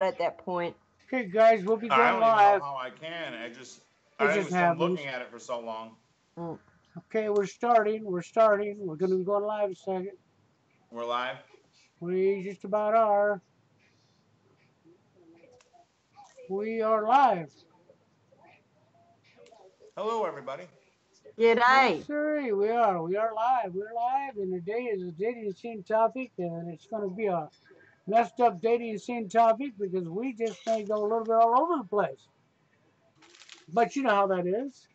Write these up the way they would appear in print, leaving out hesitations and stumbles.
at that point. Okay, guys, we'll be I going don't even know live. how I can. It I just was I'm happens. looking at it for so long. Mm. Okay, we're starting. We're starting. We're going to be going live in a second. We're live. We just about are. We are live. Hello, everybody. Yes, G'day. sir. We are. We are live. We're live, and today is a dating scene topic, and it's going to be a messed up dating scene topic because we just may go a little bit all over the place. But you know how that is.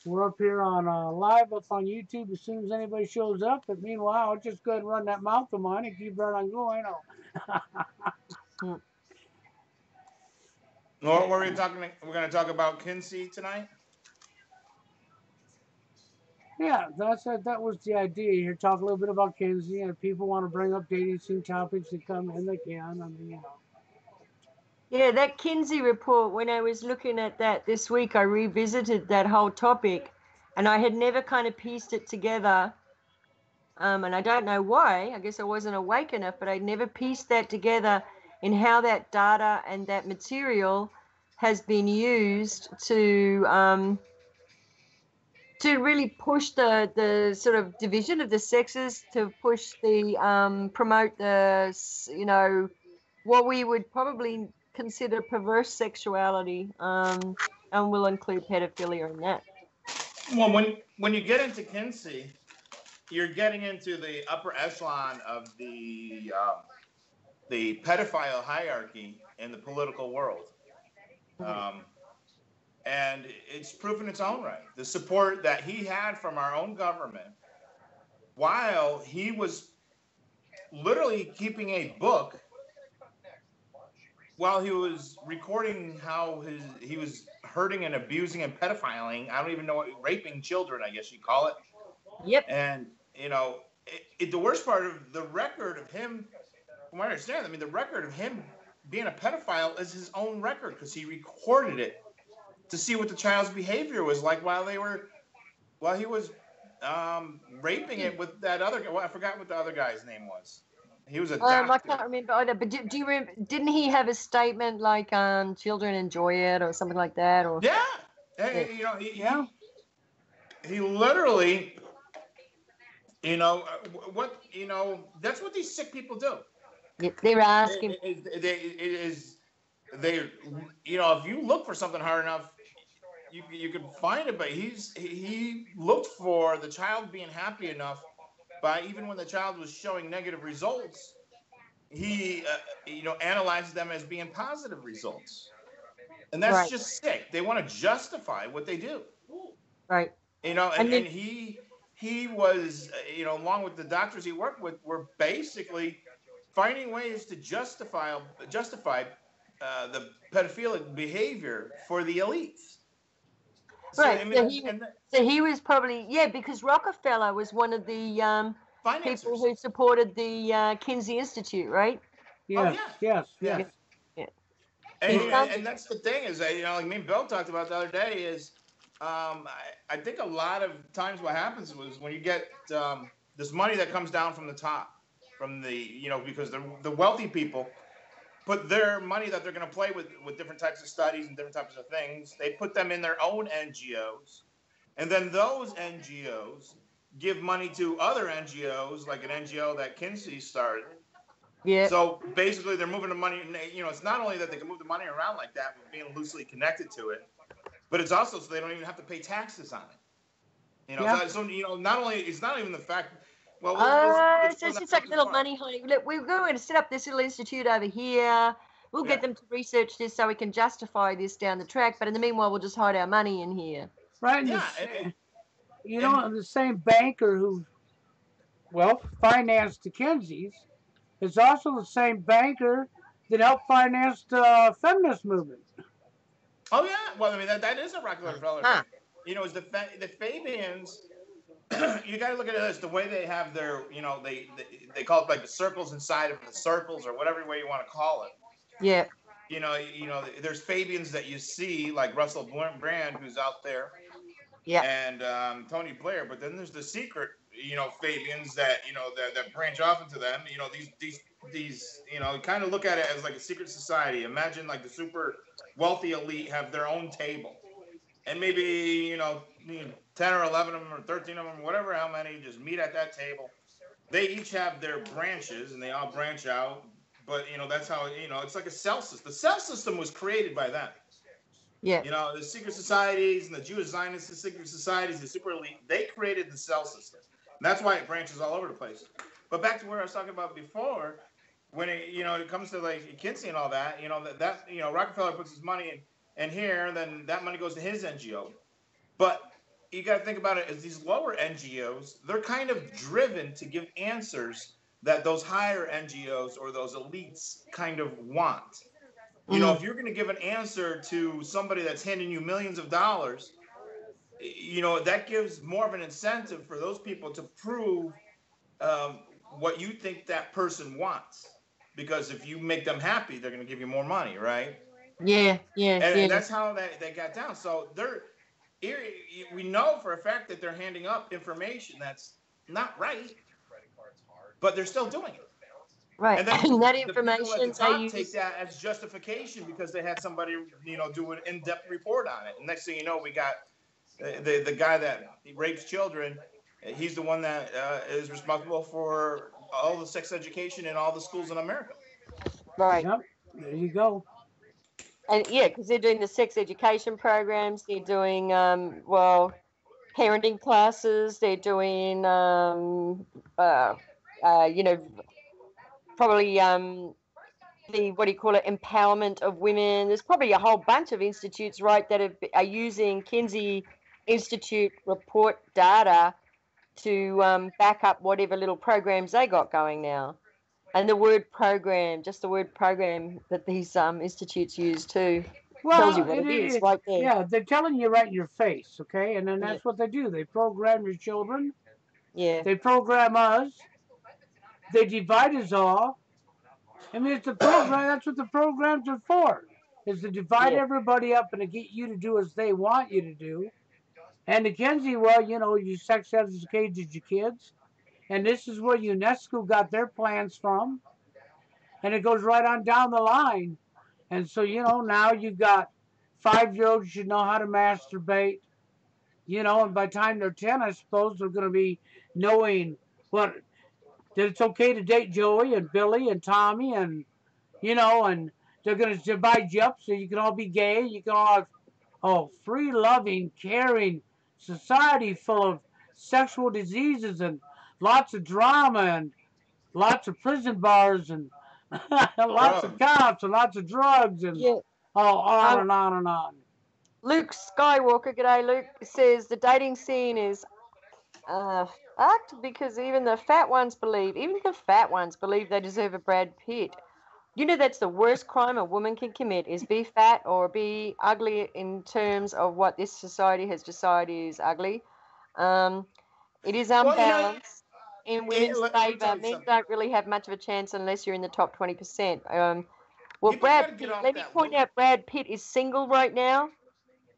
We're up here on live up on YouTube as soon as anybody shows up. But meanwhile, I'll just go ahead and run that mouth of mine and keep right on going. Oh. Mm. What were we talking? We're going to talk about Kinsey tonight. Yeah, that was the idea here. Talk a little bit about Kinsey, and if people want to bring up dating scene topics that come in, they can. I mean, you know. Yeah, that Kinsey report, when I was looking at that this week, I revisited that whole topic and I had never kind of pieced it together. And I don't know why. I guess I wasn't awake enough, but I never pieced that together in how that data and that material has been used to really push the sort of division of the sexes, to push the promote the what we would probably consider perverse sexuality, and we'll include pedophilia in that. Well, when you get into Kinsey, you're getting into the upper echelon of the pedophile hierarchy in the political world. Um, and it's proof in its own right. The support that he had from our own government while he was literally keeping a book while he was recording how he was hurting and abusing and pedophiling. I don't even know what raping children, I guess you call it. Yep. And the worst part of the record of him, from what I understand, I mean, the record of him being a pedophile is his own record because he recorded it to see what the child's behavior was like while he was raping it with that other guy. Well, I forgot what the other guy's name was. He was a I doctor. can't remember either. But do you remember? Didn't he have a statement like "children enjoy it" or something like that? Or Yeah. yeah, Hey, Yeah. he literally, what, that's what these sick people do. yeah, they're asking. They, if you look for something hard enough, you can find it. But he looked for the child being happy enough by even when the child was showing negative results, he analyzed them as being positive results, and that's Right, just sick. They want to justify what they do, right. and And then he was, along with the doctors he worked with, were basically finding ways to justify the pedophilic behavior for the elites. So right. I mean, and the So he was probably, yeah, because Rockefeller was one of the people financiers. who supported the Kinsey Institute, right? Oh Yes. yeah, Yes. yeah. Yeah, Yes. yeah. And, He So and funded. and that's the thing is that, like me and Bill talked about the other day, is I think a lot of times what happens was when you get this money that comes down from the top, from the, because the wealthy people put their money that they're going to play with different types of studies and different types of things, they put them in their own NGOs, and then those NGOs give money to other NGOs, like an NGO that Kinsey started. Yeah, So basically, they're moving the money. It's not only that they can move the money around like that with being loosely connected to it, but it's also so they don't even have to pay taxes on it. yeah. Not only it's not even the fact. Well, let's so go it's not just go like too little far. money, honey. Look, we're going to set up this little institute over here. We'll Yeah, get them to research this so we can justify this down the track. But in the meanwhile, we'll just hide our money in here. Right in yeah, this, and the same banker who, well, financed the Kinseys is also the same banker that helped finance the feminist movement. oh yeah. Well, I mean that is a Rockefeller Huh. thing. Is the Fabians. You got to look at it as the way they have their, they call it like the circles inside of the circles, or whatever way you want to call it. Yeah. There's Fabians that you see, like Russell Brand, who's out there, Yeah. and Tony Blair. But then there's the secret, Fabians that, that branch off into them. These these, kind of look at it as like a secret society. Imagine like the super wealthy elite have their own table, and maybe 10 or 11 of them or 13 of them, whatever, how many, just meet at that table. They each have their branches, and they all branch out. But that's how it's like a cell system. The cell system was created by them. Yeah. The secret societies and the Jewish Zionists, the secret societies, the super elite, they created the cell system. And that's why it branches all over the place. But back to where I was talking about before, when it comes to like Kinsey and all that, that Rockefeller puts his money in here, then that money goes to his NGO. But you got to think about it as these lower NGOs, they're kind of driven to give answers that those higher NGOs or those elites kind of want. If you're going to give an answer to somebody that's handing you millions of dollars, that gives more of an incentive for those people to prove what you think that person wants. Because if you make them happy, they're going to give you more money, right? Yeah. And that's how they got down. So we know for a fact that they're handing up information that's not right, but they're still doing it. Right. And then that the people at the information top take that as justification because they had somebody, do an in-depth report on it. And next thing you know, we got the guy that rapes children. He's the one that is responsible for all the sex education in all the schools in America. Right. Yep. There you go. And yeah, because they're doing the sex education programs. They're doing parenting classes. They're doing probably the what do you call it, empowerment of women. There's probably a whole bunch of institutes, right, that are using Kinsey Institute report data to back up whatever little programs they got going now. And the word program, just the word program that these institutes use too, tells you Well, what it is right there. yeah, they're telling you right in your face, okay? And then Yeah. that's what they do. They program your children. Yeah. They program us. They divide us all. I mean, it's the program. That's what the programs are for. Is to divide Yeah. everybody up and to get you to do as they want you to do. And the Kinsey, well, you sex educated your kids. And this is where UNESCO got their plans from. And it goes right on down the line. And so, now you've got 5-year-olds should know how to masturbate. And by the time they're 10, I suppose they're going to be knowing what that it's okay to date Joey and Billy and Tommy and and they're going to divide you up so you can all be gay. You can all have free, loving, caring society full of sexual diseases and lots of drama and lots of prison bars and lots of cops and lots of drugs and Yeah. on and on and on. Luke Skywalker, g'day Luke, says the dating scene is fucked because even the fat ones believe they deserve a Brad Pitt. That's the worst crime a woman can commit is be fat or be ugly in terms of what this society has decided is ugly. It is unbalanced in women's favour. Men don't really have much of a chance unless you're in the top 20%. Well, Brad Pitt, let me point out Brad Pitt is single right now.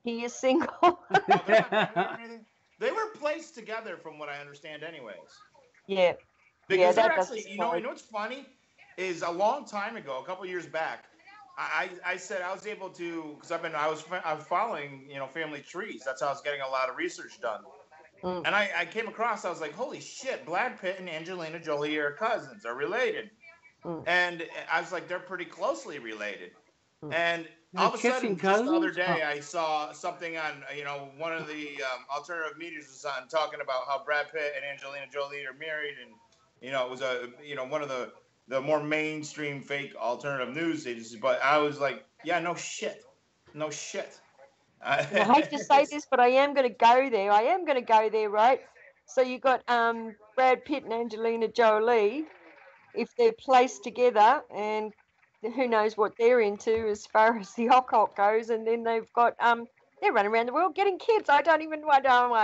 He is single. They were placed together, from what I understand, anyways. Yeah. Because they're actually, what's funny is a long time ago, a couple of years back, I said I was able to, because I was following family trees. That's how I was getting a lot of research done. And I came across, I was like, holy shit, Brad Pitt and Angelina Jolie are cousins, are related. And I was like, they're pretty closely related. And all of a sudden, just the other day, I saw something on, one of the alternative medias was on talking about how Brad Pitt and Angelina Jolie are married. And, it was one of the more mainstream fake alternative news agencies. But I was like, yeah, no shit. No shit. I hate to say this, but I am going to go there. Right? So you got Brad Pitt and Angelina Jolie, if they're placed together, and who knows what they're into as far as the occult goes, and then they've got they're running around the world getting kids. I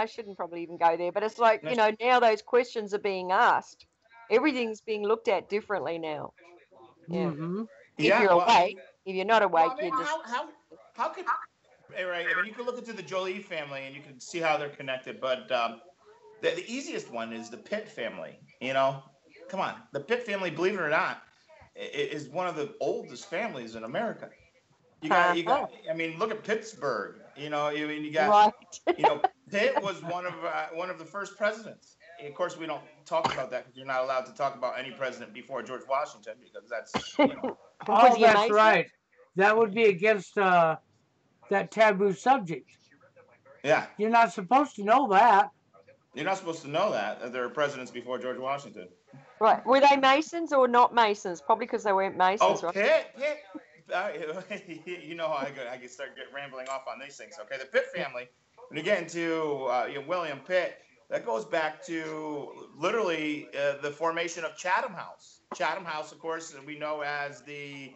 shouldn't probably even go there, but it's like now those questions are being asked. Everything's being looked at differently now. Yeah. Mm-hmm. If you're awake, if you're not awake, you're just how could right? I mean, you can look into the Jolie family and you can see how they're connected, but the easiest one is the Pitt family. Come on, the Pitt family. Believe it or not, is one of the oldest families in America. You got. I mean, look at Pittsburgh. You know, I mean, you got. Right. You know, Pitt was one of the first presidents. Of course, we don't talk about that because you're not allowed to talk about any president before George Washington because that's Oh, that's right. That would be against that taboo subject. Yeah. You're not supposed to know that. You're not supposed to know that there were presidents before George Washington. Right. Were they Masons or not Masons? Probably because they weren't Masons, right? Pitt. You know how I can start rambling off on these things. Okay, the Pitt family. When you get into William Pitt, that goes back to literally the formation of Chatham House. Chatham House, of course, we know as the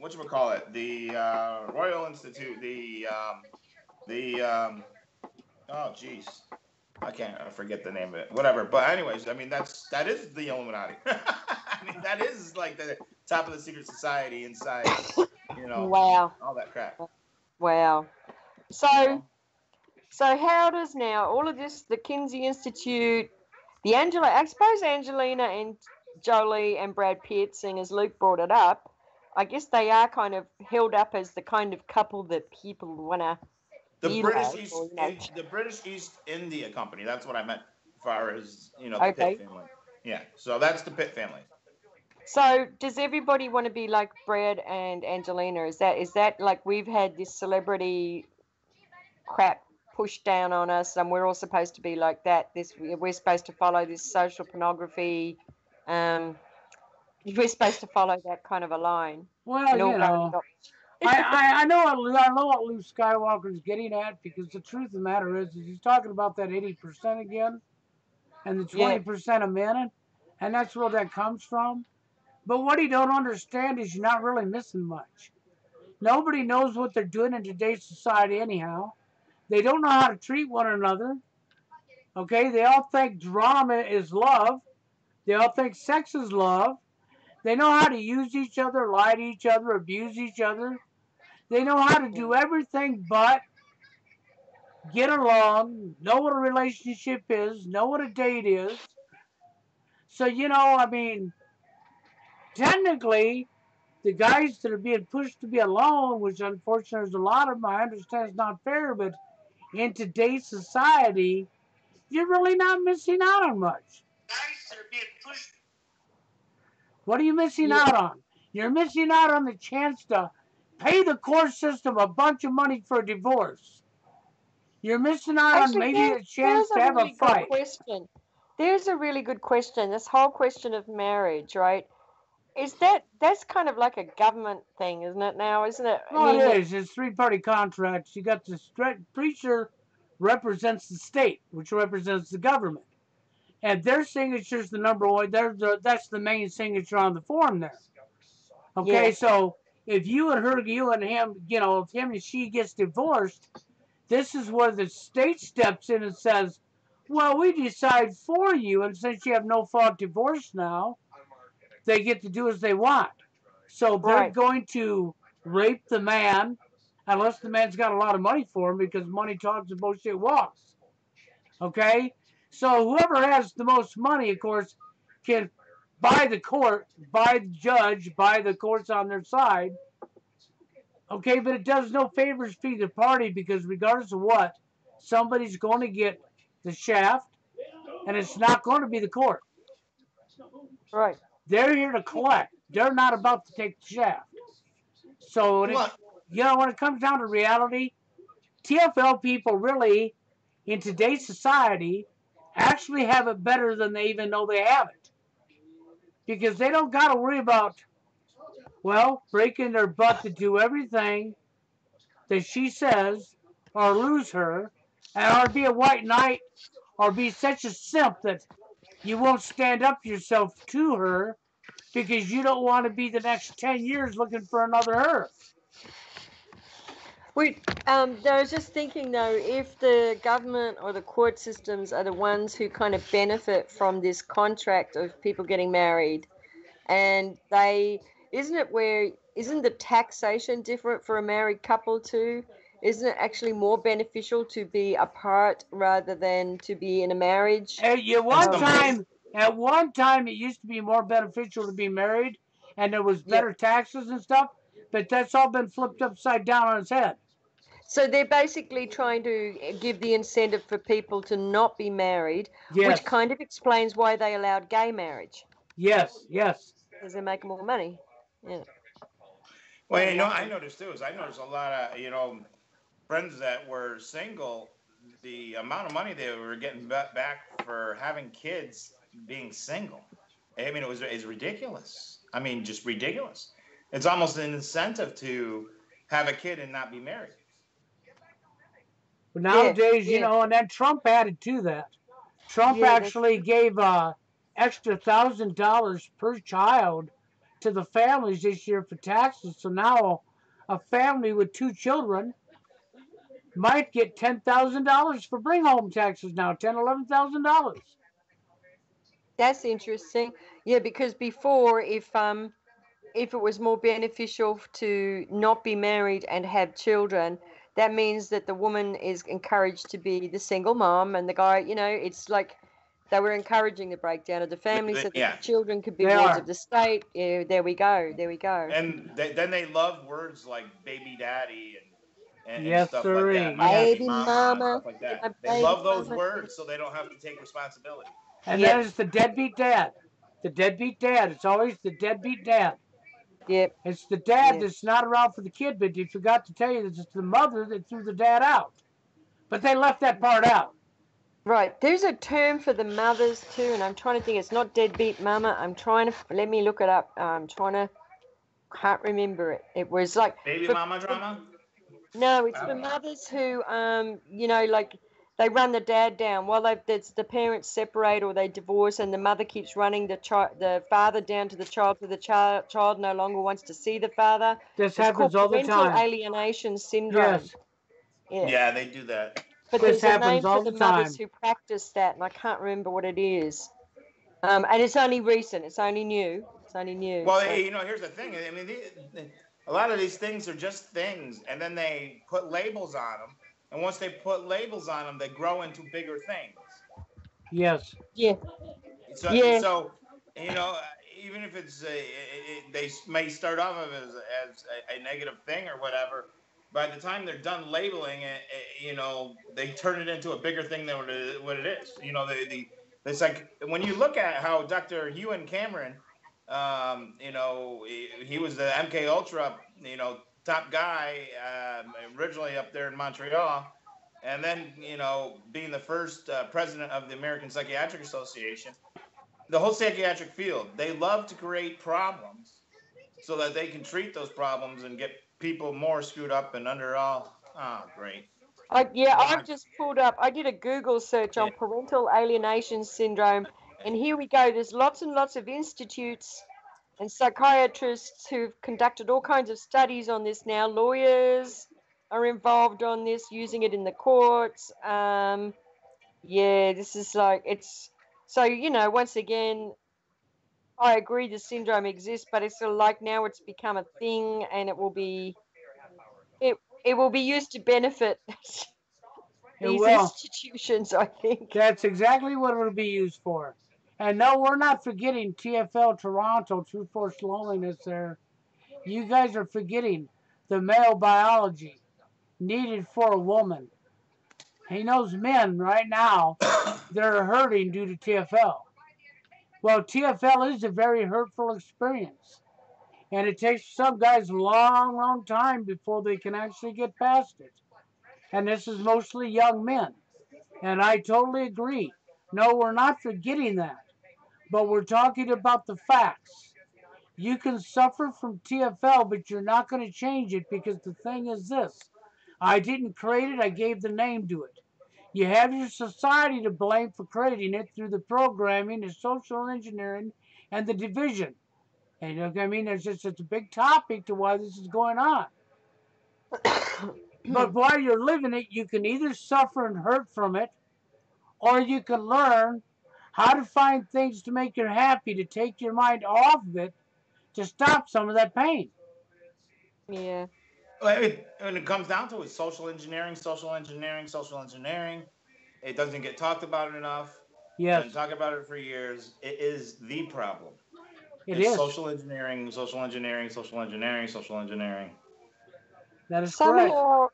whatchamacallit, the Royal Institute, oh geez, I forget the name of it. Whatever. But anyways, I mean that is the Illuminati. I mean that is like the top of the secret society inside, Wow. all that crap. Wow. So how does now all of this, the Kinsey Institute, I suppose Angelina and Jolie and Brad Pitt, seeing as Luke brought it up, I guess they are kind of held up as the kind of couple that people want to the British East India Company. That's what I meant as far as, the Pitt family. Yeah, so that's the Pitt family. So does everybody want to be like Brad and Angelina? Is that like we've had this celebrity crap pushed down on us and we're all supposed to be like that? We're supposed to follow this social pornography. We're supposed to follow that kind of a line. Well, I know what Luke Skywalker's getting at, because the truth of the matter is he's talking about that 80% again, and the 20% of men, and that's where that comes from. But what he don't understand is you're not really missing much. Nobody knows what they're doing in today's society anyhow. They don't know how to treat one another. Okay, they all think drama is love. They all think sex is love. They know how to use each other, lie to each other, abuse each other. They know how to do everything but get along, know what a relationship is, know what a date is. So, I mean, technically, the guys that are being pushed to be alone, which unfortunately there's a lot of them, I understand it's not fair, but in today's society, you're really not missing out on much. Guys that are being pushed. What are you missing out on? You're missing out on the chance to pay the court system a bunch of money for a divorce. You're missing out on maybe a chance to have a fight. There's a really good question. This whole question of marriage, right? That's kind of like a government thing, isn't it now, isn't it? Well, it is. It's three-party contracts. You got the preacher represents the state, which represents the government. And their signature's the number one. That's the main signature on the form there. Okay, so if you and him, if him and she gets divorced, this is where the state steps in and says, well, we decide for you, and since you have no fault divorce now, they get to do as they want. So they're going to rape the man, unless the man's got a lot of money for him, because money talks and bullshit walks. Okay? So whoever has the most money, of course, can buy the court, buy the judge, buy the courts on their side. Okay, but it does no favors to either party, because regardless of what, somebody's going to get the shaft, and it's not going to be the court. Right. They're here to collect. They're not about to take the shaft. So, when it comes down to reality, TFL people really, in today's society, actually have it better than they even know they have it. Because they don't got to worry about, breaking their butt to do everything that she says, or lose her, or be a white knight, or be such a simp that you won't stand up yourself to her because you don't want to be the next 10 years looking for another her. I was just thinking, though, if the government or the court systems are the ones who kind of benefit from this contract of people getting married, and isn't the taxation different for a married couple too? Isn't it actually more beneficial to be apart rather than to be in a marriage? One time At one time, it used to be more beneficial to be married, and there was Yep. better taxes and stuff. But that's all been flipped upside down on its head. So they're basically trying to give the incentive for people to not be married, which Yes, kind of explains why they allowed gay marriage, yes, yes, because they make more money. Yeah. Well, Don't I worry. noticed too is I noticed a lot of friends that were single. The amount of money they were getting back for having kids being single. I mean, it's ridiculous. I mean, just ridiculous. It's almost an incentive to have a kid and not be married. but Yeah. nowadays, Yeah. and then Trump added to that. Trump Yeah. That's actually gave extra $1,000 per child to the families this year for taxes. So now a family with 2 children might get $10,000 for bring home taxes now, $11,000. that's interesting. Yeah, because before, if it was more beneficial to not be married and have children, that means that the woman is encouraged to be the single mom, and the guy, it's like they were encouraging the breakdown of the family so that the Yeah, children could be They wards are. of the state. Yeah, there we go. There we go. and then they love words like baby daddy and Yes, stuff like that, sirree. my Yes. baby Baby mama and mama, stuff like you're that. my They baby love those mama. words so they don't have to take responsibility. And then Yep, it's the deadbeat dad. The deadbeat dad. It's always the deadbeat dad. yep, It's the dad yep. that's not around for the kid, but he forgot to tell you that it's the mother that threw the dad out. But they left that part out. Right, there's a term for the mothers too, and I'm trying to think. It's not deadbeat mama. I'm trying to let me look it up. I'm trying to can't remember it. It was like Baby for, mama for drama. no, it's I for don't know. mothers who like they run the dad down while the parents separate or they divorce, and the mother keeps running the father down to the child, so the child no longer wants to see the father. This It's called happens all the parental time. alienation syndrome. Yes, Yeah, Yeah, they do that. but this there's a happens name for all the the mothers time. who practice that, and I can't remember what it is. And it's only recent. It's only new. It's only new. Well, So here's the thing. I mean, a lot of these things are just things, and then they put labels on them. And once they put labels on them, they grow into bigger things. Yes. yeah, So, yeah. so you know, even if they may start off as a negative thing or whatever, by the time they're done labeling it, they turn it into a bigger thing than what it is. It's like when you look at how Dr. Ewan Cameron, he was the MK Ultra, top guy, originally up there in Montreal, and then being the first president of the American Psychiatric Association. The whole psychiatric field, they love to create problems so that they can treat those problems and get people more screwed up and under all. Oh, great. I've Why? just pulled up. I did a Google search Yeah. on parental alienation syndrome, and here we go. There's lots and lots of institutes and psychiatrists who've conducted all kinds of studies on this now. Lawyers are involved on this, using it in the courts. Yeah, this is like it's so once again, I agree the syndrome exists, but it's sort of like now it's become a thing, and it it will be used to benefit It these will. institutions, I think. That's exactly what it'll be used for. And no, we're not forgetting TFL Toronto, True Force Loneliness there. You guys are forgetting the male biology needed for a woman. He knows men right now that are hurting due to TFL. Well, TFL is a very hurtful experience. And it takes some guys a long, long time before they can actually get past it. And this is mostly young men. And I totally agree. No, we're not forgetting that. But we're talking about the facts. You can suffer from TFL, but you're not going to change it because the thing is this: I didn't create it, I gave the name to it. You have your society to blame for creating it through the programming, the social engineering, and the division. And you know what I mean? It's a big topic to why this is going on. But while you're living it, you can either suffer and hurt from it, or you can learn how to find things to make you happy, to take your mind off of it, to stop some of that pain. Yeah. When it comes down to it, social engineering, social engineering, social engineering. It doesn't get talked about enough. Yes, been talking about it for years. It is the problem. it It's is. social engineering, social engineering, social engineering, social engineering. That is correct. Somehow,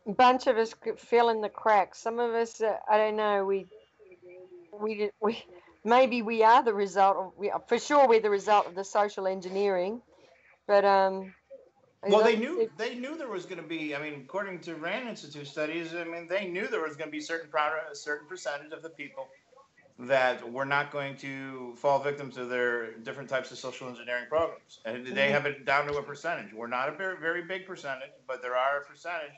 a bunch of us fell in the cracks. Some of us, I don't know, we maybe we are the result of, for sure we're the result of the social engineering, but Well, like I said, they knew there was going to be. I mean, according to Rand Institute studies, I mean, they knew there was going to be a certain percentage of the people that were not going to fall victim to their different types of social engineering programs, and they mm, have it down to a percentage. We're not a very big percentage, but there are a percentage,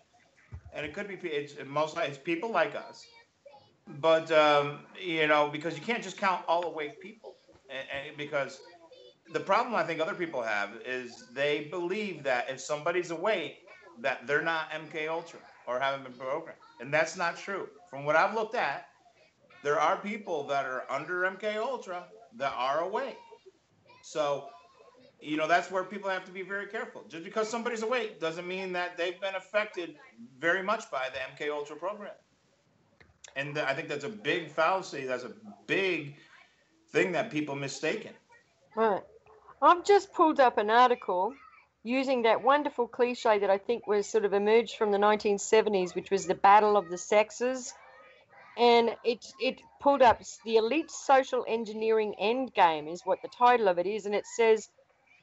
and it could be it's most likely it's people like us. But you know, because you can't just count all awake people, and because the problem I think other people have is they believe that if somebody's awake, that they're not MK Ultra or haven't been programmed, and that's not true. From what I've looked at, there are people that are under MK Ultra that are awake. So you know that's where people have to be very careful. Just because somebody's awake doesn't mean that they've been affected very much by the MK Ultra program. And I think that's a big fallacy. That's a big thing that people mistaken. right. I've just pulled up an article using that wonderful cliche that I think was sort of emerged from the 1970s, which was the battle of the sexes. And it pulled up the elite social engineering endgame is what the title of it is, and it says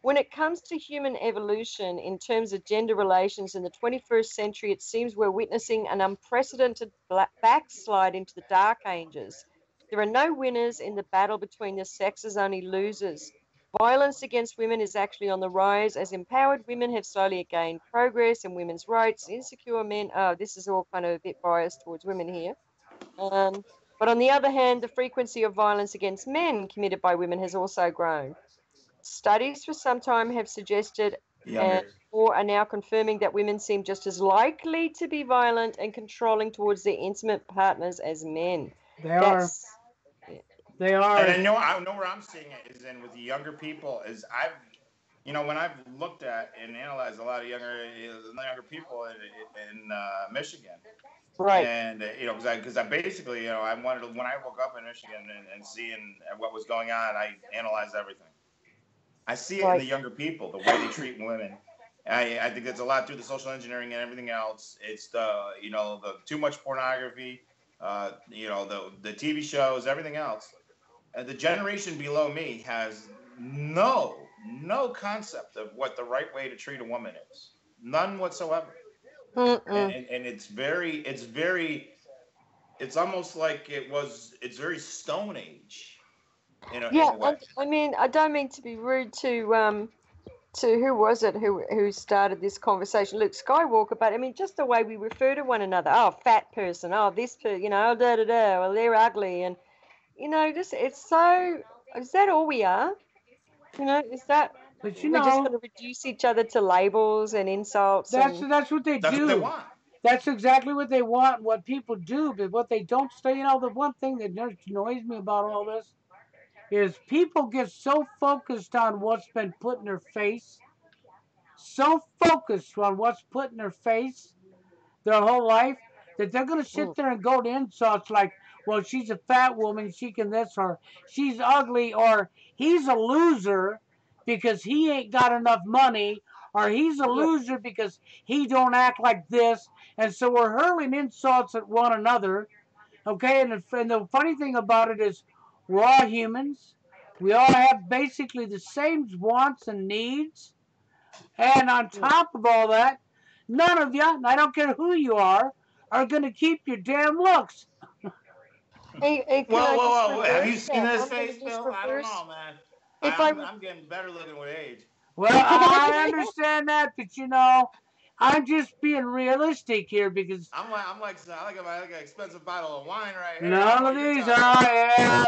when it comes to human evolution in terms of gender relations in the 21st century, it seems we're witnessing an unprecedented backslide into the dark ages. There are no winners in the battle between the sexes, only losers. Violence against women is actually on the rise as empowered women have slowly gained progress in women's rights. Insecure men, oh, this is all kind of a bit biased towards women here. But on the other hand, the frequency of violence against men committed by women has also grown. Studies for some time have suggested and Younger. or are now confirming that women seem just as likely to be violent and controlling towards their intimate partners as men. They are. That's yeah, They And are. I know where I'm seeing it is in with the younger people. Is I've you know when I've looked at and analyzed a lot of younger people in Michigan, right, and you know because I basically you know I wanted to, when I woke up in Michigan and seeing what was going on, I analyzed everything. I see it in right, the younger people, the way they treat women. I think it's a lot through the social engineering and everything else. It's the you know the too much pornography, you know the TV shows, everything else. The generation below me has no concept of what the right way to treat a woman is, none whatsoever. mm-mm. And it's almost like it's very Stone Age in Yeah, a way. and I mean, I don't mean to be rude to who was it who started this conversation, Luke Skywalker, but I mean just the way we refer to one another. Oh, fat person. Oh, you know, oh, da da da. Well, they're ugly, and you know, just it's so. Is that all we are? You know, is that But you we're just going know, to reduce each other to labels and insults and that's what they That's what they do. want. That's exactly what they want. What people do, but what they don't say. You know, the one thing that annoys me about all this is people get so focused on what's been put in their face, so focused on what's put in their face their whole life that they're going to sit mm, there and go to insults like, well, she's a fat woman, she can this, or she's ugly, or he's a loser because he ain't got enough money, or he's a yep, loser because he don't act like this. And so we're hurling insults at one another. Okay, and the funny thing about it is we're all humans. We all have basically the same wants and needs. And on yep. top of all that, none of you, and I don't care who you are going to keep your damn looks. Hey, can I just Well, have you reverse seen that? his I'm going to face, just Bill? I don't reverse. know, man. If I I'm getting better looking with age. Well, I understand that, but you know, I'm just being realistic here because I like an expensive bottle of wine right here. I don't none know of what you're these talking are, about. yeah,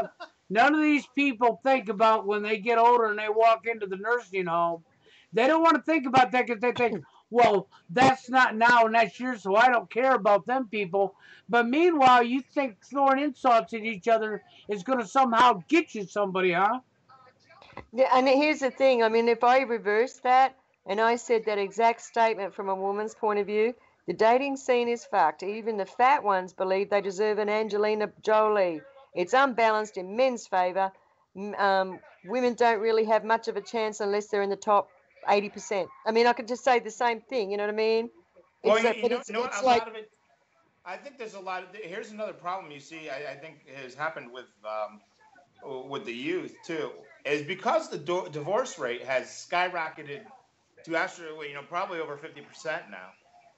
none of these people think about when they get older and they walk into the nursing home. They don't want to think about that because they think, well, that's not now next year, so I don't care about them people. But meanwhile, you think throwing insults at each other is going to somehow get you somebody, huh? Yeah, and here's the thing. I mean, if I reversed that and I said that exact statement from a woman's point of view, the dating scene is fucked. Even the fat ones believe they deserve an Angelina Jolie. It's unbalanced in men's favor. Women don't really have much of a chance unless they're in the top 80%. I mean, I could just say the same thing. You know what I mean? Well, It's but you know what? it's A like lot of it. I think there's a lot of. Here's another problem you see. I think has happened with the youth too, is because the divorce rate has skyrocketed to actually, probably over 50% now.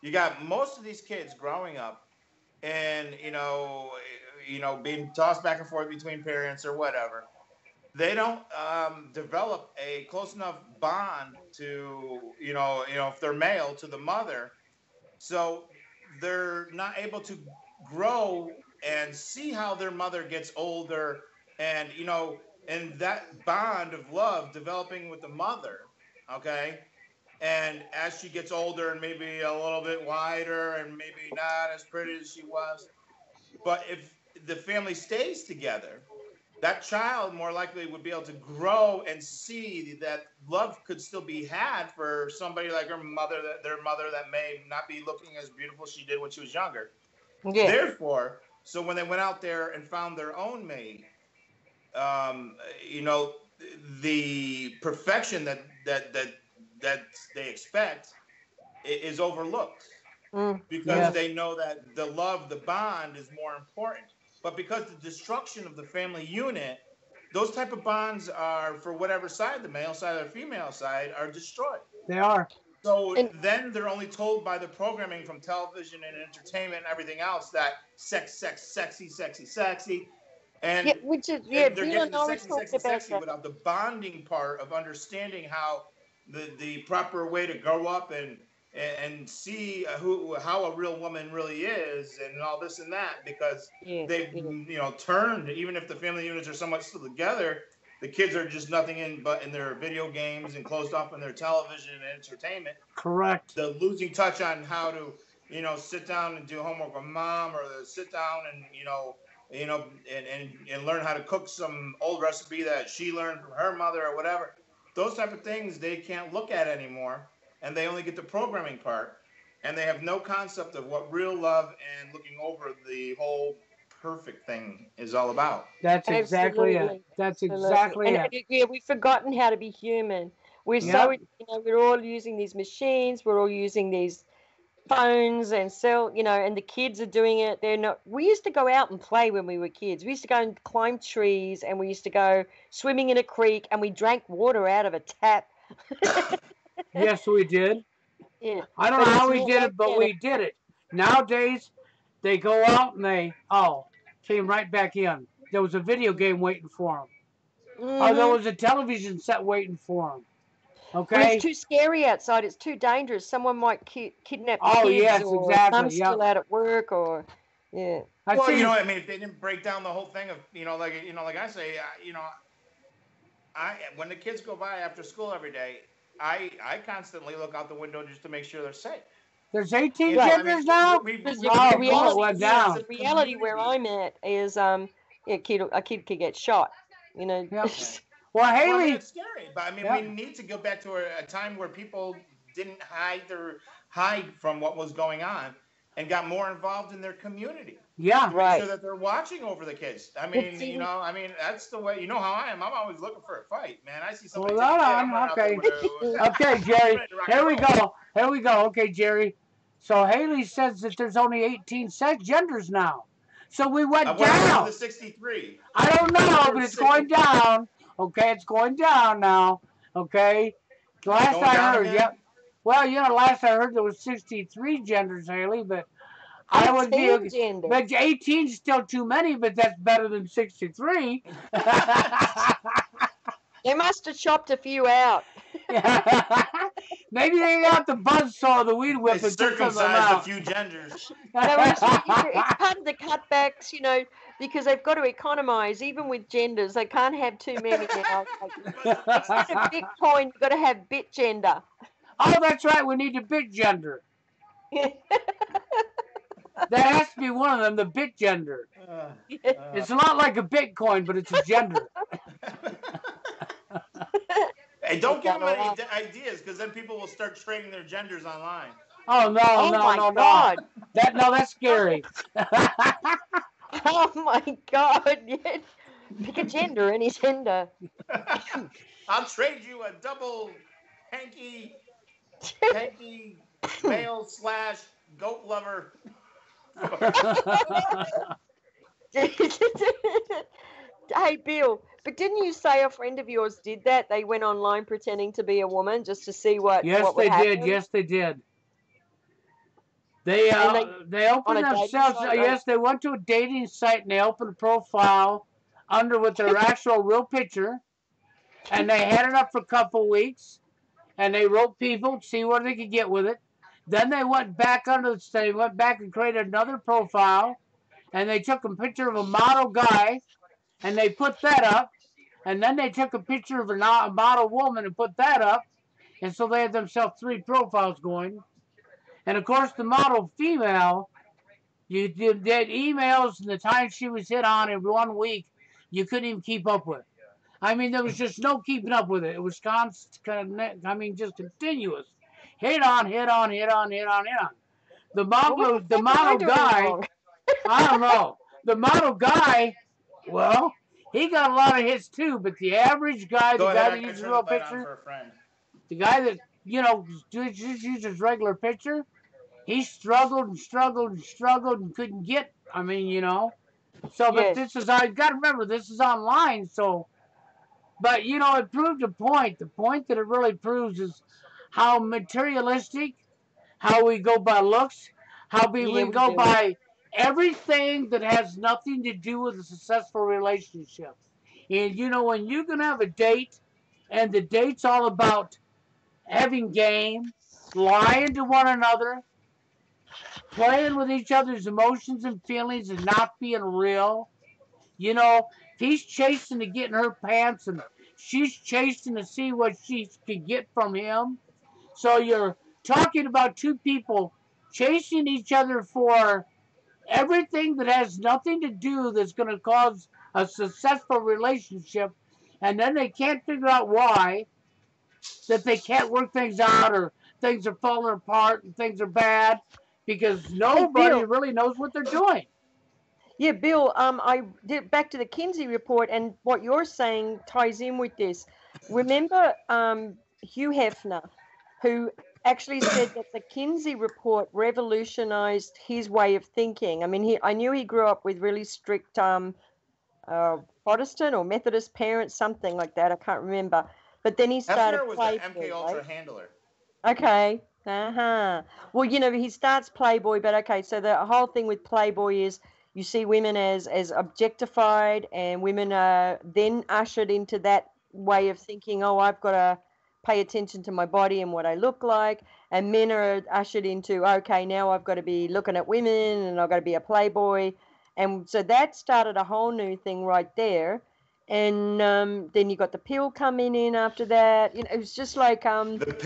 You got most of these kids growing up and being tossed back and forth between parents or whatever. They don't develop a close enough bond to if they're male to the mother, so they're not able to grow and see how their mother gets older, and and that bond of love developing with the mother. Okay. And as she gets older and maybe a little bit wider and maybe not as pretty as she was, but if the family stays together, that child more likely would be able to grow and see that love could still be had for somebody like her mother, that their mother that may not be looking as beautiful as she did when she was younger. yeah. Therefore, so when they went out there and found their own mate, um, you know, the perfection that they expect is overlooked because Yes. they know that the love, the bond is more important. But because the destruction of the family unit, those type of bonds are for whatever side, the male side or the female side, are destroyed. They are. So And then they're only told by the programming from television and entertainment and everything else that sex, sex, sexy, sexy, sexy. yeah, And which is they're Bill getting and the I were sexy, talking sexy, about sexy that. without the bonding part of understanding how the proper way to grow up and see how a real woman really is and all this and that, because Yeah, they've yeah, turned, even if the family units are somewhat still together, the kids are just nothing in but in their video games and closed off in their television and entertainment. Correct. The losing touch on how to sit down and do homework with mom, or to sit down and and learn how to cook some old recipe that she learned from her mother or whatever. Those type of things they can't look at anymore, and they only get the programming part, and they have no concept of what real love and looking over the whole perfect thing is all about. That's exactly it. absolutely, That's absolutely. exactly it. Yeah, we've forgotten how to be human. We're so, Yep. we're all using these machines. We're all using these phones and and the kids are doing it. They're not. We used to go out and play when we were kids. We used to go and climb trees, and we used to go swimming in a creek, and we drank water out of a tap. Yes, we did. Yeah, I don't but know it's how we not did like it, but that. we did it. Nowadays, they go out and came right back in. There was a video game waiting for them. Or there Hmm. was a television set waiting for them. Well, it's Okay? too scary outside. It's too dangerous. Someone might kidnap the Oh, kids, yes, or exactly. mum's Yep. still out at work, or yeah. I Well, see. I mean, if they didn't break down the whole thing of like I say, I when the kids go by after school every day, I constantly look out the window just to make sure they're safe. There's 18 I mean, genders now? Because the Oh, we've boy, it lost reality, went the sense down. of reality where community. I'm at is a kid could get shot. You know. Yep. Yeah. Well, Well, I mean, Haley. it's scary, but I mean, we Yep. need to go back to a time where people didn't hide from what was going on and got more involved in their community Yeah. to make sure Right. that they're watching over the kids. But see, I mean, that's the way. You know how I am. I'm always looking for a fight, man. I see somebody Hold take a kid, I'm on. running out there Okay. with a. Okay, I'm Jerry. ready to rock and Here we roll. go. Here we go. Okay, Jerry. So Haley says that there's only 18 sex genders now. So we went What happened to down. the 63? I don't I thought know, there but were it's going 60. down. Okay, it's going down now. Okay. It's Last going I down heard, again. yep. Well, last I heard there was 63 genders, Haley, but I would be 18 okay. genders. But 18 is still too many, but that's better than 63. They must have chopped a few out. Maybe they got the buzzsaw or the weed They whip and took some of them circumcised a out. few genders. No, it's part of the cutbacks, because they've got to economize. Even with genders, they can't have too many now. Like, instead of Bitcoin, you've got to have bit gender. Oh, that's right. We need a bit gender. That has to be one of them, the bit gender. It's a lot like a Bitcoin, but it's a gender. Hey, don't give them any ideas, because then people will start trading their genders online. Oh no, Oh no, my no, no. God. That's scary. Oh my God! Yeah. Pick a gender, any gender. I'll trade you a double hanky male / goat lover. Hey, Bill, but didn't you say a friend of yours did that? They went online pretending to be a woman just to see Yes, what would they did. happen, Yes, they did. They and they they on opened a dating themselves. site, right? Yes, they went to a dating site and they opened a profile under with their actual real picture, and they had it up for a couple weeks, and they wrote people to see what they could get with it. Then they went back under the they went back and created another profile, and they took a picture of a model guy, and they put that up, and then they took a picture of a model woman and put that up, and so they had themselves 3 profiles going. And of course, the model female, you did emails and the time she was hit on in 1 week, you couldn't even keep up with. I mean, there was just no keeping up with it. It was constant. I mean, just continuous. Hit on, hit on, hit on, hit on, hit on. The Well, what model, the the fuck am I model doing guy. wrong? I don't know. The model guy. Well, he got a lot of hits too. But the average guy, Go the ahead. guy I that can uses a turn the real light on picture, for a friend. the guy that just uses regular picture, he struggled and struggled and struggled and couldn't get. I mean, So, but Yes, this is I got to remember this is online. So, but it proved a point. The point that it really proves is how materialistic, how we go by looks, how yeah, we we go do. by everything that has nothing to do with a successful relationship. And when you can have a date, and the date's all about having game, lying to one another, playing with each other's emotions and feelings and not being real. He's chasing to get in her pants and she's chasing to see what she can get from him. So you're talking about 2 people chasing each other for everything that has nothing to do that's going to cause a successful relationship. And then they can't figure out why, that they can't work things out, or things are falling apart and things are bad because Hey, nobody Bill. really knows what they're doing. Yeah, Bill. I did back to the Kinsey report, and what you're saying ties in with this. Remember, Hugh Hefner, who actually said that the Kinsey report revolutionized his way of thinking. I mean, I knew he grew up with really strict Protestant or Methodist parents, something like that. I can't remember. But then he started Hefner was an MK Playboy, right? Ultra handler. Okay. Uh-huh. Well, he starts Playboy, but okay, so the whole thing with Playboy is you see women as objectified, and women are then ushered into that way of thinking, oh, I've got to pay attention to my body and what I look like. And men are ushered into, okay, now I've got to be looking at women and I've got to be a Playboy. And so that started a whole new thing right there. And then you got the pill coming in after that. It was just like The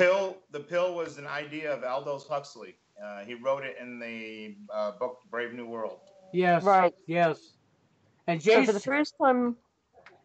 pill was an idea of Aldous Huxley. He wrote it in the book Brave New World. Yes, right. yes. And So for the Jason, first time,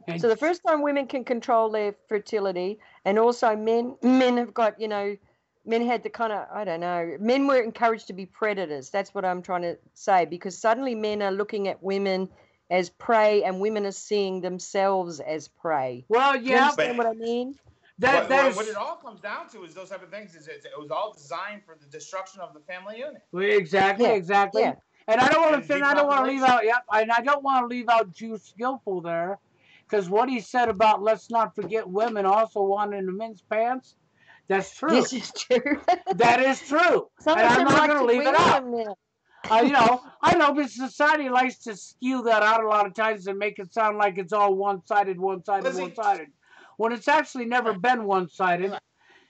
and so the first time women can control their fertility, and also men have got, men had the kind of, I don't know, men were encouraged to be predators. That's what I'm trying to say, because suddenly men are looking at women as prey, and women are seeing themselves as prey. well, Do you yeah, understand what I mean? What it there's all comes down to is those type of things. It was all designed for the destruction of the family unit exactly, Yeah, yeah. exactly. And I don't want and to, and I don't want to leave depopulation. out, yep, and I don't want to leave out Juice Skillful there, because what he said about let's not forget women also wanting the men's pants, that's true. This is true. That is true, Some and of I'm them not like going to to leave it wear out. them now. I know, but society likes to skew that out a lot of times and make it sound like it's all one-sided, one-sided, Lizzie, one-sided, when it's actually never been one-sided. No.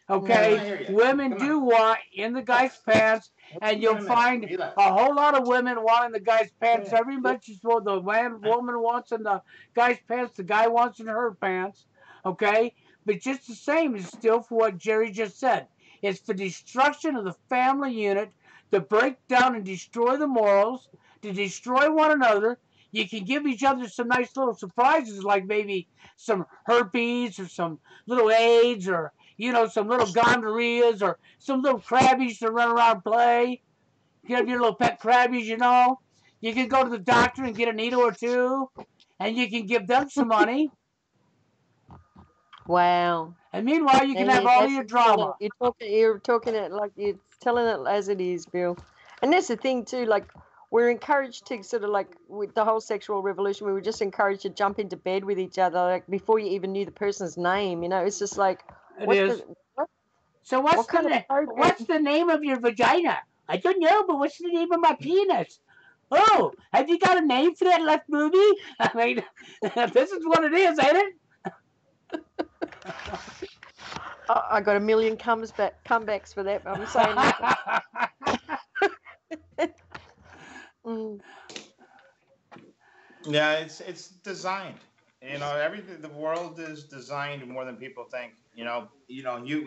Okay, women do want in the guy's pants, and you'll find a whole lot of women wanting the guy's pants every much as what the woman wants in the guy's pants, the guy wants in her pants. Okay, but just the same is still for what Jerry just said. It's the destruction of the family unit, to break down and destroy the morals, to destroy one another. You can give each other some nice little surprises, like maybe some herpes or some little AIDS, or some little gonorrheas, or some little crabbies to run around and play. You have your little pet crabbies. You can go to the doctor and get a needle or two, and you can give them some money. Wow. And meanwhile, you can have all your drama. You're talking it like you're telling it as it is, Bill. And that's the thing too. Like we're encouraged to sort of like with the whole sexual revolution, we were just encouraged to jump into bed with each other, like before you even knew the person's name. You know, it's just like, It is. So what kind of program? what's the name of your vagina? I don't know, but what's the name of my penis? Oh, have you got a name for that left booby? I mean, this is what it is, ain't it? I got a million comebacks for that. I'm saying nothing. Yeah, it's designed. You know, everything. The world is designed more than people think. We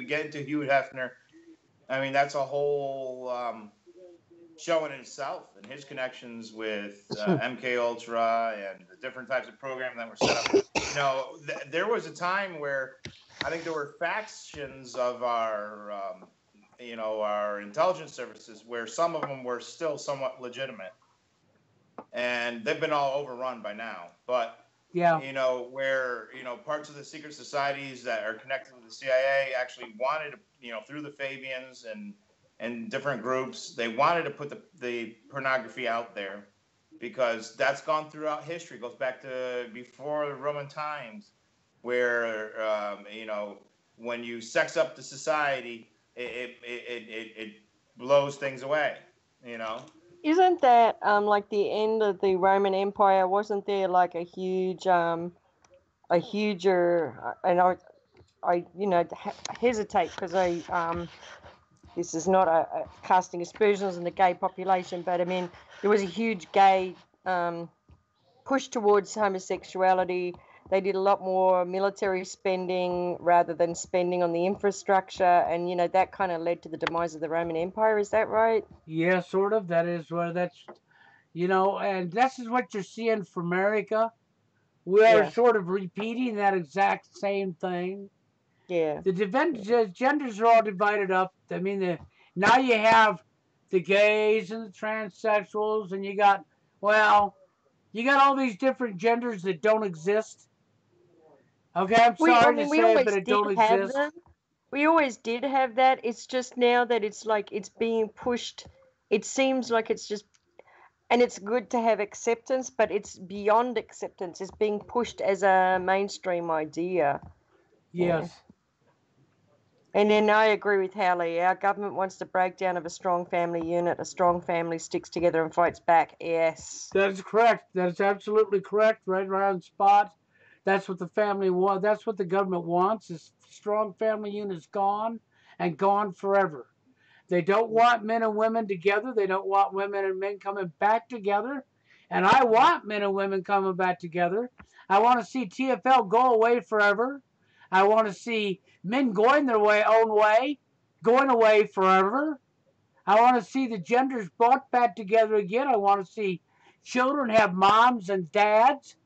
get into Hugh Hefner. I mean, that's a whole show in itself, and his connections with MK Ultra and the different types of programming that were set up. There was a time where I think there were factions of our intelligence services where some of them were still somewhat legitimate, and they've been all overrun by now. But yeah, where parts of the secret societies that are connected with the CIA actually wanted to, through the Fabians and different groups, they wanted to put the pornography out there because that's gone throughout history. It goes back to before the Roman times, where when you sex up the society, it blows things away. Isn't that like the end of the Roman Empire? Wasn't there like a huger, and I hesitate because this is not a casting aspersions on the gay population, but I mean there was a huge gay push towards homosexuality. They did a lot more military spending rather than spending on the infrastructure, and that kind of led to the demise of the Roman Empire. Is that right? yeah, sort of. That is where and this is what you're seeing for America. We are sort of repeating that exact same thing. Yeah. The genders are all divided up. I mean, now you have the gays and the transsexuals, and you got all these different genders that don't exist. Okay, I'm sorry to we say it, but always it did don't have exist. them. We always did have that. It's just now that it's like it's being pushed. It seems like it's just, and it's good to have acceptance, but it's beyond acceptance. It's being pushed as a mainstream idea. Yes. Yeah. And then I agree with Hallie. Our government wants the breakdown of a strong family unit. A strong family sticks together and fights back. Yes. That is correct. That is absolutely correct. Right around spot. That's what the family wants. That's what the government wants. Is strong family units gone and gone forever. They don't want men and women together. They don't want women and men coming back together. And I want men and women coming back together. I want to see TFL go away forever. I want to see men going their own way, going away forever. I want to see the genders brought back together again. I want to see children have moms and dads.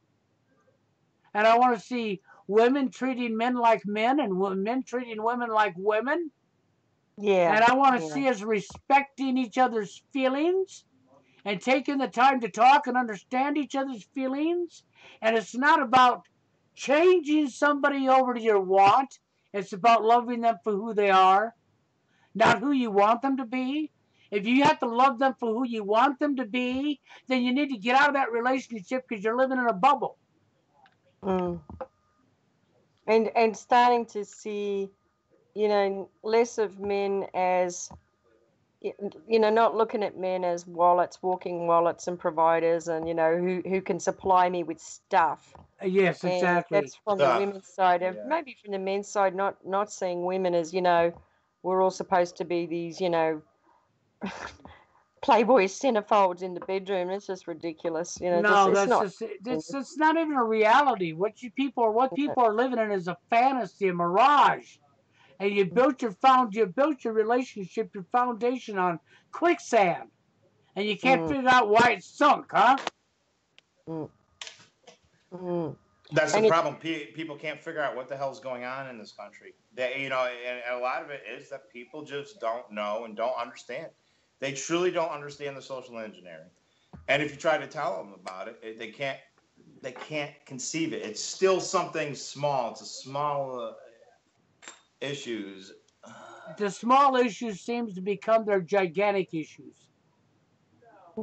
And I want to see women treating men like men and men treating women like women. Yeah. And I want to see us respecting each other's feelings and taking the time to talk and understand each other's feelings. And it's not about changing somebody over to your want. It's about loving them for who they are, not who you want them to be. If you have to love them for who you want them to be, then you need to get out of that relationship because you're living in a bubble. And starting to see, less of men as, not looking at men as walking wallets and providers and, who can supply me with stuff. Yes, exactly. And that's from the women's side. And maybe from the men's side, not seeing women as, we're all supposed to be these, Playboy centerfolds in the bedroom. It's just ridiculous. No, it's not. It's not even a reality. What people are living in is a fantasy, a mirage. And you built your relationship, your foundation on quicksand. And you can't figure out why it's sunk, huh? That's the problem. People can't figure out what the hell's going on in this country. And a lot of it is that people just don't know and don't understand. They truly don't understand the social engineering. And if you try to tell them about it, they can't conceive it. It's still something small. It's a small issues. The small issues seems to become their gigantic issues.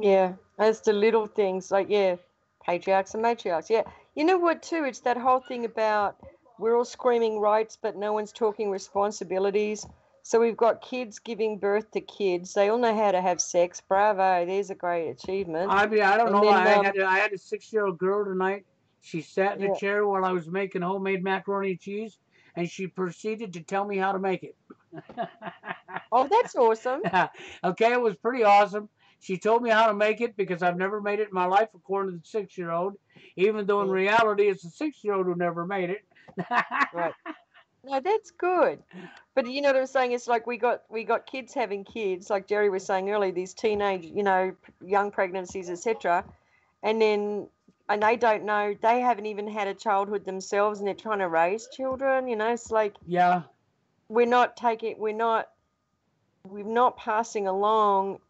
Yeah, as the little things like, yeah, patriarchs and matriarchs. Yeah, you know what too? It's that whole thing about we're all screaming rights, but no one's talking responsibilities. So we've got kids giving birth to kids. They all know how to have sex. Bravo, there's a great achievement. I mean, I don't And know. then, I had a 6-year-old girl tonight. She sat in a yeah. chair while I was making homemade macaroni and cheese, and she proceeded to tell me how to make it. Oh, that's awesome. Okay, it was pretty awesome. She told me how to make it because I've never made it in my life, according to the 6-year-old, even though in Mm, reality it's the 6-year-old who never made it. right. No, that's good. But you know what I'm saying? It's like we got kids having kids, like Jerry was saying earlier, these teenage, young pregnancies, etc. And they don't know, they haven't even had a childhood themselves, and they're trying to raise children. It's like Yeah, we're not passing along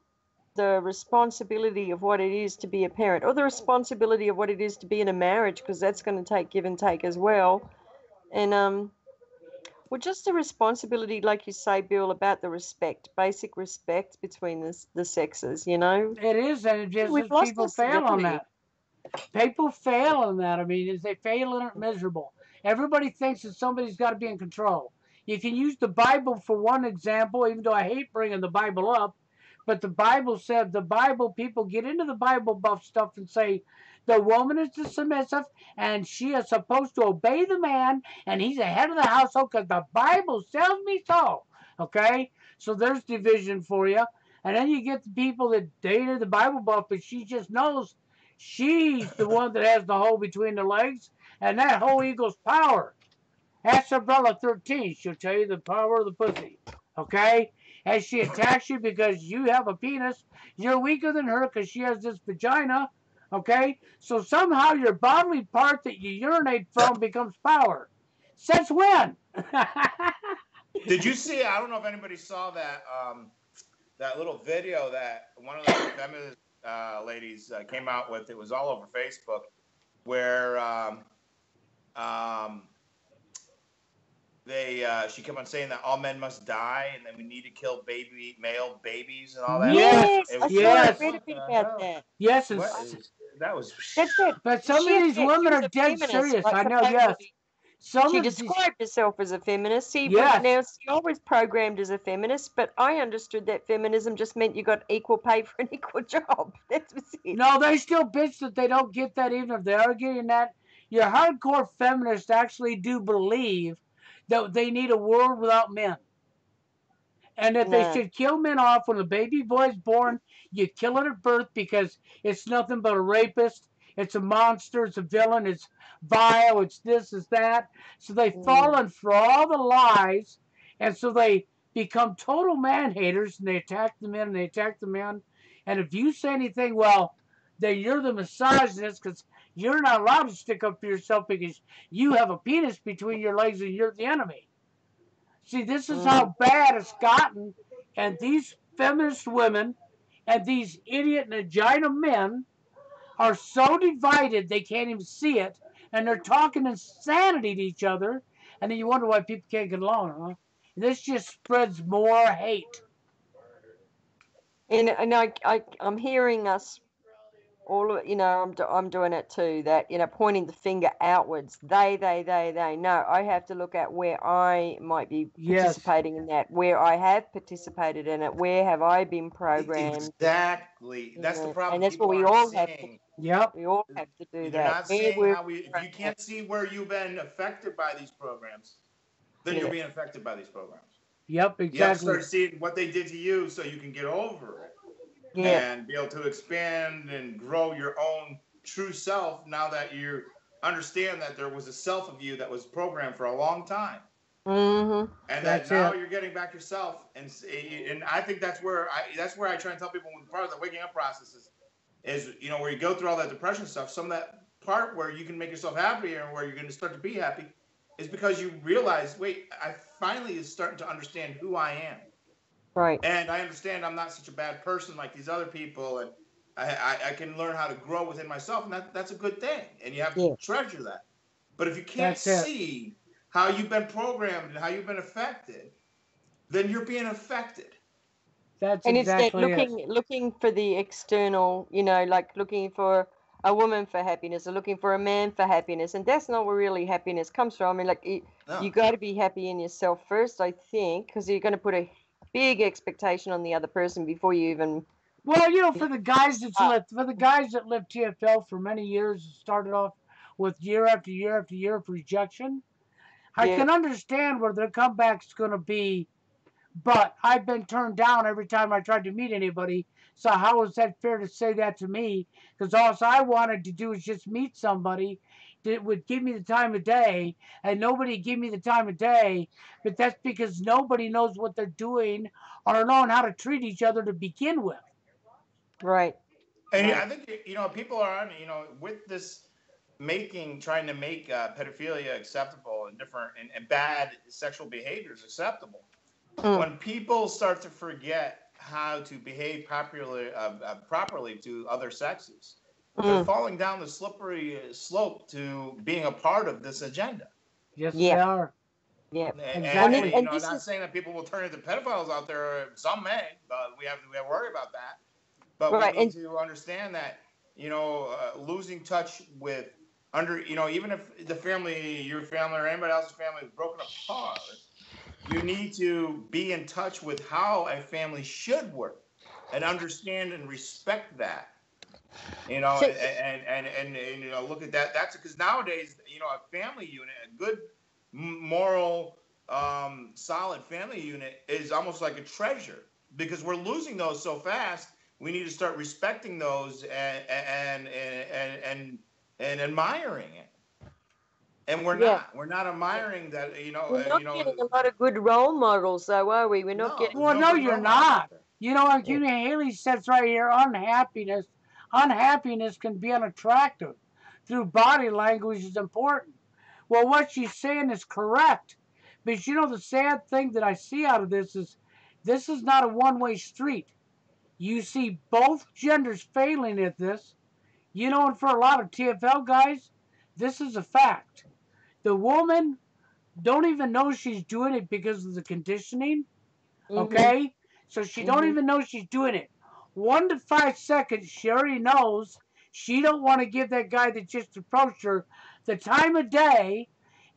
the responsibility of what it is to be a parent, or the responsibility of what it is to be in a marriage, because that's going to take give and take as well. And well, just the responsibility, like you say, Bill, about the respect, basic respect between the sexes. it is, and it just We've is lost people our fail on civility. that. People fail on that. I mean, is they fail in it miserable. Everybody thinks that somebody's got to be in control. You can use the Bible for one example, even though I hate bringing the Bible up. But the Bible said, the Bible, people get into the Bible buff stuff and say the woman is the submissive and she is supposed to obey the man and he's the head of the household because the Bible tells me so. Okay? So there's division for you. And then you get the people that dated the Bible buff, but she just knows she's the one that has the hole between the legs, and that hole equals power. That's umbrella 13. She'll tell you the power of the pussy. Okay? As she attacks you because you have a penis, you're weaker than her because she has this vagina. Okay? So somehow your bodily part that you urinate from becomes power. Since when? Did you see? I don't know if anybody saw that little video that one of the feminist ladies came out with. It was all over Facebook, where um, she kept on saying that all men must die, and then we need to kill male babies and all that stuff. Yes, Yes, It I was saw. just I like, yes, read a what bit the about hell? that. yes. What is that? Was That's it. But some of these She women was are a dead feminist, serious. like I know, yes. supposedly. Some She of these, described herself as a feminist. See, yes. I was programmed as a feminist, but I understood that feminism just meant you got equal pay for an equal job. That was it. No, they still bitch that they don't get that even if they are getting that. Your hardcore feminists actually do believe that they need a world without men. And that they No. should kill men off when a baby boy is born. You kill it at birth because it's nothing but a rapist. It's a monster. It's a villain. It's vile. It's this. It's that. So they've Mm, fallen for all the lies, and so they become total man haters, and they attack the men. And they attack the men. And if you say anything, well, then you're the misogynist because you're not allowed to stick up for yourself because you have a penis between your legs and you're the enemy. See, this is mm, how bad it's gotten, and these feminist women and these idiot vagina men are so divided they can't even see it, and they're talking insanity to each other, and then you wonder why people can't get along, huh? This just spreads more hate. and I'm hearing us all. I'm doing it too. That pointing the finger outwards. They. No, I have to look at where I might be Yes. participating in that. Where I have participated in it. Where have I been programmed? exactly. That's the And problem. that's what People we aren't all have to. seeing. Yep. We all have to do They're that. not Where seeing we're how we. If you programmed. can't see where you've been affected by these programs, then you're Yeah. being affected by these programs. Yep. You have to Exactly. start seeing what they did to you, so you can get over it Yeah. and be able to expand and grow your own true self. Now that you understand that there was a self of you that was programmed for a long time, Mm-hmm. and that That's now it. you're getting back yourself. And I think that's where I try and tell people part of the waking up process is where you go through all that depression stuff. Some of that part where you can make yourself happier and where you're going to start to be happy is because you realize, wait, I finally is starting to understand who I am. Right. And I understand I'm not such a bad person like these other people. I can learn how to grow within myself, and that's a good thing. And you have to Yeah. treasure that. But if you can't That's it. see how you've been programmed and how you've been affected, then you're being affected. That's And instead exactly it. looking for the external, like looking for a woman for happiness or looking for a man for happiness, and that's not where really happiness comes from. I mean, like No. you got to be happy in yourself first, I think, because you're going to put a big expectation on the other person before you even. Well, for the guys that lived TFL for many years, started off with year after year after year of rejection. I Yeah. can understand where their comeback's going to be, but I've been turned down every time I tried to meet anybody. So how is that fair to say that to me? Because all I wanted to do is just meet somebody that would give me the time of day, and nobody gave me the time of day. But that's because nobody knows what they're doing or knowing how to treat each other to begin with. Right. And Right. I think people are on with this trying to make pedophilia acceptable and different and bad sexual behaviors acceptable. Mm. When people start to forget how to behave properly to other sexes, they're Mm. falling down the slippery slope to being a part of this agenda. Yes, they Yeah. are. Yeah. And Exactly. And I'm this not is saying that people will turn into pedophiles out there. Some may, but we have to worry about that. But we right. need to understand that losing touch with even if your family or anybody else's family is broken apart, you need to be in touch with how a family should work and understand and respect that. So, And look at that. That's because nowadays, a family unit, a good moral, solid family unit is almost like a treasure because we're losing those so fast. We need to start respecting those and admiring it. And we're yeah, not. We're not admiring that. we're not getting a lot of good role models, though, are we? We're not No, getting. there's Well, no no, good you're role models out not. there. Like Yeah. Haley says right here, unhappiness. Unhappiness can be unattractive. Through body language is important. Well, what she's saying is correct. But the sad thing that I see out of this is not a one-way street. You see both genders failing at this. And for a lot of TFL guys, this is a fact. The woman don't even know she's doing it because of the conditioning. Mhm. Okay? So she don't Mhm. even know she's doing it. 1 to 5 seconds, she already knows she don't want to give that guy that just approached her the time of day,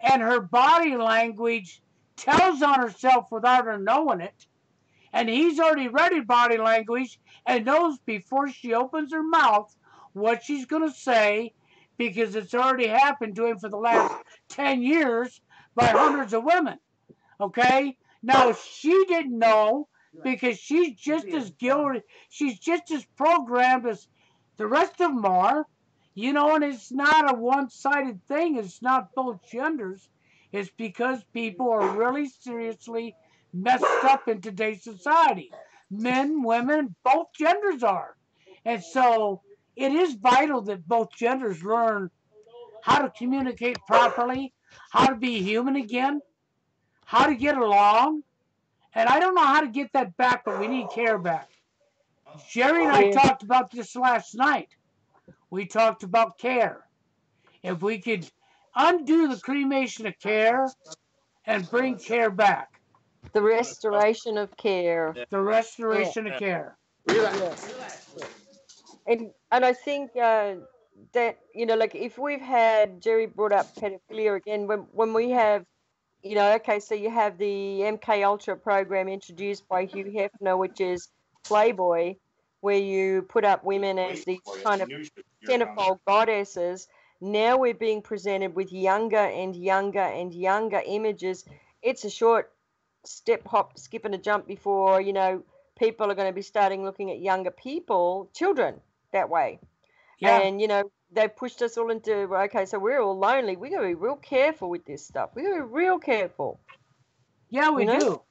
and her body language tells on herself without her knowing it. And he's already read her body language and knows before she opens her mouth what she's going to say because it's already happened to him for the last 10 years by hundreds of women. Okay? Now she didn't know because she's just as guilty, she's just as programmed as the rest of them are. And it's not a one-sided thing. It's not both genders. It's because people are really seriously messed up in today's society. Men, women, both genders are. And so it is vital that both genders learn how to communicate properly, how to be human again, how to get along. And I don't know how to get that back, but we need care back. Jerry and I Yeah. talked about this last night. We talked about care. If we could undo the cremation of care and bring care back, The restoration of care. the Yeah. restoration of care. Yeah. Yeah. And I think that like if we've had Jerry brought up pedophilia again, when we have okay, so you have the MK Ultra program introduced by Hugh Hefner, which is Playboy, where you put up women as these kind of centerfold goddesses. Now we're being presented with younger and younger and younger images. It's a short step, hop, skip, and a jump before people are going to be starting looking at younger people, children, that way. Yeah, And they've pushed us all into okay, so we're all lonely. We got to be real careful with this stuff. We got to be real careful. yeah, we You know? do.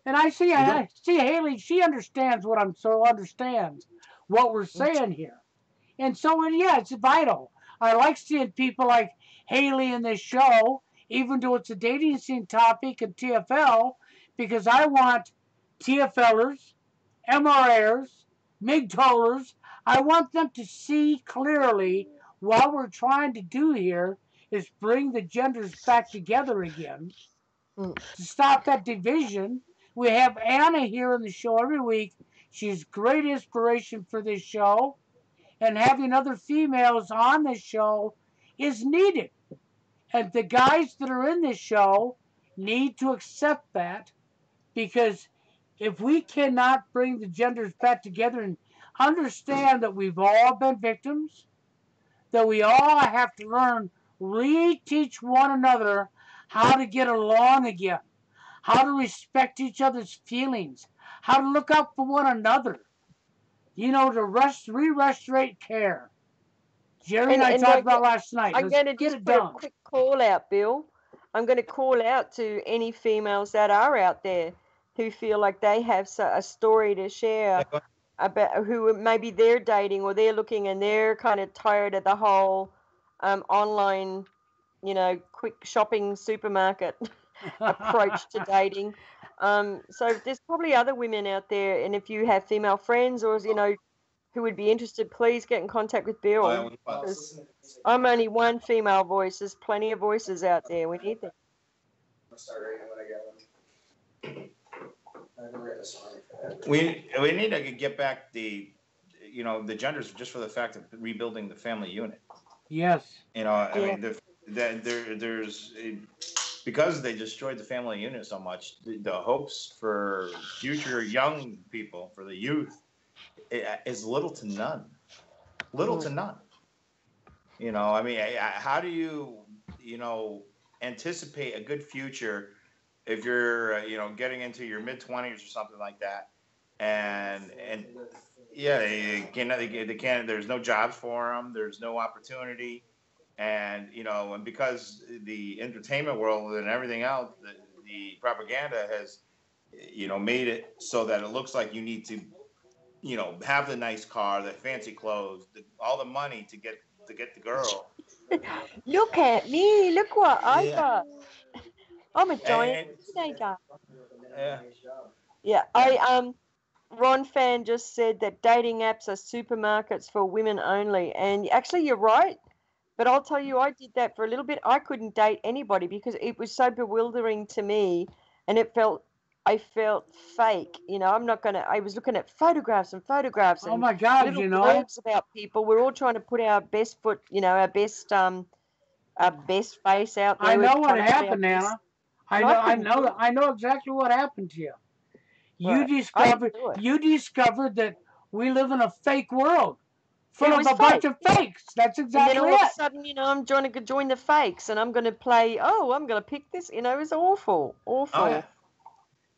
And I see Haley. She understands what understands what we're saying here. And so, yeah, it's vital. I like seeing people like Haley in this show, even though it's a dating scene topic and TFL, because I want TFLers, MRAers, MGTOLers. I want them to see clearly what we're trying to do here is bring the genders back together again to stop that division. We have Anna here on the show every week. She's great inspiration for this show, and having other females on this show is needed. And the guys that are in this show need to accept that, because if we cannot bring the genders back together and understand that we've all been victims, that we all have to learn, reteach one another how to get along again, how to respect each other's feelings, how to look out for one another, to re-restorate care. Jerry and I talked about last night. I'm going to just put a quick call out, Bill. I'm going to call out to any females that are out there who feel like they have a story to share about who maybe they're dating or they're looking and they're kind of tired of the whole online, quick shopping supermarket approach to dating. So there's probably other women out there, and if you have female friends or who would be interested, please get in contact with Bill. Because I'm only one female voice. There's plenty of voices out there. We need them. We need to get back the genders just for the fact of rebuilding the family unit. Yes. I mean, there's because they destroyed the family unit so much. The hopes for future young people, for the youth, is little to none. Little to none. I mean, how do you anticipate a good future if you're getting into your mid-20s or something like that, and yeah, they can't. There's no jobs for them. There's no opportunity, and and because the entertainment world and everything else, the propaganda has made it so that it looks like you need to have the nice car, the fancy clothes, all the money to get the girl. Look at me! Look what I got. I'm a giant teenager. Yeah. Ron Fan just said that dating apps are supermarkets for women only, and actually you're right. But I'll tell you, I did that for a little bit. I couldn't date anybody because it was so bewildering to me, and I felt fake. I was looking at photographs and photographs and oh my God, little blurbs about people. We're all trying to put our best foot, our best face out there. I know what happened, Anna. I know exactly what happened to you. You discovered that we live in a fake world full of a bunch of fakes. That's exactly it. And then all of a sudden, I'm trying to join the fakes, and I'm going to play. Oh, I'm going to pick this. It's awful. Oh, yeah.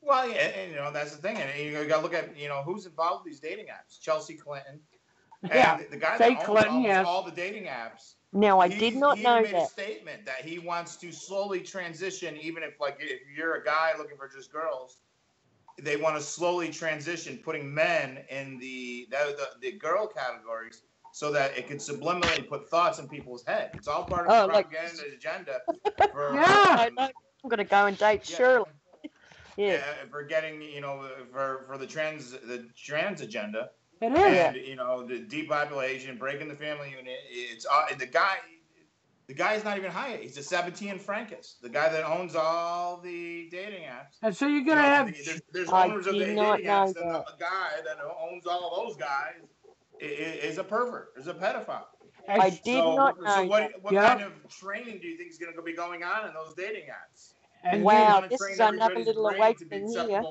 Well, yeah, and that's the thing, and you got to look at who's involved with these dating apps. Chelsea Clinton, and the guy that owns all the dating apps. Now, I did not know that. He made a statement that he wants to slowly transition, even if you're a guy looking for just girls. They want to slowly transition, putting men in the girl categories so that it could subliminally put thoughts in people's heads. It's all part of the propaganda agenda. I'm going to go and date Shirley. Yeah, for getting for the trans agenda. It is. And the depopulation, breaking the family unit. It's the guy's not even hired. He's a 17 Frankus, the guy that owns all the dating apps. And so you're gonna have there's owners of the dating apps, and the guy that owns all those guys is a pervert, is a pedophile. I did not know. So what kind of training do you think is going to be going on in those dating apps? And wow, this is another little awakening here.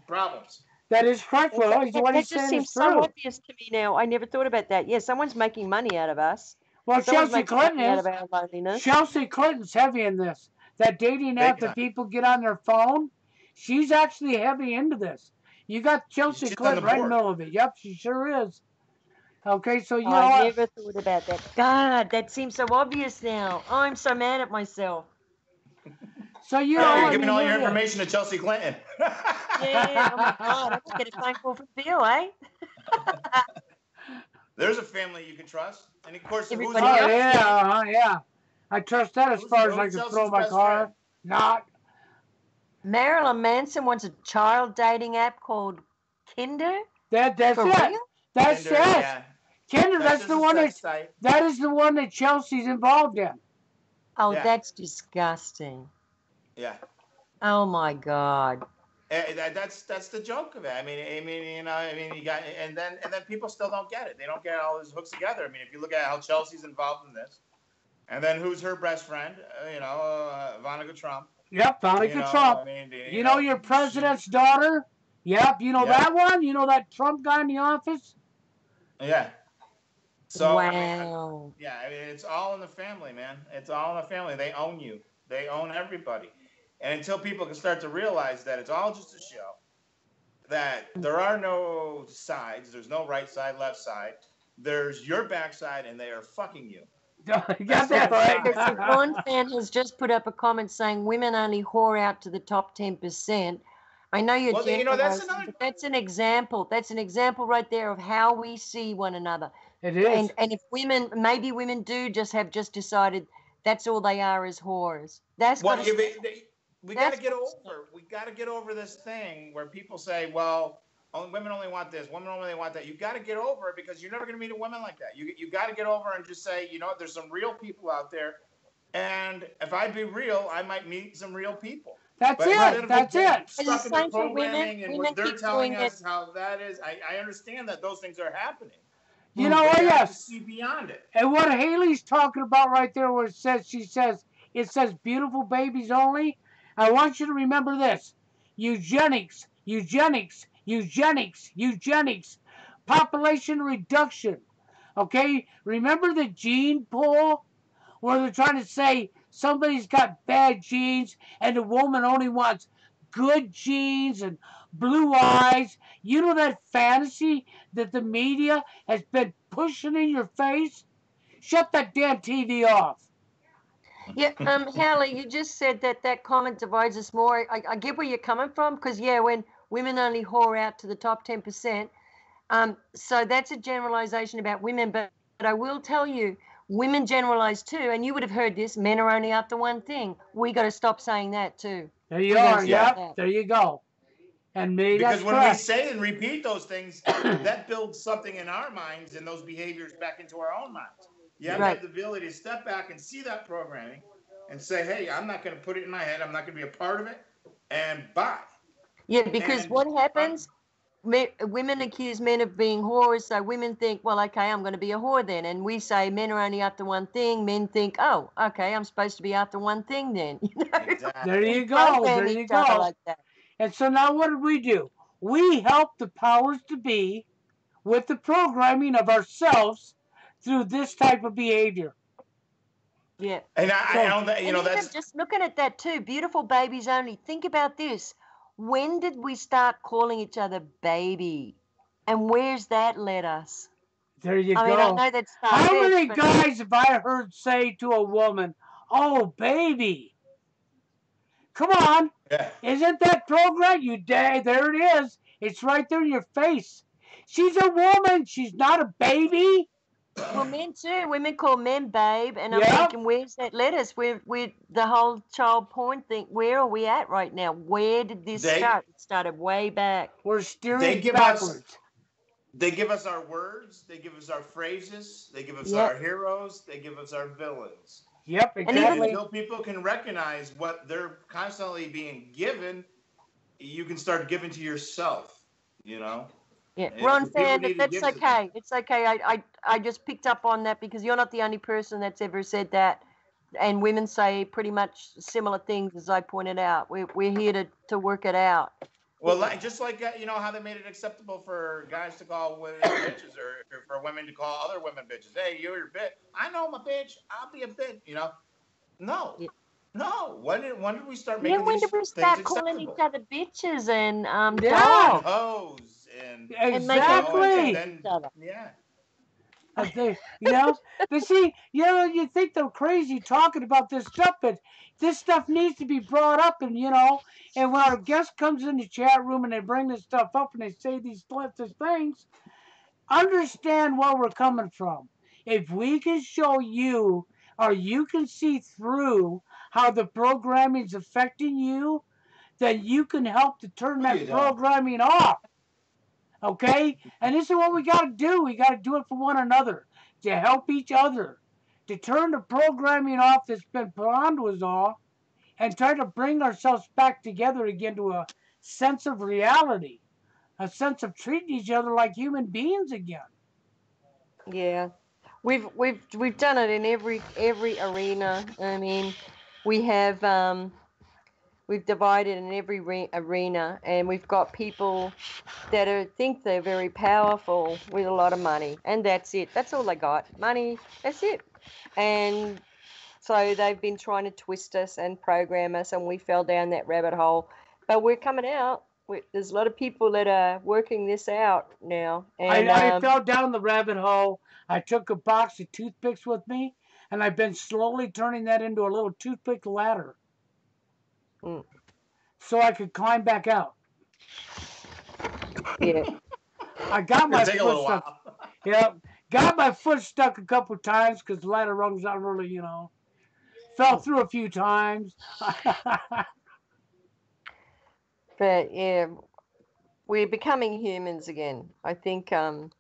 Problems. That is correct, Will. That just seems so obvious to me now. I never thought about that. Yeah, someone's making money out of us. Well, Chelsea Clinton is. Chelsea Clinton's heavy in this. That dating app that people get on their phone, she's actually heavy into this. You got Chelsea Clinton right in the middle of it. Yep, she sure is. Okay, so I never thought about that. God, that seems so obvious now. Oh, I'm so mad at myself. So you're giving all your information to Chelsea Clinton. Yeah, oh my God, I can get a phone call from Bill, eh? There's a family you can trust, and of course, everybody else. Yeah. I trust that as far as I can throw my car. Not. Marilyn Manson wants a child dating app called Kinder. That's it. That's Kinder, it. Yeah. Kendra, that's just the a one sex site. that is the one that Chelsea's involved in. Oh, Yeah. that's disgusting. Yeah. Oh my God. That's the joke of it. You got, and then people still don't get it. They don't get all those hooks together. I mean, if you look at how Chelsea's involved in this, and then who's her best friend? Ivanka Trump. Yep, Ivanka Trump. Your president's daughter. Yep, that one. You know that Trump guy in the office. Yeah. So wow. it's all in the family, man. It's all in the family. They own you. They own everybody. And until people can start to realize that it's all just a show, that there are no sides, there's no right side, left side. There's your backside, and they are fucking you. You got that right. So Ron Fan has just put up a comment saying women only whore out to the top 10%. I know you're generalizing, but that's an example. That's an example right there of how we see one another. It is. And if maybe women do have just decided that's all they are is whores. That's what we got to get over. We got to get over this thing where people say, "Well, women only want this, women only want that." You got to get over it because you're never going to meet a woman like that. You got to get over and just say, there's some real people out there, and if I be real, I might meet some real people. That's it. That's it. Stuck in the programming and what they're telling us how that is. I understand that those things are happening. You know what? Yes. See beyond it. And what Haley's talking about right there, where it says beautiful babies only. I want you to remember this: eugenics, eugenics, eugenics, eugenics, population reduction. Okay, remember the gene pool where they're trying to say somebody's got bad genes and the woman only wants good genes and blue eyes. You know that fantasy that the media has been pushing in your face? Shut that damn TV off. Yeah, Hallie, you just said that comment divides us more. I get where you're coming from because, when women only whore out to the top 10%, so that's a generalization about women. But I will tell you, women generalize too, and you would have heard this, men are only after one thing. We got to stop saying that too. There you are, yeah, there you go. And because when we say and repeat those things, that builds something in our minds and those behaviors back into our own minds. You have to have the ability to step back and see that programming and say, hey, I'm not going to put it in my head. I'm not going to be a part of it. And bye. Yeah, because what happens, women accuse men of being whores. So women think, well, okay, I'm going to be a whore then. And we say men are only after one thing. Men think, oh, okay, I'm supposed to be after one thing then. Exactly. There you go. There you go. Like that. And so now what did we do? We help the powers to be with the programming of ourselves through this type of behavior. Yeah. And that's just looking at that too. Beautiful babies only. Think about this. When did we start calling each other baby? And where's that led us? There you go. I know that's how many guys have I heard say to a woman, oh, baby? Come on. Yeah. Isn't that program? There it is. It's right there in your face. She's a woman. She's not a baby. Well, men too. Women call men babe, and I'm thinking, where's that led us? We're the whole child porn thing. Where are we at right now? Where did this start? It started way back. We're steering backwards. They give us our words. They give us our phrases. They give us our heroes. They give us our villains. Yep, exactly. And until people can recognize what they're constantly being given, you can start giving to yourself. Yeah, Ron Fan, that's okay. It's okay. I just picked up on that because you're not the only person that's ever said that. And women say pretty much similar things, as I pointed out. We're here to work it out. Well, just like, how they made it acceptable for guys to call women bitches or for women to call other women bitches. Hey, you're a bitch. I know I'm a bitch. I'll be a bitch. No. Yeah. No. When did we start making when did we start calling each other bitches and dogs? Hoes and exactly. But see, you think they're crazy talking about this stuff, but this stuff needs to be brought up, and and when our guest comes in the chat room and they bring this stuff up and they say these things, understand where we're coming from. If we can show you, or you can see through how the programming is affecting you, then you can help to turn that programming off. Okay? And this is what we got to do. We got to do it for one another, to help each other, to turn the programming off that's been put onto us all and try to bring ourselves back together again to a sense of reality, a sense of treating each other like human beings again. Yeah, we've done it in every arena. I mean, we have we've divided in every arena, and we've got people that think they're very powerful with a lot of money, and that's it. That's all they got, money. That's it. And so they've been trying to twist us and program us, and we fell down that rabbit hole. But we're coming out. There's a lot of people that are working this out now, and I fell down the rabbit hole. I took a box of toothpicks with me, and I've been slowly turning that into a little toothpick ladder mm, so I could climb back out. yeah, I got my It'll take a foot little stuck. while. Yeah, got my foot stuck a couple times because the ladder rungs not really, fell through a few times. but yeah, we're becoming humans again. I think So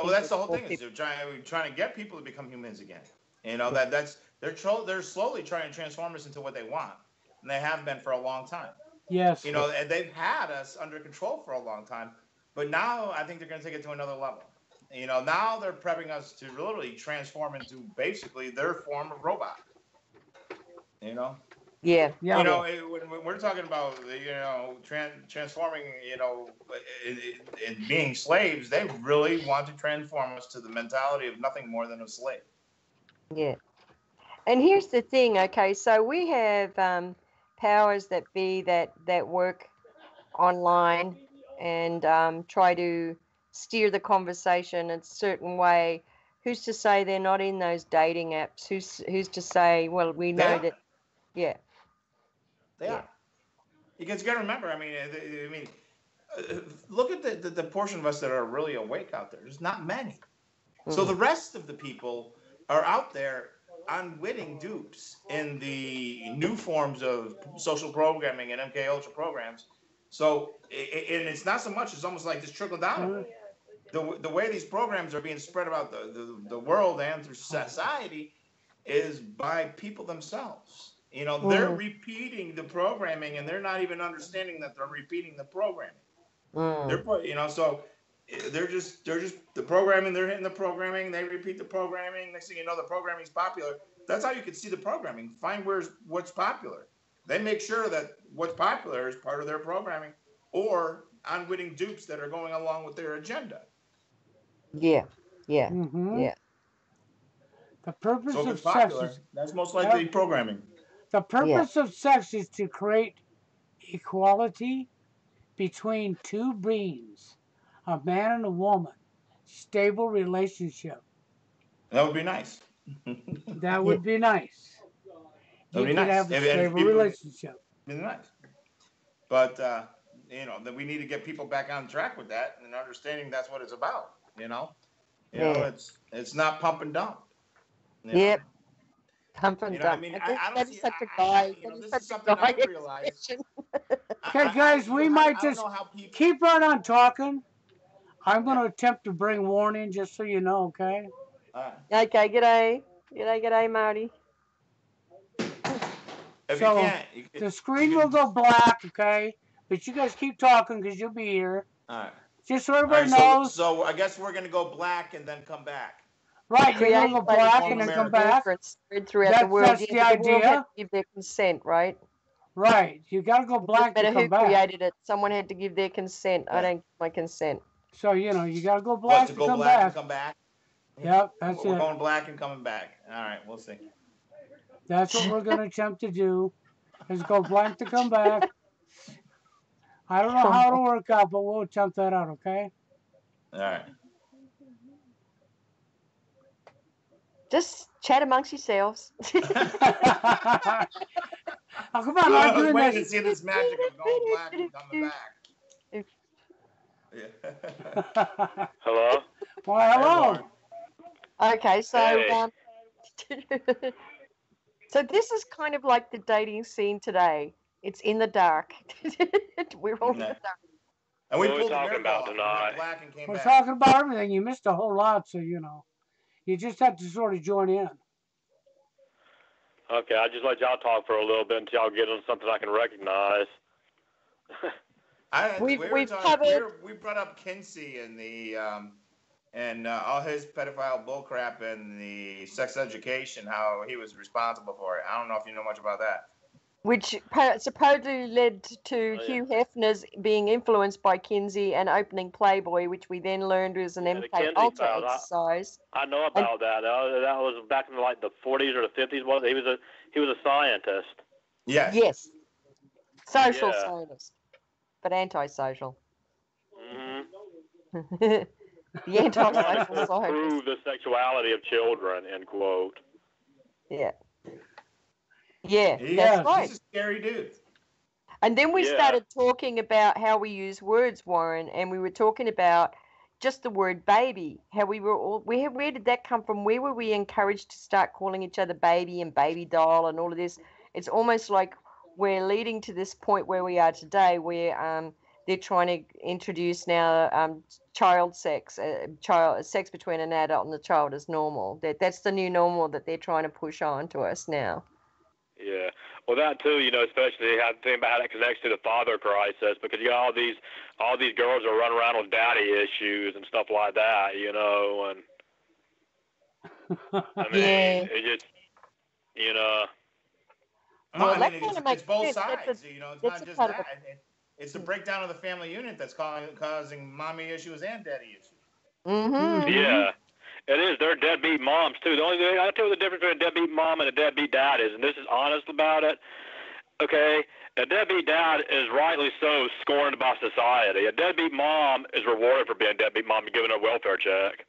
that's the whole thing is they're trying to get people to become humans again. You know they're slowly trying to transform us into what they want, and they have been for a long time. Yes. You know, and they've had us under control for a long time, but now I think they're going to take it to another level. You know, now they're prepping us to literally transform into basically their form of robot. You know, yeah, Yeah. you know, when we're talking about transforming, in being slaves, they really want to transform us to the mentality of nothing more than a slave. yeah. And here's the thing, okay? So we have powers that be that work online and try to steer the conversation a certain way. Who's to say they're not in those dating apps? Who's to say? Well, we They know are. that. Yeah, They yeah. are. Because you got to remember, look at the portion of us that are really awake out there. There's not many. So the rest of the people are out there unwitting dupes in the new forms of social programming and MK Ultra programs. So, and it's not so much, it's almost like this trickle down effect. The way these programs are being spread about the world and through society is by people themselves. You know, they're repeating the programming and they're not even understanding that they're repeating the programming. They're, so they're just the programming. They're hitting the programming. They repeat the programming. Next thing you know, the programming's popular. That's how you can see the programming. Find what's popular. They make sure that what's popular is part of their programming, or unwitting dupes that are going along with their agenda. Yeah, yeah, Mm-hmm. yeah. The purpose So if of it's sex popular, is that's most likely programming. the Yeah. purpose of sex is to create equality between two beings, a man and a woman, stable relationship. That would be nice. That Yeah. would be nice. That would You be could nice. have a If stable people, relationship. be nice. But that we need to get people back on track with that and understanding that's what it's about. Yeah. It's not pump and dump. Yep. Pump and I dump. mean, I guess I don't that see. is such a guy. That is This is such something a guy I've realized. expression. Okay, guys, we might I don't just know how people. keep right on talking. I'm going Yeah. to attempt to bring warning just so you know, okay? Okay. G'day. G'day, Marty. If you So can't, the screen will go black, okay? But you guys keep talking because you'll be here. All right. Just so All everybody right. knows. So I guess we're gonna go black and then come back. Right, you're going to Created go by the black Form and then kings come of the America. back. earth and spread throughout the world. That's Yeah, the but the world had idea. to give their consent, right? Right, you got to go It doesn't black to matter who come back. created it. Someone had to give their consent. I Yeah. don't give my consent. So, you got to go What black to to go come black and back. come back? Yep, that's We're it. going black and coming back. All right, we'll see. That's what we're going to attempt to do, is go black to come back. I don't know how it'll work out, but we'll attempt that out, okay? All right. Just chat amongst yourselves. Oh, come on, I I'm was doing waiting to this. see this magic of going black and coming back. Yeah. Hello? Well, hello. Okay, so Hey. so this is kind of like the dating scene today. It's in the dark. We're all in the dark. And we What are we pulled the talking miracle about off. We tonight? went black and came We're back. talking about everything. You missed a whole lot, so you just have to sort of join in. Okay, I'll just let y'all talk for a little bit until y'all get on something I can recognize. We brought up Kinsey and the and all his pedophile bullcrap and the sex education, how he was responsible for it. I don't know if you know much about that. Which supposedly led to Hugh Hefner's being influenced by Kinsey and opening Playboy, which we then learned was an MK Ultra exercise. I know about that. That was back in like the 40s or the 50s. He was a scientist. Yes. Yes. Social scientist, but antisocial. Mm-hmm. The antisocial to scientist. prove the sexuality of children, end quote. Yeah. Yeah, that's right. He's a scary dude. And then we started talking about how we use words, Warren, and we were talking about just the word baby, how we were all, where did that come from? Where were we encouraged to start calling each other baby and baby doll and all of this? It's almost like we're leading to this point where we are today, where they're trying to introduce now child sex, sex between an adult and a child is normal. That's the new normal that they're trying to push on to us now. Yeah. Well, that too, especially think about how that connects to the father crisis, because you got all these girls that run around with daddy issues and stuff like that, and I mean, it just, Well, I mean, it's both sides. It's not just that. It's the breakdown of the family unit that's causing mommy issues and daddy issues. Mm-hmm. Yeah. It is. They're deadbeat moms, too. The only thing I tell you the difference between a deadbeat mom and a deadbeat dad is, and this is honest about it, okay? A deadbeat dad is rightly so scorned by society. A deadbeat mom is rewarded for being a deadbeat mom and given a welfare check.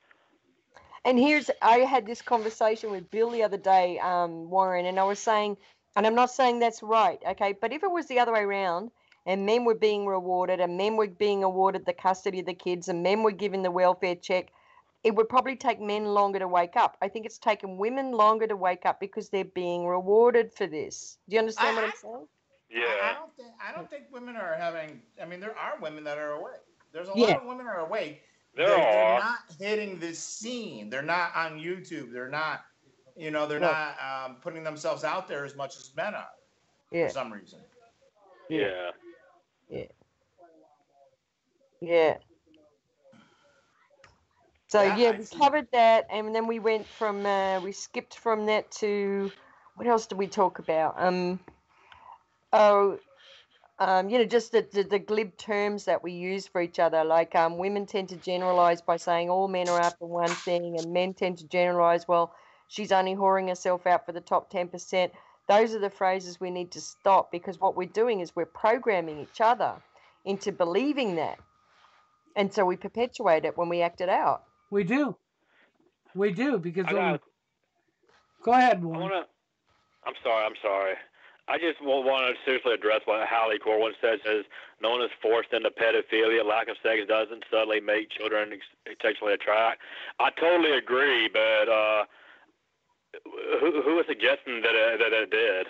And I had this conversation with Bill the other day, Warren, and I was saying, and I'm not saying that's right, okay, but if it was the other way around, and men were being rewarded, and men were being awarded the custody of the kids, and men were given the welfare check, it would probably take men longer to wake up. I think it's taken women longer to wake up because they're being rewarded for this. Do you understand what I'm saying? Yeah. I don't think women are having. I mean, there are women that are awake. There's a lot of women that are awake. They're not hitting this scene. They're not on YouTube. They're not. They're not putting themselves out there as much as men are. For some reason. Yeah. Yeah. Yeah. So we covered that, and then we went from we skipped from that to what else did we talk about? Just the glib terms that we use for each other. Like women tend to generalize by saying all men are after one thing, and men tend to generalize, well, she's only whoring herself out for the top 10%. Those are the phrases we need to stop, because what we're doing is we're programming each other into believing that, and so we perpetuate it when we act it out. We do, because go ahead, Warren. I'm sorry. I just want to seriously address what Hallie Corwin says, no one is forced into pedophilia. Lack of sex doesn't suddenly make children sexually attract. I totally agree, but who is suggesting that it did?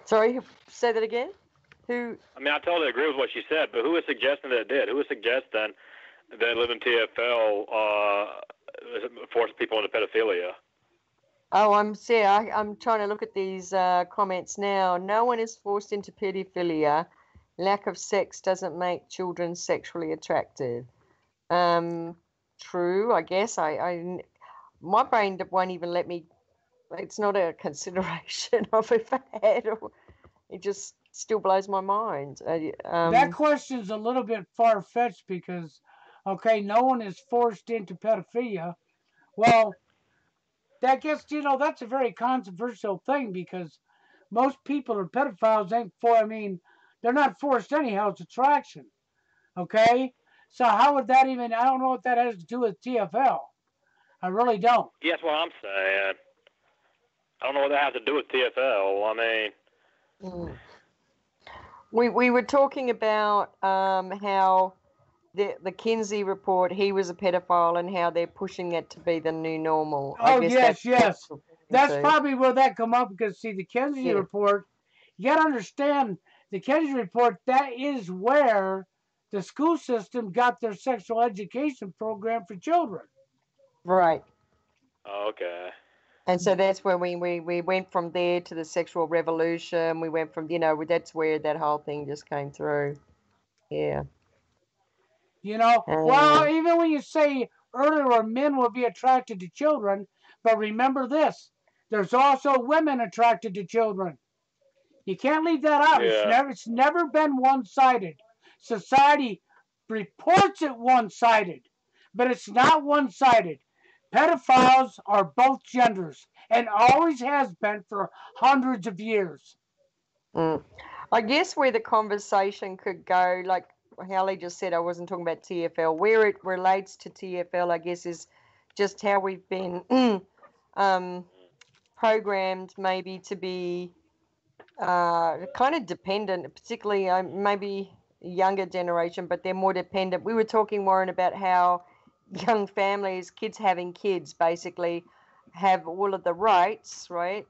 Sorry, say that again? Who? I mean, I totally agree with what she said, but who is suggesting that it did? Who is suggesting that living TFL forced people into pedophilia? Oh, I'm trying to look at these comments now. No one is forced into pedophilia. Lack of sex doesn't make children sexually attractive. True, I guess. My brain won't even let me. It's not a consideration of if I had. It just still blows my mind. That question's a little bit far-fetched because, okay, no one is forced into pedophilia. Well, that gets, that's a very controversial thing because most people are pedophiles they're not forced anyhow. It's attraction. Okay? So how would that even, I don't know what that has to do with TFL. I really don't. Yeah, that's what I'm saying. I don't know what that has to do with TFL. I mean... We were talking about how the Kinsey report, he was a pedophile, and how they're pushing that to be the new normal. Oh, yes. That's probably where that come up because, see, the Kinsey report, you got to understand the Kinsey report, that is where the school system got their sexual education program for children. Right. Okay. And so that's where we went from there to the sexual revolution. We went from, that's where that whole thing just came through. Yeah. Well, even when you say earlier men will be attracted to children, but remember this, there's also women attracted to children. You can't leave that out. Yeah. It's never been one-sided. Society reports it one-sided, but it's not one-sided. Pedophiles are both genders and always has been for hundreds of years. I guess where the conversation could go, like Hallie just said, I wasn't talking about TFL. Where it relates to TFL, I guess, is just how we've been programmed maybe to be kind of dependent, particularly maybe younger generation, but they're more dependent. We were talking, Warren, about how young families, kids having kids, basically have all of the rights, right?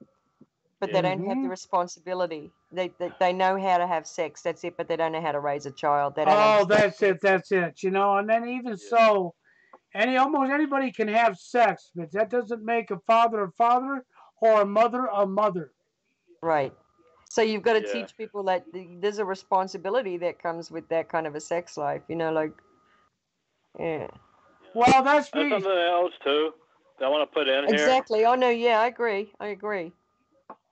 But they don't have the responsibility. They know how to have sex, that's it, but they don't know how to raise a child. They don't that's it. And then even so, almost anybody can have sex, but that doesn't make a father or a mother. Right. So you've got to teach people that there's a responsibility that comes with that kind of a sex life, yeah. Well, that's something else too that I want to put in here. Exactly. Oh no, yeah, I agree.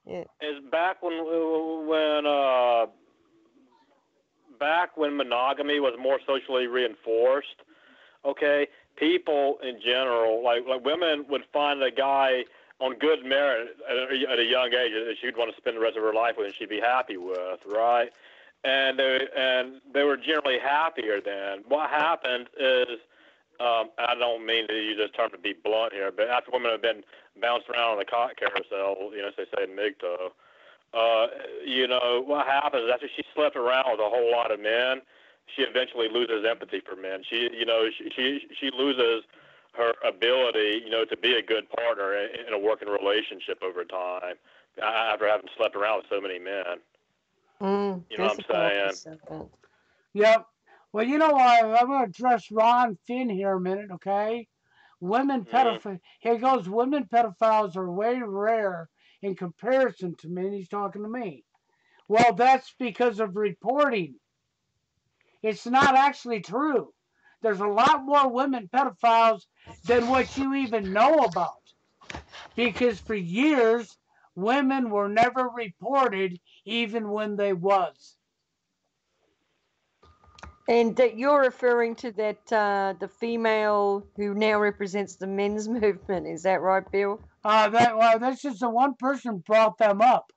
Yeah. Is back when monogamy was more socially reinforced. Okay, people in general, like women, would find a guy on good merit at a young age that she'd want to spend the rest of her life with and she'd be happy with, right? And they were generally happier then. What happened is, I don't mean to use this term to be blunt here, but after women have been bounced around on the cock carousel, as they say in MGTOW, what happens is after she slept around with a whole lot of men, she eventually loses empathy for men. She loses her ability, to be a good partner in a working relationship over time after having slept around with so many men. You know what I'm saying? Yep. Well, I'm going to address Ron Finn here a minute, okay? Here goes, women pedophiles are way rare in comparison to men. He's talking to me. Well, that's because of reporting. It's not actually true. There's a lot more women pedophiles than what you even know about. Because for years, women were never reported even when they was. And you're referring to that the female who now represents the men's movement, is that right, Bill? That's just the one person brought them up.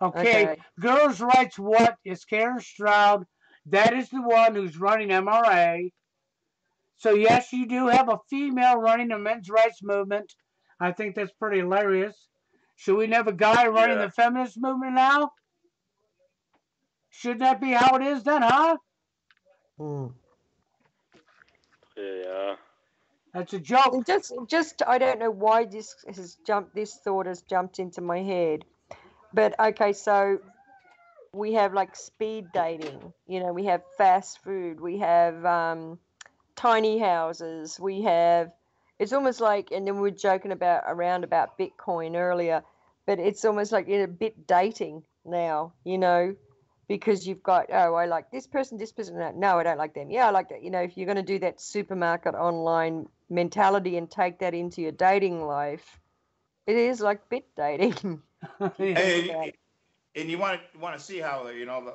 Okay. Girls' Rights What is Karen Stroud. That is the one who's running MRA. So yes, you do have a female running the men's rights movement. I think that's pretty hilarious. Should we have a guy running the feminist movement now? Should that be how it is then, huh? Yeah. That's a joke. Just I don't know why this thought has jumped into my head. But okay, so we have like speed dating, we have fast food, we have tiny houses, it's almost like, and then we were joking around about Bitcoin earlier, but it's almost like a bit dating now, because you've got, I like this person, no, I don't like them. Yeah, I like that. If you're going to do that supermarket online mentality and take that into your dating life, it is like bit dating. And you want to see how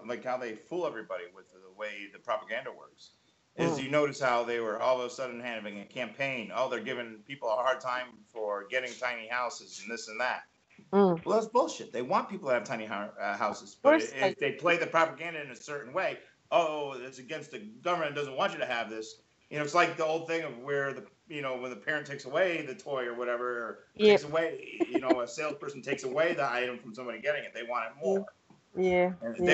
like how they fool everybody with the way the propaganda works. Is you notice how they were all of a sudden having a campaign. Oh, they're giving people a hard time for getting tiny houses and this and that. Well, that's bullshit. They want people to have tiny houses, but if they play the propaganda in a certain way, it's against the government. Doesn't want you to have this. It's like the old thing of where when the parent takes away the toy or whatever, or takes away, a salesperson takes away the item from somebody getting it. They want it more. Yeah. And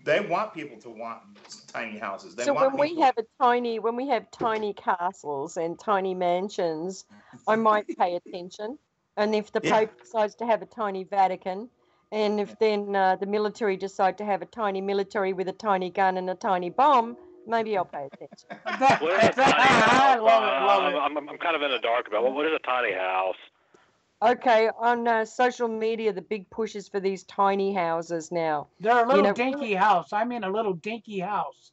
they want people to want tiny houses. When we have tiny castles and tiny mansions, I might pay attention. And if the Pope decides to have a tiny Vatican, And if then the military decide to have a tiny military with a tiny gun and a tiny bomb, maybe I'll pay attention. What is a tiny I house? love it. I'm kind of in the dark about what is a tiny house. Okay, on social media, the big push is for these tiny houses now. They're a little You know, dinky house. I mean, a little dinky house.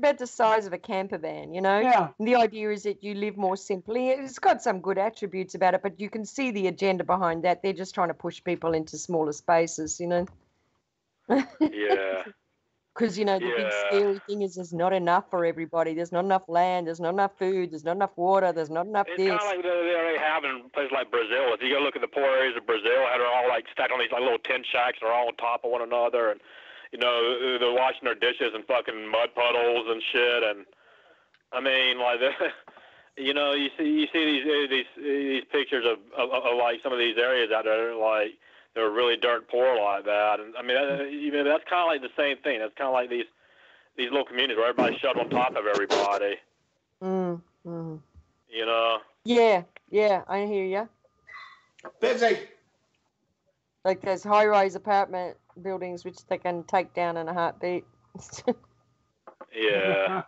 about the size of a camper van, you know? Yeah. And the idea is that you live more simply. It's got some good attributes about it, but you can see the agenda behind that. They're just trying to push people into smaller spaces, you know? Yeah. Because, you know, the big scary thing is there's not enough for everybody. There's not enough land. There's not enough food. There's not enough water. There's not enough It's this. kind of like they already have in places like Brazil. If you go look at the poor areas of Brazil, how they're all like stacked on these like little tin shacks, and they're all on top of one another, and you know they're washing their dishes in fucking mud puddles and shit. And I mean, like, you know, you see these pictures of like some of these areas out there, like they're really dirt poor like that. And I mean, that's kind of like the same thing. That's kind of like these little communities where everybody's shoved on top of everybody. Mm. You know? Yeah, I hear you. Busy. Like those high-rise apartment buildings, which they can take down in a heartbeat. Yeah.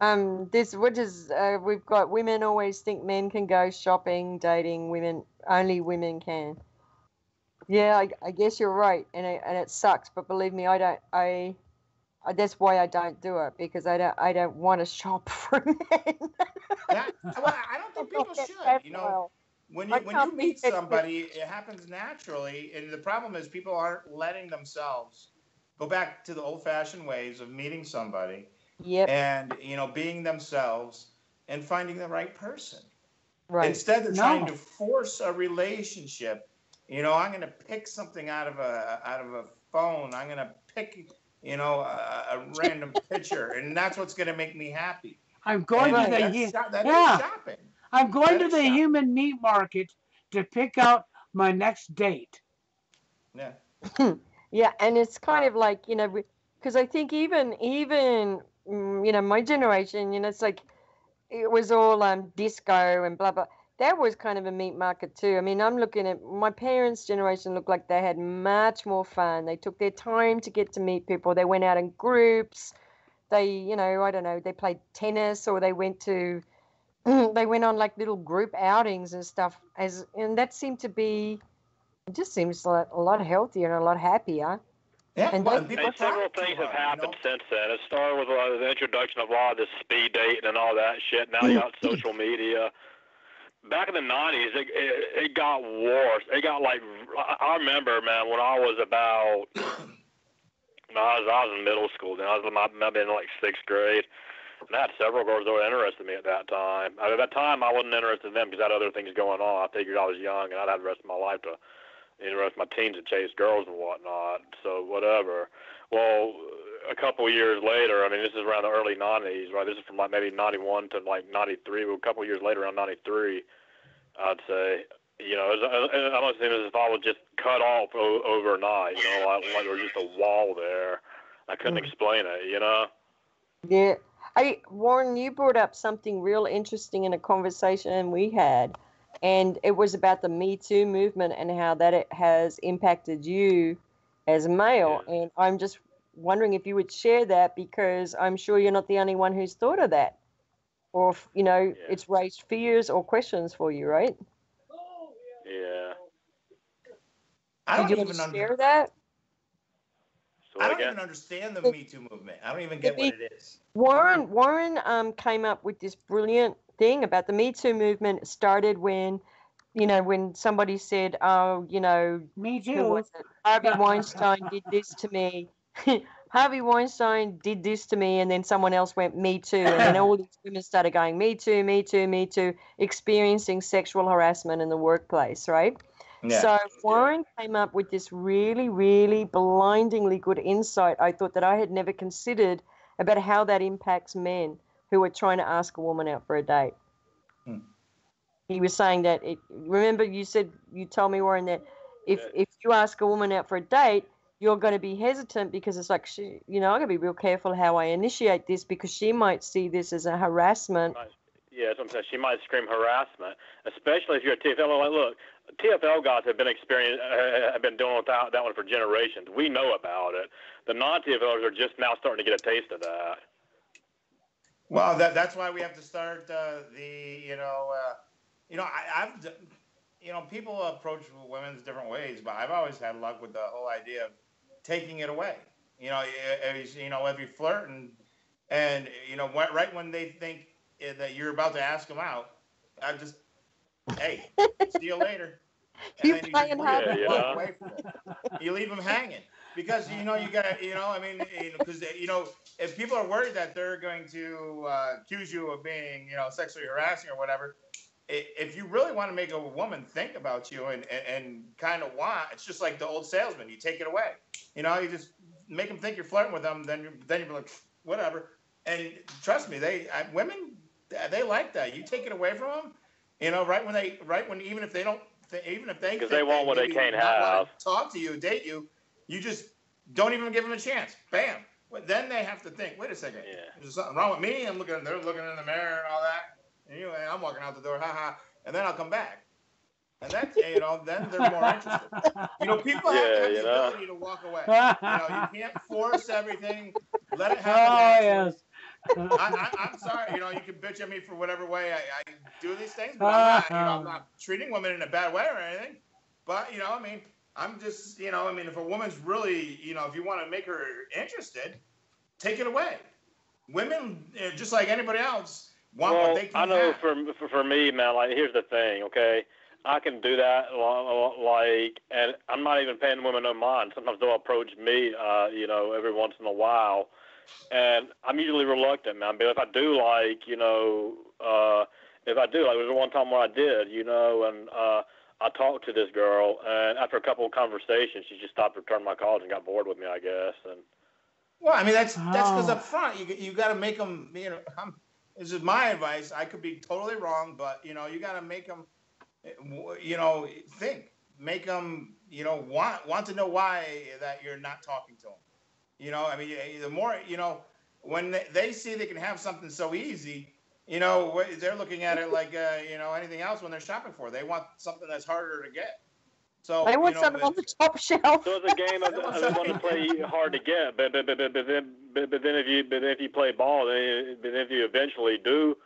We've got women always think men can go shopping, dating, women only women can. Yeah, I guess you're right, and it sucks. But believe me, that's why I don't do it, because I don't want to shop for men. Well, I don't think people should. You know, when you meet somebody, it happens naturally, and the problem is people aren't letting themselves go back to the old-fashioned ways of meeting somebody. Yep. And being themselves and finding the right person. Right. Instead of trying to force a relationship, I'm going to pick something out of a phone. I'm going to pick a random picture, and that's what's going to make me happy. I'm going to the shopping. I'm going to the human meat market to pick out my next date. Yeah. Yeah, and it's kind of like, because I think even my generation, it's like it was all disco and blah blah. That was kind of a meat market too. I mean, I'm looking at my parents' generation. Looked like they had much more fun. They took their time to get to meet people. They went out in groups. They, I don't know, they played tennis, or they went on like little group outings and stuff. And that seemed to be, it just seems like a lot healthier and a lot happier. Yeah, and several things have happened since then. It started with the introduction of a lot of this speed dating and all that shit. Now you got social media. Back in the 90s, it got worse. It got like, I remember, man, when I was in middle school. Then I might been in like 6th grade. And I had several girls that were interested in me at that time. At that time, I wasn't interested in them because I had other things going on. I figured I was young and I'd have the rest of my life to, the rest of my teens to chase girls and whatnot. So whatever. Well, a couple of years later, I mean, this is around the early 90s, right? This is from like maybe 91 to like 93. Well, a couple of years later, around 93, I'd say. It almost seemed as if I was just cut off overnight. Like there was just a wall there. I couldn't explain it. Yeah. Warren, you brought up something real interesting in a conversation we had, and it was about the Me Too movement and how that it has impacted you as a male. Yeah. And I'm just wondering if you would share that, because I'm sure you're not the only one who's thought of that, or if, it's raised fears or questions for you, right? Yeah. I don't even share that. I don't even understand the Me Too movement. I don't even get what it is. Warren came up with this brilliant thing about the Me Too movement. It started when somebody said, "Oh, me too. Who was it? Harvey Weinstein did this to me." Harvey Weinstein did this to me, and then someone else went, "Me too," and then all these women started going, "Me too, me too, me too," experiencing sexual harassment in the workplace, right? Yeah. So Warren came up with this really, really blindingly good insight, I thought, that I had never considered, about how that impacts men who are trying to ask a woman out for a date. He was saying that, remember you told me, Warren, that if you ask a woman out for a date, you're going to be hesitant, because it's like, I'm going to be real careful how I initiate this, because she might see this as a harassment. Yeah, that's what I'm saying. She might scream harassment, especially if you're a TFL. Like, look, TFL guys have been dealing with that one for generations. We know about it. The non-TFLers are just now starting to get a taste of that. Well, that's why we have to start people approach women different ways, but I've always had luck with the whole idea of taking it away. If you flirt and right when they think that you're about to ask them out, I just, hey, see you later. And You then you playing just hard. walk away from it. You leave them hanging because you gotta because if people are worried that they're going to accuse you of being sexually harassing or whatever, if you really want to make a woman think about you and kind of it's just like the old salesman. You take it away. You just make them think you're flirting with them. Then you're like whatever. And trust me, women like that. You take it away from them. Right when even if they don't. Even if they because they want what they can't have, talk to you, date you, you just don't even give them a chance. Bam. Then they have to think. Wait a second. Yeah. Is there something wrong with me? They're looking in the mirror and all that. And I'm walking out the door, haha. And then I'll come back. And that's then they're more interested. People have to have the ability to walk away. You can't force everything. Let it happen. Oh yes. I'm sorry, you can bitch at me for whatever way I do these things, but I'm not treating women in a bad way or anything. But, I'm just, if a woman's really, if you want to make her interested, take it away. Women, just like anybody else, want what they can I know have. for me, man, like, here's the thing, okay? I can do that, and I'm not even paying women no mind. Sometimes they'll approach me, every once in a while. And I'm usually reluctant, man. But if I do, there was one time where I did, and I talked to this girl, and after a couple of conversations, she just stopped returning my calls and got bored with me, I guess. And well, I mean, that's because up front, you got to make them, this is my advice. I could be totally wrong, but, you got to make them, think. Make them, want to know why that you're not talking to them. The more, when they see they can have something so easy, they're looking at it like, anything else when they're shopping for. They want something that's harder to get. So They want something on the top shelf. So it's a game of they want to play hard to get, but then if you play ball, then if you eventually do,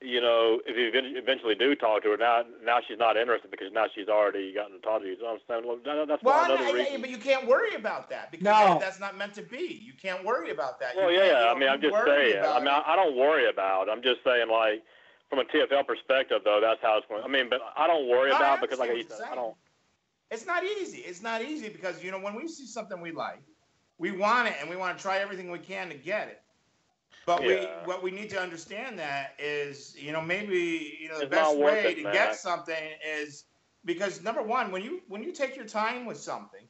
if you eventually do talk to her, now she's not interested because now she's already gotten to talk to you. So I'm saying, that's another reason. But you can't worry about that because that's not meant to be. You can't worry about that. Well, I'm just saying. I don't worry about it. I'm just saying, like, from a TFL perspective, though, that's how it's going. But I don't worry about it because, like you said, I don't. It's not easy. It's not easy because, when we see something we like, we want it and we want to try everything we can to get it. But what we need to understand that is, maybe the best way to get something is because number one, when you take your time with something,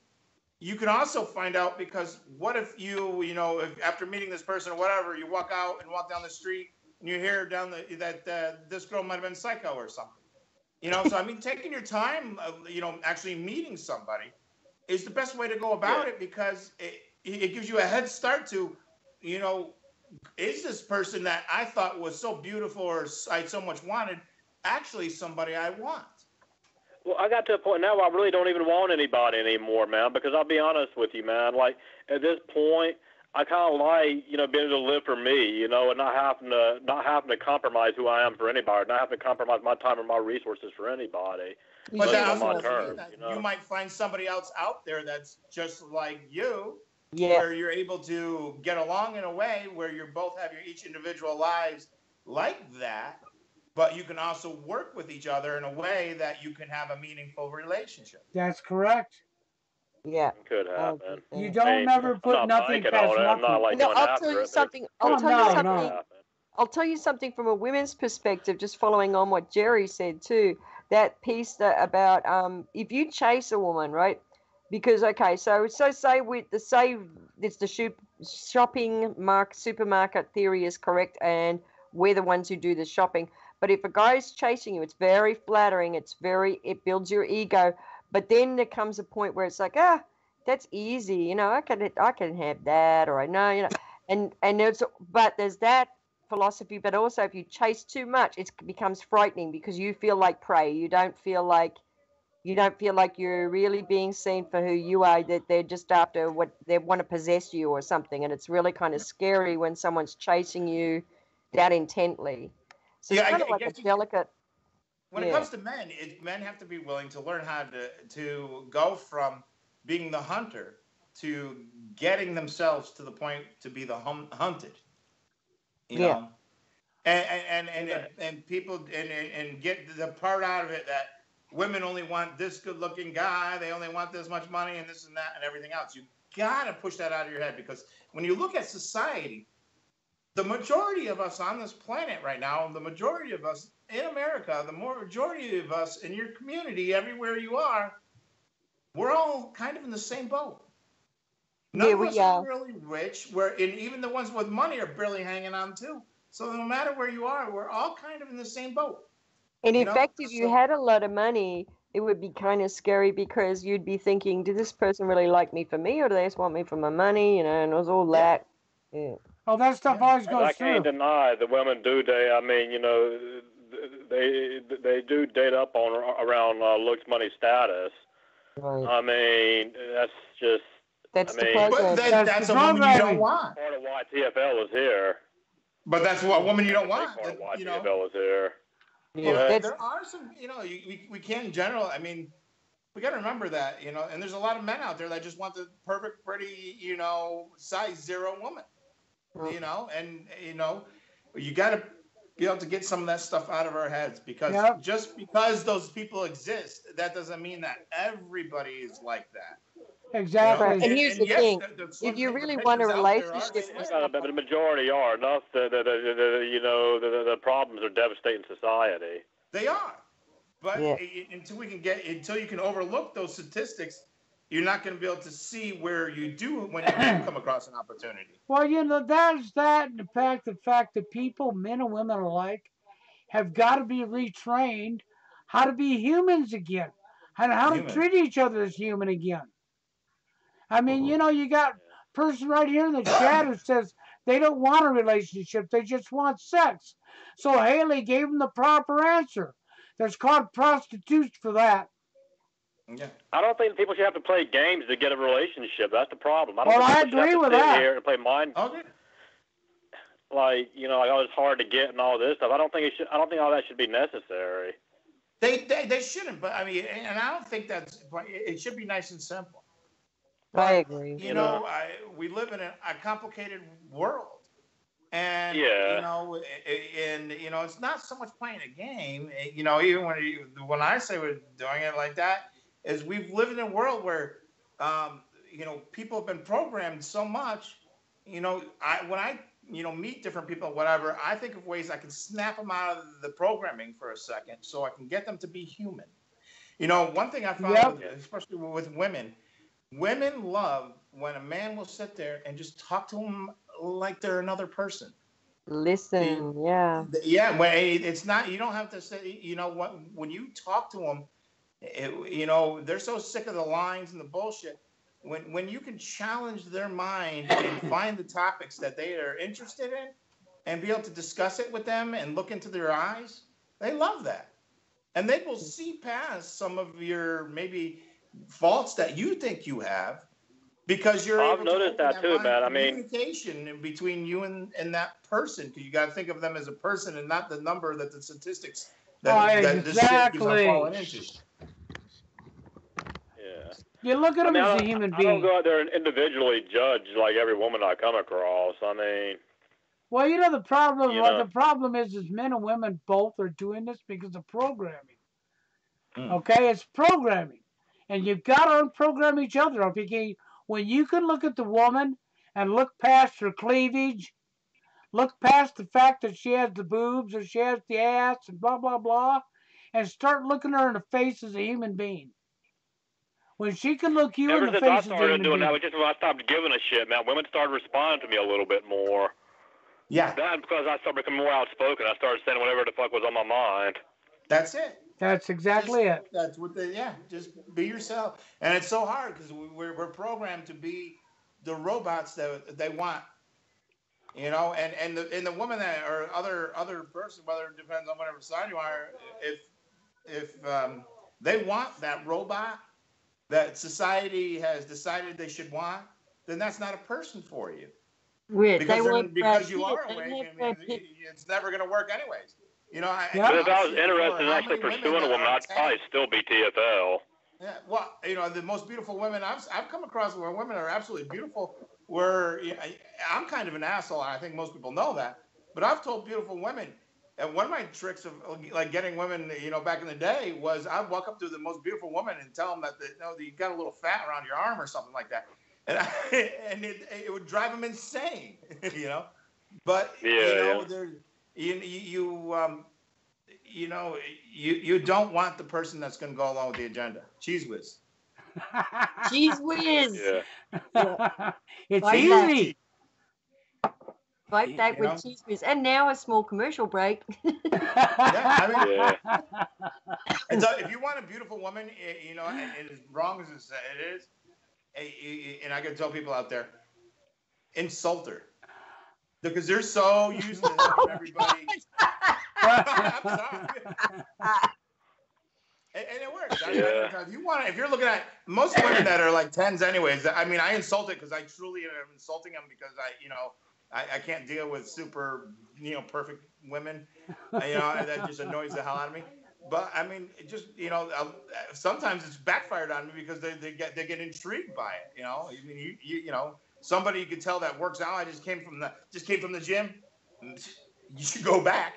you can also find out because what if if after meeting this person or whatever, you walk out and walk down the street and you hear that this girl might have been psycho or something. So I mean, taking your time, actually meeting somebody is the best way to go about it because it gives you a head start to, is this person that I thought was so beautiful or I so much wanted actually somebody I want? Well, I got to a point now where I really don't even want anybody anymore, man, because I'll be honest with you, man. Like, at this point, I kind of like, being able to live for me, and not having to compromise who I am for anybody, not having to compromise my time or my resources for anybody. But that's on my terms, you might find somebody else out there that's just like you. Yeah. Where you're able to get along in a way where you both have your each individual lives like that, but you can also work with each other in a way that you can have a meaningful relationship. That's correct. Yeah. It could happen. You don't never put nothing past nothing. I'll tell you something. I'll tell you something from a women's perspective, just following on what Jerry said too. That piece about if you chase a woman, right? Because so say it's the shopping supermarket theory is correct, and we're the ones who do the shopping. But if a guy's chasing you, it's very flattering. It builds your ego. But then there comes a point where it's like, that's easy. I can have that, or I know, and there's that philosophy, but also if you chase too much, it becomes frightening because you feel like prey. You don't feel like you're really being seen for who you are, that they're just after what they want to possess you or something. And it's really kind of scary when someone's chasing you that intently. So it's Yeah, kind of I like a guess delicate. when it comes to men, men have to be willing to learn how to go from being the hunter to getting themselves to the point to be the hunted. You know, and people and get the part out of it that women only want this good-looking guy, they only want this much money and this and that and everything else. You gotta push that out of your head, because when you look at society, the majority of us on this planet right now, the majority of us in America, the majority of us in your community, everywhere you are, we're all kind of in the same boat. None of us are really rich. And even the ones with money are barely hanging on too. So no matter where you are, we're all kind of in the same boat. And in fact, if you had a lot of money, it would be kind of scary, because you'd be thinking, did this person really like me for me, or do they just want me for my money? You know, and it was all that. Yeah. Oh, that stuff always goes through. I can't deny the women do date. I mean, you know, they do date up on around looks, money, status. Right. I mean, that's just. That's the program. That's a woman you don't want. Part of why TFL is here. But that's what woman you don't want. Part of why TFL is here. Yeah, there are some, you know, we can't in general. I mean, we got to remember that, you know, and there's a lot of men out there that just want the perfect, pretty, you know, size 0 woman, you know, and, you know, you got to be able to get some of that stuff out of our heads, because just because those people exist, that doesn't mean that everybody is like that. Exactly. You know? And here's the thing: if you really want a relationship, the majority are enough. You know, the problems are devastating society. They are, but until you can overlook those statistics, you're not going to be able to see where you do when you do come across an opportunity. Well, you know, there's that, and the fact that people, men and women alike, have got to be retrained how to be humans again, and how to treat each other as human again. I mean, you know, you got a person right here in the chat who says they don't want a relationship, they just want sex. So Haley gave them the proper answer. There's called prostitutes for that. Yeah. I don't think people should have to play games to get a relationship. That's the problem. I agree with that. Here and play mind. Okay. Like, you know, like, oh, it's hard to get and all this stuff. I don't think all that should be necessary. They shouldn't, but I mean, and I don't think it should be nice and simple. But, I agree. You know, we live in a complicated world, and you know, it's not so much playing a game. You know, even when I say we're doing it like that, is we've lived in a world where, you know, people have been programmed so much. You know, when I meet different people, whatever, I think of ways I can snap them out of the programming for a second, so I can get them to be human. You know, one thing I found, especially with women. Women love when a man will sit there and just talk to them like they're another person. Listen, yeah. Yeah, when it's not, you don't have to say, you know what, when you talk to them, you know, they're so sick of the lines and the bullshit. When you can challenge their mind and find the topics that they are interested in and be able to discuss it with them and look into their eyes, they love that. And they will see past some of your maybe faults that you think you have, because you're I've noticed that too, man. I mean, communication between you and that person, because you got to think of them as a person and not the number that the statistics that the shit keeps on falling into. Yeah. You look at them as a human being. I don't go out there and individually judge like every woman I come across. I mean, well, you know, the problem. The problem is men and women both are doing this because of programming. Okay, it's programming. And you've got to unprogram each other. Okay? When you can look at the woman and look past her cleavage, look past the fact that she has the boobs or she has the ass and blah, blah, blah, and start looking her in the face as a human being. When she can look you in the face as a human being. Ever since I started doing that, just when I stopped giving a shit, man, women started responding to me a little bit more. Yeah. That's because I started becoming more outspoken. I started saying whatever the fuck was on my mind. That's it. That's exactly it. That's what just be yourself. And it's so hard because we're programmed to be the robots that they want. You know, and the woman that or other person, whether it depends on whatever side you are, if they want that robot that society has decided they should want, then that's not a person for you. Weird. They Because want because Brad you Pitt. are They awake, have I mean, Brad Pitt. it's never going to work anyways. You know, Yeah. But if I was I've seen interested before in how actually many women pursuing a that woman, are I'd probably 10. still be TFL. Yeah, well, you know, the most beautiful women I've come across where women are absolutely beautiful. Where you know, I'm kind of an asshole, and I think most people know that. But I've told beautiful women, and one of my tricks of like getting women, you know, back in the day was I'd walk up to the most beautiful woman and tell them that you got a little fat around your arm or something like that, and and it would drive them insane, you know. But you Yeah, know, there you know, you don't want the person that's going to go along with the agenda. Cheese whiz. Cheese whiz. yeah. Yeah. It's Like that. easy. Like that You with know? cheese whiz. And now a small commercial break. Yeah, I mean, Yeah. and so if you want a beautiful woman, you know, and as wrong as it is, and I can tell people out there, insult her because they're so used to having everybody. I'm sorry. And it works. Yeah. If you're looking at most women that are like 10s anyways, I mean, I insult it because I truly am insulting them because I can't deal with super, you know, perfect women. You know, and that just annoys the hell out of me. But I mean, it just, you know, sometimes it's backfired on me because they get intrigued by it. You know, I mean, you know, somebody you could tell that works out. I just came from the gym. You should go back.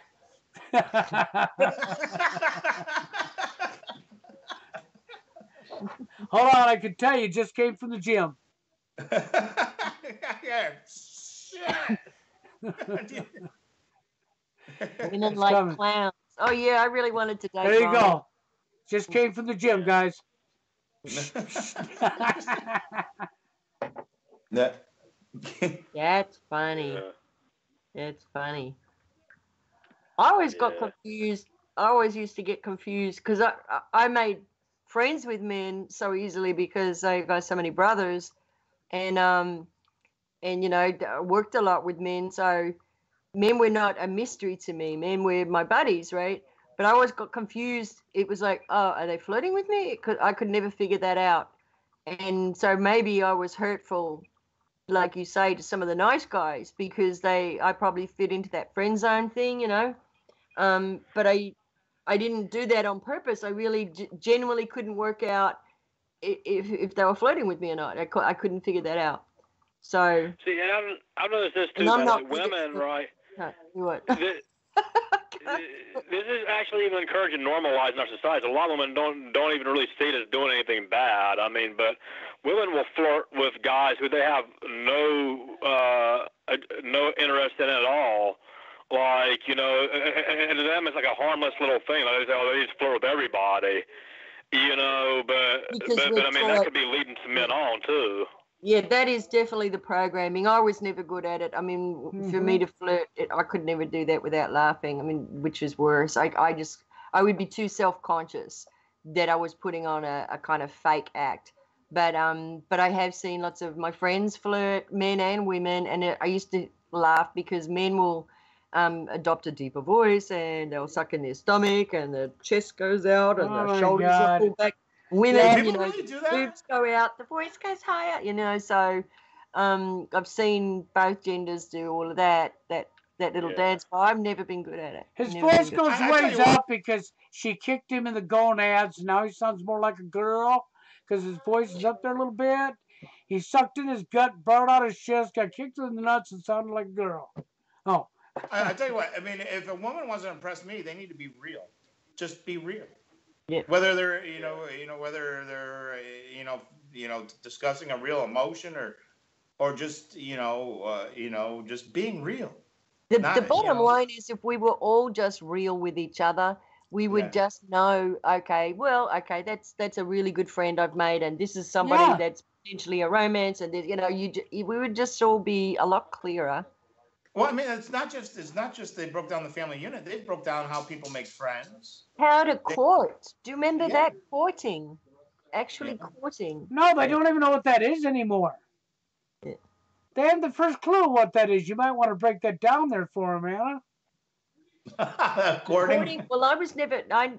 Hold on, I can tell you, just came from the gym. Yeah. Shit. Women It's like coming. clowns. Oh yeah, I really wanted to date There you Ronnie. go. Just came from the gym, guys. That's funny. Yeah. That's funny. I always got Yeah. confused. I always used to get confused because I made friends with men so easily because I got so many brothers, and you know worked a lot with men. So men were not a mystery to me. Men were my buddies, right? But I always got confused. It was like, oh, are they flirting with me? I could never figure that out. And so maybe I was hurtful, like you say, to some of the nice guys because I probably fit into that friend zone thing, you know. But I didn't do that on purpose. I really genuinely couldn't work out if they were flirting with me or not. I couldn't figure that out. So, See, and I've noticed this too, and I'm man. not Like good women, right? no, you what? This is actually even encouraging normalizing our society. A lot of women don't even really see it as doing anything bad. I mean, but women will flirt with guys who they have no interest in at all. Like, you know, and to them it's like a harmless little thing. Like they say, oh, they just flirt with everybody. You know, Because but we're I mean that taught. could be leading some men on too. Yeah, that is definitely the programming. I was never good at it. I mean, for me to flirt, I could never do that without laughing. I mean, which is worse. I would be too self-conscious that I was putting on a kind of fake act. But I have seen lots of my friends flirt, men and women, and I used to laugh because men will adopt a deeper voice and they'll suck in their stomach and the chest goes out and Oh the my shoulders are God. pulled back. Do Women, people you know, really do that? boobs go out, the voice goes higher, you know. So I've seen both genders do all of that little Yeah. dance. But I've never been good at it. His Never been voice good. goes I tell ways you what. up because she kicked him in the gonads. And now he sounds more like a girl because his voice is up there a little bit. He sucked in his gut, brought out his chest, got kicked in the nuts, and sounded like a girl. Oh. I tell you what. I mean, if a woman wants to impress me, they need to be real. Just be real. Yeah. Whether they're whether they're discussing a real emotion or just just being real. The Not, bottom line is if we were all just real with each other, we would just know, okay, well, okay, that's a really good friend I've made, and this is somebody that's potentially a romance, and we would just all be a lot clearer. Well, I mean, it's not just they broke down the family unit. They broke down how people make friends. How to court. Do you remember that courting? Actually courting. No, they don't even know what that is anymore. Yeah. They have the first clue what that is. You might want to break that down there for them, Anna. Courting. Well, I was never. I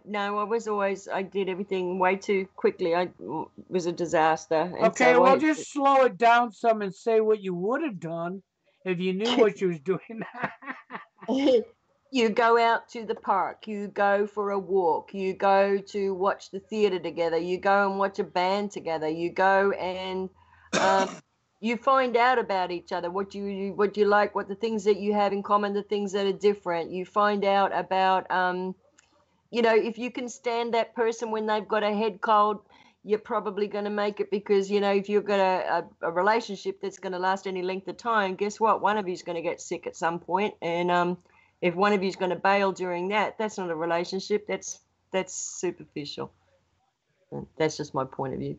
did everything way too quickly. I was a disaster. And Okay, so well, just slow it down some and say what you would have done if you knew what you was doing. You go out to the park, you go for a walk, you go to watch the theater together, you go and watch a band together, you go and you find out about each other, what you like, what the things that you have in common, the things that are different. You find out about if you can stand that person when they've got a head cold, you're probably going to make it, because if you've got a relationship that's going to last any length of time, guess what? One of you's going to get sick at some point, and if one of you's going to bail during that, that's not a relationship. That's superficial. That's just my point of view.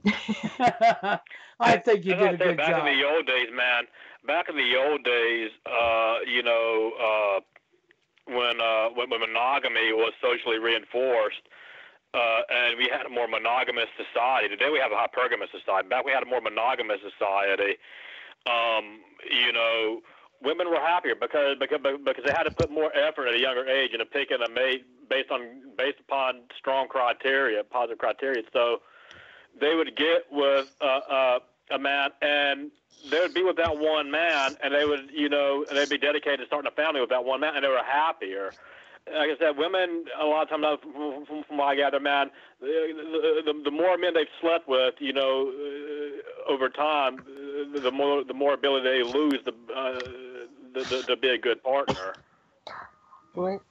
I think you did a good back job. In the old days, man. Back in the old days, when monogamy was socially reinforced, and we had a more monogamous society. Today we have a hypergamous society. Back we had a more monogamous society. Women were happier because they had to put more effort at a younger age into picking a mate based upon strong criteria, positive criteria. So they would get with a man, and they would be with that one man, and they would, and they'd be dedicated to starting a family with that one man, and they were happier. Like I said, women, a lot of times, from what I gather, man, the more men they've slept with, over time, the more ability they lose to be a good partner.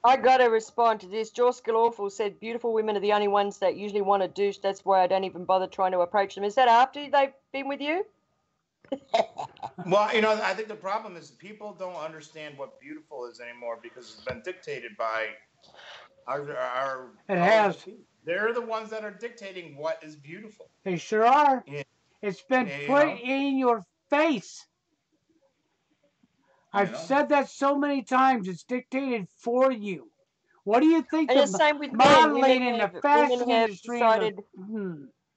I got to respond to this. Joe Skillawful said, beautiful women are the only ones that usually want to douche. That's why I don't even bother trying to approach them. Is that after they've been with you? Well, I think the problem is people don't understand what beautiful is anymore because it's been dictated by our It has. They're the ones that are dictating what is beautiful. They sure are. Yeah. It's been put in your face. I've said that so many times. It's dictated for you. What do you think the same with modeling in the fashion industry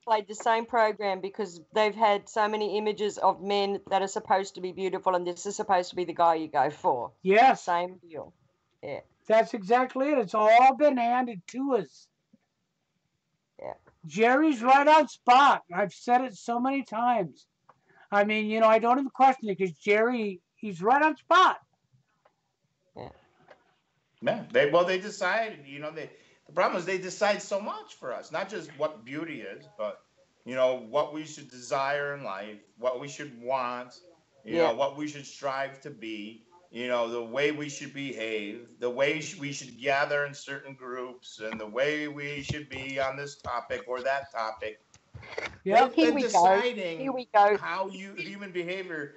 played the same program because they've had so many images of men that are supposed to be beautiful, and this is supposed to be the guy you go for. Yes. Same deal. Yeah. That's exactly it. It's all been handed to us. Yeah. Jerry's right on spot. I've said it so many times. I mean, I don't even question it because Jerry, he's right on spot. Yeah. Yeah. They decide, the problem is they decide so much for us, not just what beauty is, but, what we should desire in life, what we should want, what we should strive to be, the way we should behave, the way we should gather in certain groups, and the way we should be on this topic or that topic. Yeah. They've been deciding how human behavior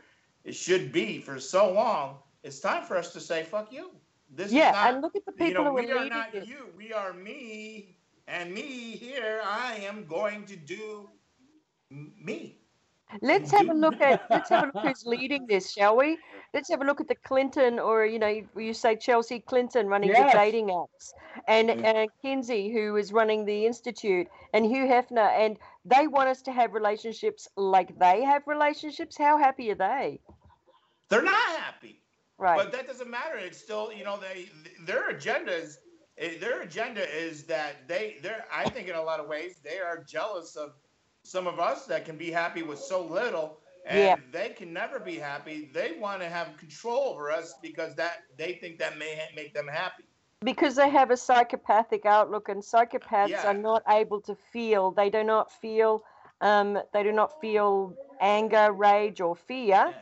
should be for so long. It's time for us to say, fuck you. This is not, and look at the people who we are not you. We are me, and me here. I am going to do me. Let's have a look who's leading this, shall we? Let's have a look at the Clinton, or you say Chelsea Clinton running the dating apps, and Kinsey, who is running the Institute, and Hugh Hefner, and they want us to have relationships like they have relationships. How happy are they? They're not happy. Right. But that doesn't matter. It's still, their agenda is that they're, I think in a lot of ways, they are jealous of some of us that can be happy with so little, and they can never be happy. They want to have control over us because they think that may make them happy. Because they have a psychopathic outlook, and psychopaths are not able to feel. They do not feel. They do not feel anger, rage, or fear.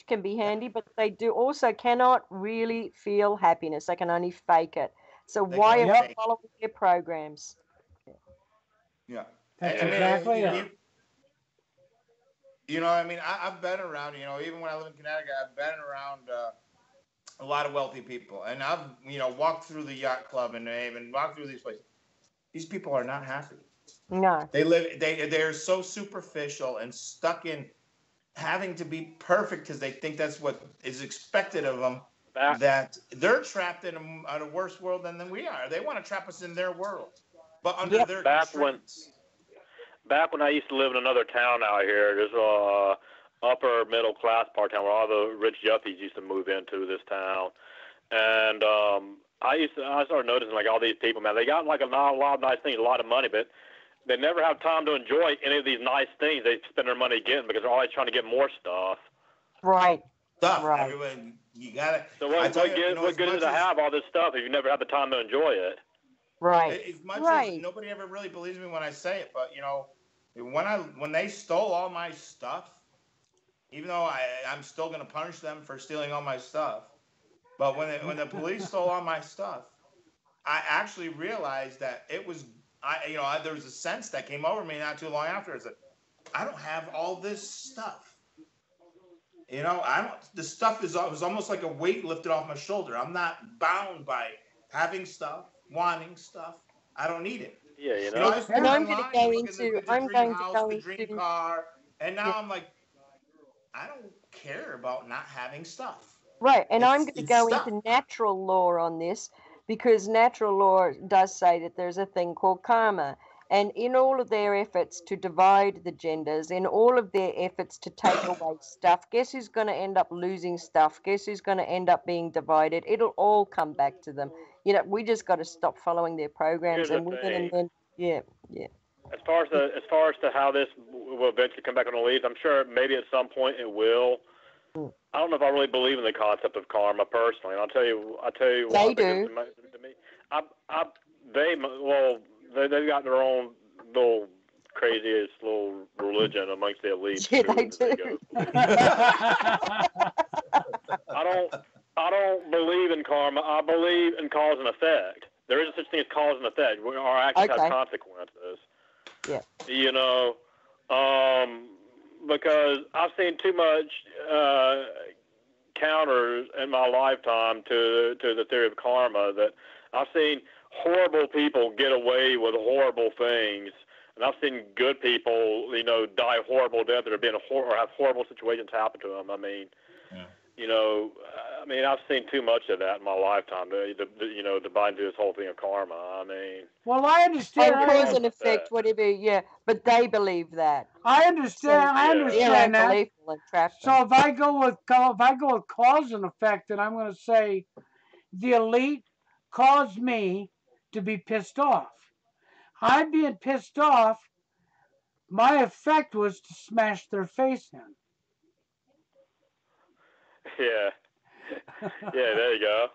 Can be handy, but they also cannot really feel happiness. They can only fake it. So why are we following their programs? Yeah, that's exactly it. I've been around. Even when I live in Connecticut, I've been around a lot of wealthy people, and I've walked through the yacht club and even walked through these places. These people are not happy. No, they're so superficial and stuck in having to be perfect because they think that's what is expected of them, that they're trapped in a worse world than we are. They want to trap us in their world, but under their constraints. Back when I used to live in another town out here, there's upper middle class part of town where all the rich yuppies used to move into this town. And I started noticing like all these people, man, they got like a lot of nice things, a lot of money, but they never have time to enjoy any of these nice things they spend their money getting because they're always trying to get more stuff. Right. Stuff. Right. Everyone, you gotta. So what good is it to have all this stuff if you never have the time to enjoy it? Right. As much right. as nobody ever really believes me when I say it, but you know, when they stole all my stuff, even though I'm still gonna punish them for stealing all my stuff, but when the police stole all my stuff, I actually realized that it was there was a sense that came over me not too long after. Is that I don't have all this stuff. You know, the stuff was almost like a weight lifted off my shoulder. I'm not bound by having stuff, wanting stuff. I don't need it. Yeah, You know, I was And I'm online going to go looking into. at the I'm dream going to house, go the dream into. car, and now I'm like, I don't care about not having stuff. Right, and I'm going to go stuff. into natural law on this because natural law does say that there's a thing called karma. And in all of their efforts to divide the genders, in all of their efforts to take away stuff, guess who's going to end up losing stuff? Guess who's going to end up being divided? It'll all come back to them. You know, we just got to stop following their programs. Here's And the women and thing. men, yeah. As far as to how this will eventually come back on the leaves, I'm sure maybe at some point it will. I don't know if I really believe in the concept of karma personally. And I'll tell you why. They do. To me, they've got their own little craziest little religion amongst the elites. Yeah, they do. I don't believe in karma. I believe in cause and effect. There is a such thing as cause and effect. Our actions have consequences. Yeah. You know, because I've seen too much counters in my lifetime to the theory of karma that I've seen horrible people get away with horrible things, and I've seen good people, you know, die horrible deaths or have horrible situations happen to them. I mean, you know, I've seen too much of that in my lifetime to buy into this whole thing of karma. I mean, well, I understand. Cause and effect, whatever. Yeah, but they believe that. I understand. So, I understand that. So if I go with cause and effect, then I'm going to say the elite caused me to be pissed off. I'm being pissed off. My effect was to smash their face in. Yeah. Yeah, there you go.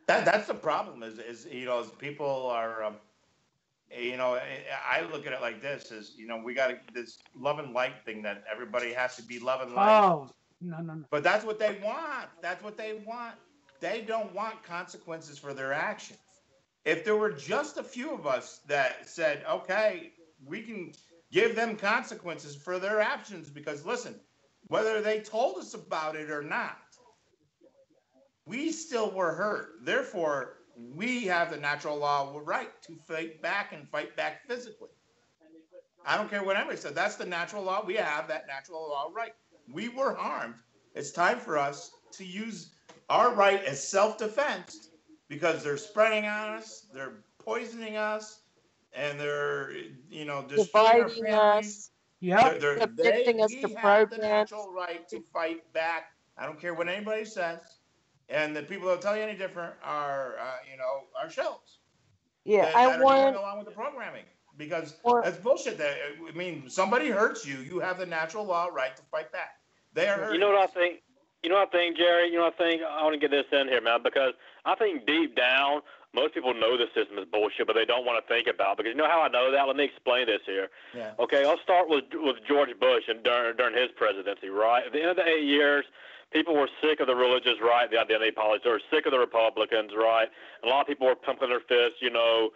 That's the problem is you know, as people are you know, I look at it like this is, you know, we got this love and light thing that everybody has to be love and light. Oh, no. But that's what they want. That's what they want. They don't want consequences for their actions. If there were just a few of us that said, okay, we can give them consequences for their actions because, listen, whether they told us about it or not, we still were hurt. Therefore, we have the natural law right to fight back and fight back physically. I don't care what anybody said. That's the natural law. We have that natural law right. We were harmed. It's time for us to use our right as self-defense because they're spraying on us, they're poisoning us, and they're, you know, destroying our families. Yeah, we have the natural right to fight back. I don't care what anybody says. And the people that tell you any different are, you know, are shells. Yeah, that are going along with the programming because that's bullshit. I mean, somebody hurts you, you have the natural law right to fight back. They are hurting. You know what I think? Jerry? You know what I think? I want to get this in here, man, because I think deep down, most people know the system is bullshit, but they don't want to think about it. Because you know how I know that? Let me explain this here. Yeah. Okay, I'll start with George Bush and during his presidency, right? At the end of the 8 years, people were sick of the religious right, the identity politics. They were sick of the Republicans, right? And a lot of people were pumping their fists, you know,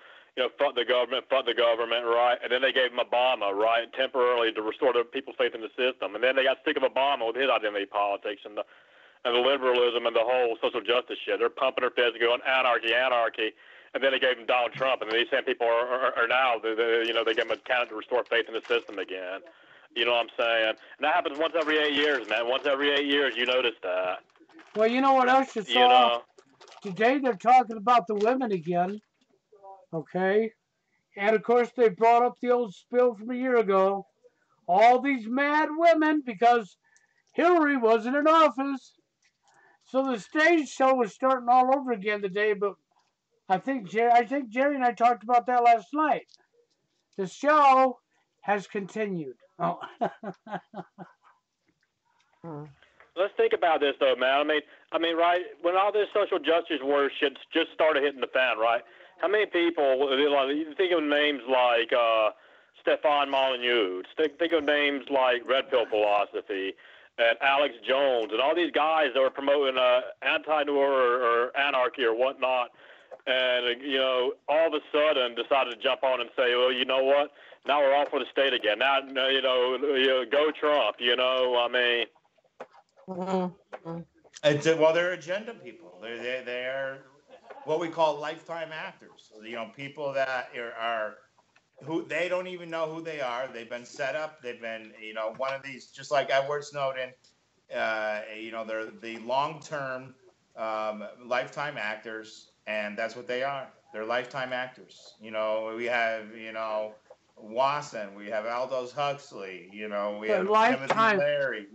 fuck the government, right? And then they gave him Obama, right, temporarily to restore the people's faith in the system. And then they got sick of Obama with his identity politics and the liberalism and the whole social justice shit. They're pumping their fists and going anarchy. And then they gave him Donald Trump. And then these same people are now, they gave him a candidate to restore faith in the system again. You know what I'm saying? And that happens once every 8 years, man. Once every 8 years, you notice that. Well, you know what else you saw? You know? Today they're talking about the women again. Okay? And of course they brought up the old spill from a year ago all these mad women because Hillary wasn't in office. So the stage show was starting all over again today, but I think Jerry and I talked about that last night. The show has continued. Oh. Let's think about this though, man. I mean, right when all this social justice war shit just started hitting the fan, right? How many people? Like, you think of names like Stefan Molyneux. Think of names like Red Pill Philosophy and Alex Jones and all these guys that were promoting anti-war or anarchy or whatnot. And all of a sudden decided to jump on and say, well, you know what? Now we're all for the state again. Now, go Trump. I mean. Mm-hmm. Well, they're agenda people. They're what we call lifetime actors. People that are who they don't even know who they are. They've been set up. They've been one of these, just like Edward Snowden. They're the long-term lifetime actors, and that's what they are. They're lifetime actors. We have Wasson, we have Aldous Huxley, we have lifetime. Timothy Leary.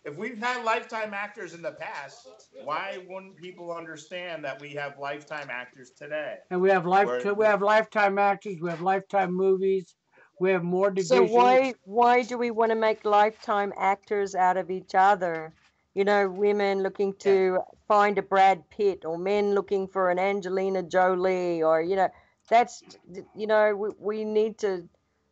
If we've had lifetime actors in the past, why wouldn't people understand that we have lifetime actors today? And we have lifetime actors, we have lifetime movies, we have more divisions. So why do we want to make lifetime actors out of each other? Women looking to find a Brad Pitt, or men looking for an Angelina Jolie, or that's we need to,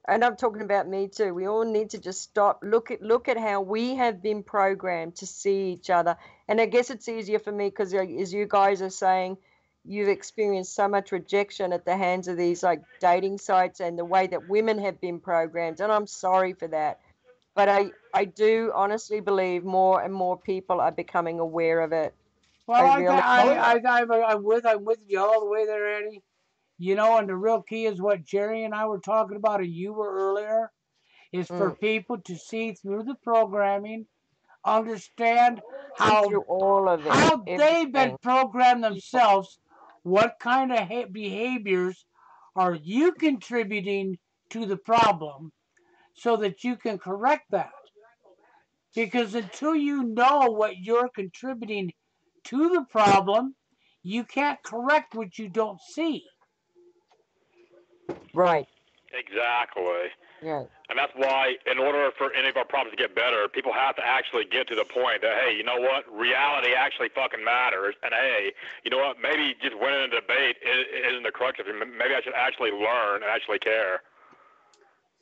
and I'm talking about me too. We all need to just stop. Look at how we have been programmed to see each other, and I guess it's easier for me because, as you guys are saying, you've experienced so much rejection at the hands of these like dating sites and the way that women have been programmed, and I'm sorry for that. But I do honestly believe more and more people are becoming aware of it. Well, I'm with you all the way there, Eddie. And the real key is what Jerry and I were talking about, and you were earlier, is for people to see through the programming, understand how all of it, how they've been programmed themselves, what kind of behaviors are you contributing to the problem, so that you can correct that. Because until you know what you're contributing to the problem, you can't correct what you don't see. Right. Exactly. Yeah. And that's why, in order for any of our problems to get better, people have to actually get to the point that, hey, you know what? Reality actually fucking matters. And, hey, you know what? Maybe just winning a debate isn't the crux of it. Maybe I should actually learn and actually care.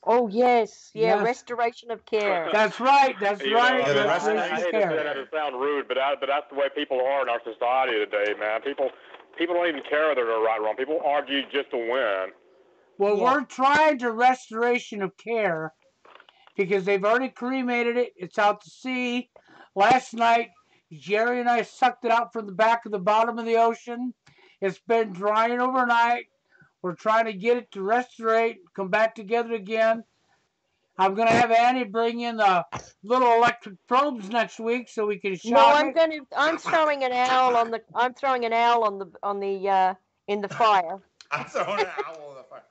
Oh, yes. Yeah, yes. Restoration of care. That's right. That's right. I hate to say that to sound rude, but that's the way people are in our society today, man. People don't even care whether they're right or wrong. People argue just to win. Well, we're trying to restoration of care because they've already cremated it. It's out to sea. Last night, Jerry and I sucked it out from the back of the bottom of the ocean. It's been drying overnight. We're trying to get it to restorate, come back together again. I'm gonna have Annie bring in the little electric probes next week so we can shock it. I'm throwing an owl on the. I'm throwing an owl on the in the fire. I'm throwing an owl on the fire.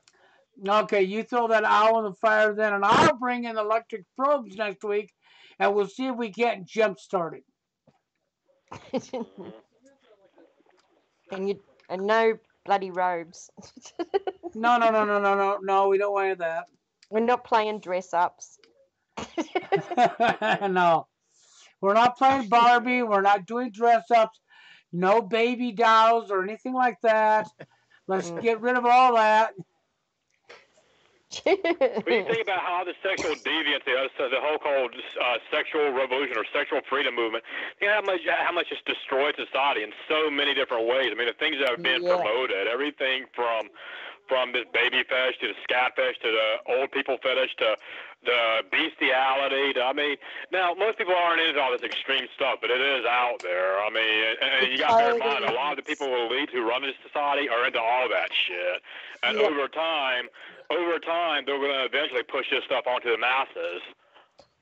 Okay, you throw that owl in the fire then, and I'll bring in electric probes next week, and we'll see if we can't jump start it. And no bloody robes. No, we don't want that. We're not playing dress ups. No. We're not playing Barbie. We're not doing dress ups. No baby dolls or anything like that. Let's get rid of all that. When you think about how the sexual deviancy, the whole called sexual revolution or sexual freedom movement, you know how much it's destroyed society in so many different ways. I mean, the things that have been promoted, everything from this baby fetish to the scat fetish to the old people fetish to the bestiality. Now most people aren't into all this extreme stuff, but it is out there. I mean, and you got to bear in mind, a lot of the people who lead, who run this society, are into all that shit. And over time, they're going to eventually push this stuff onto the masses.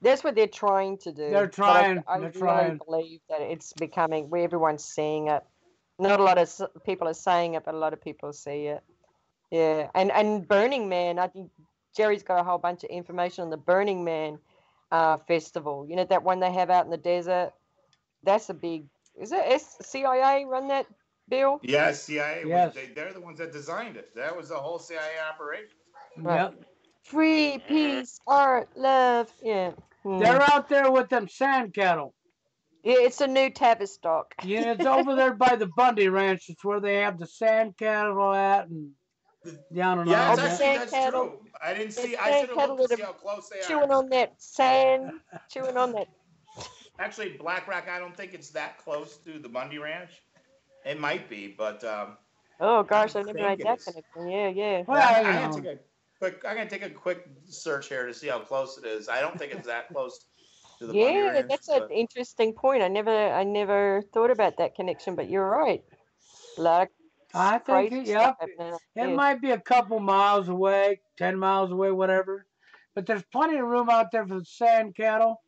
That's what they're trying to do. They're trying. I really believe that it's becoming, where everyone's seeing it. Not a lot of people are saying it, but a lot of people see it. Yeah, and Burning Man, I think Jerry's got a whole bunch of information on the Burning Man festival. You know, that one they have out in the desert? That's a big. Is it CIA run that, Bill? Yeah, CIA. Yes. They're the ones that designed it. That was the whole CIA operation. Right. Yep. Free, peace, art, love. Yeah. They're out there with them sand cattle. Yeah, it's a new Tavistock. Yeah, it's over there by the Bundy Ranch. It's where they have the sand cattle at, and down and Yeah, on. it's sand that's cattle. true. I didn't see. It's I sand should have cattle looked to that see how close they chewing are. on that sand, chewing on that. Actually, Black Rock, I don't think it's that close to the Bundy Ranch. It might be, but Oh gosh, I I never think made it that is. connection. Yeah, yeah. Well, I'm you gonna know. take a quick. I'm gonna take a quick search here to see how close it is. I don't think it's that close to the Bundy Yeah, Ranch. that's an But interesting point. I never thought about that connection, but you're right. A lot of I think, crazy stuff yep, happening up it there. might be a couple miles away, 10 miles away, whatever. But there's plenty of room out there for the sand cattle.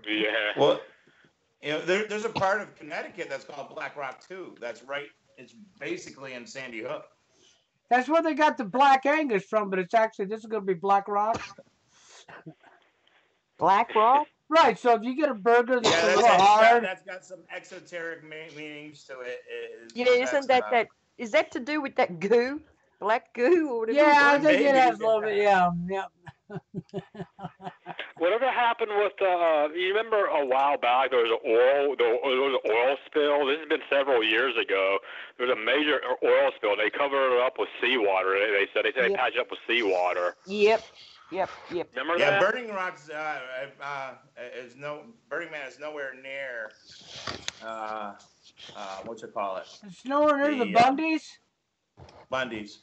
Yeah. well, there's a part of Connecticut that's called Black Rock too. That's right. It's basically in Sandy Hook. That's where they got the Black Angus from, but it's actually, this is going to be Black Rock. Black Rock? Right, so if you get a burger that's Yeah, a little hard. that's got some exoteric meanings to it. Yeah, isn't that is that to do with that goo? Black goo or whatever? Yeah, I it was? think it Maybe. has a little bit, yeah. Whatever happened with you remember a while back there was an oil spill. This has been several years ago. There was a major oil spill. They covered it up with seawater. They said they Yep. patched it up with seawater. Yep. Remember Yeah, that? Burning Rocks Burning Man is nowhere near what's it call it? It's nowhere near the The, Bundys. Bundy's.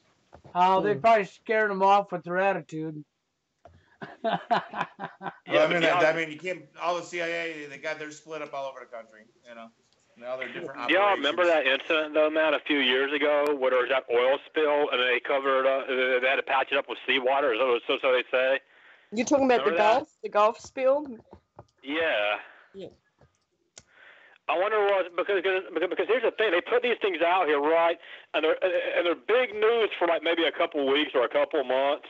Oh, they probably scared them off with their attitude. Well, Yeah, I mean, you can't. All the CIA, they're split up all over the country. You know, and all their different Do y'all operations. remember that incident though, Matt, a few years ago, where there was that oil spill and they covered up, they had to patch it up with seawater, so they say. You're talking about Remember the Gulf spill? Yeah. Yeah. I wonder what because here's the thing, they put these things out here, right, and they're big news for like maybe a couple weeks or a couple months,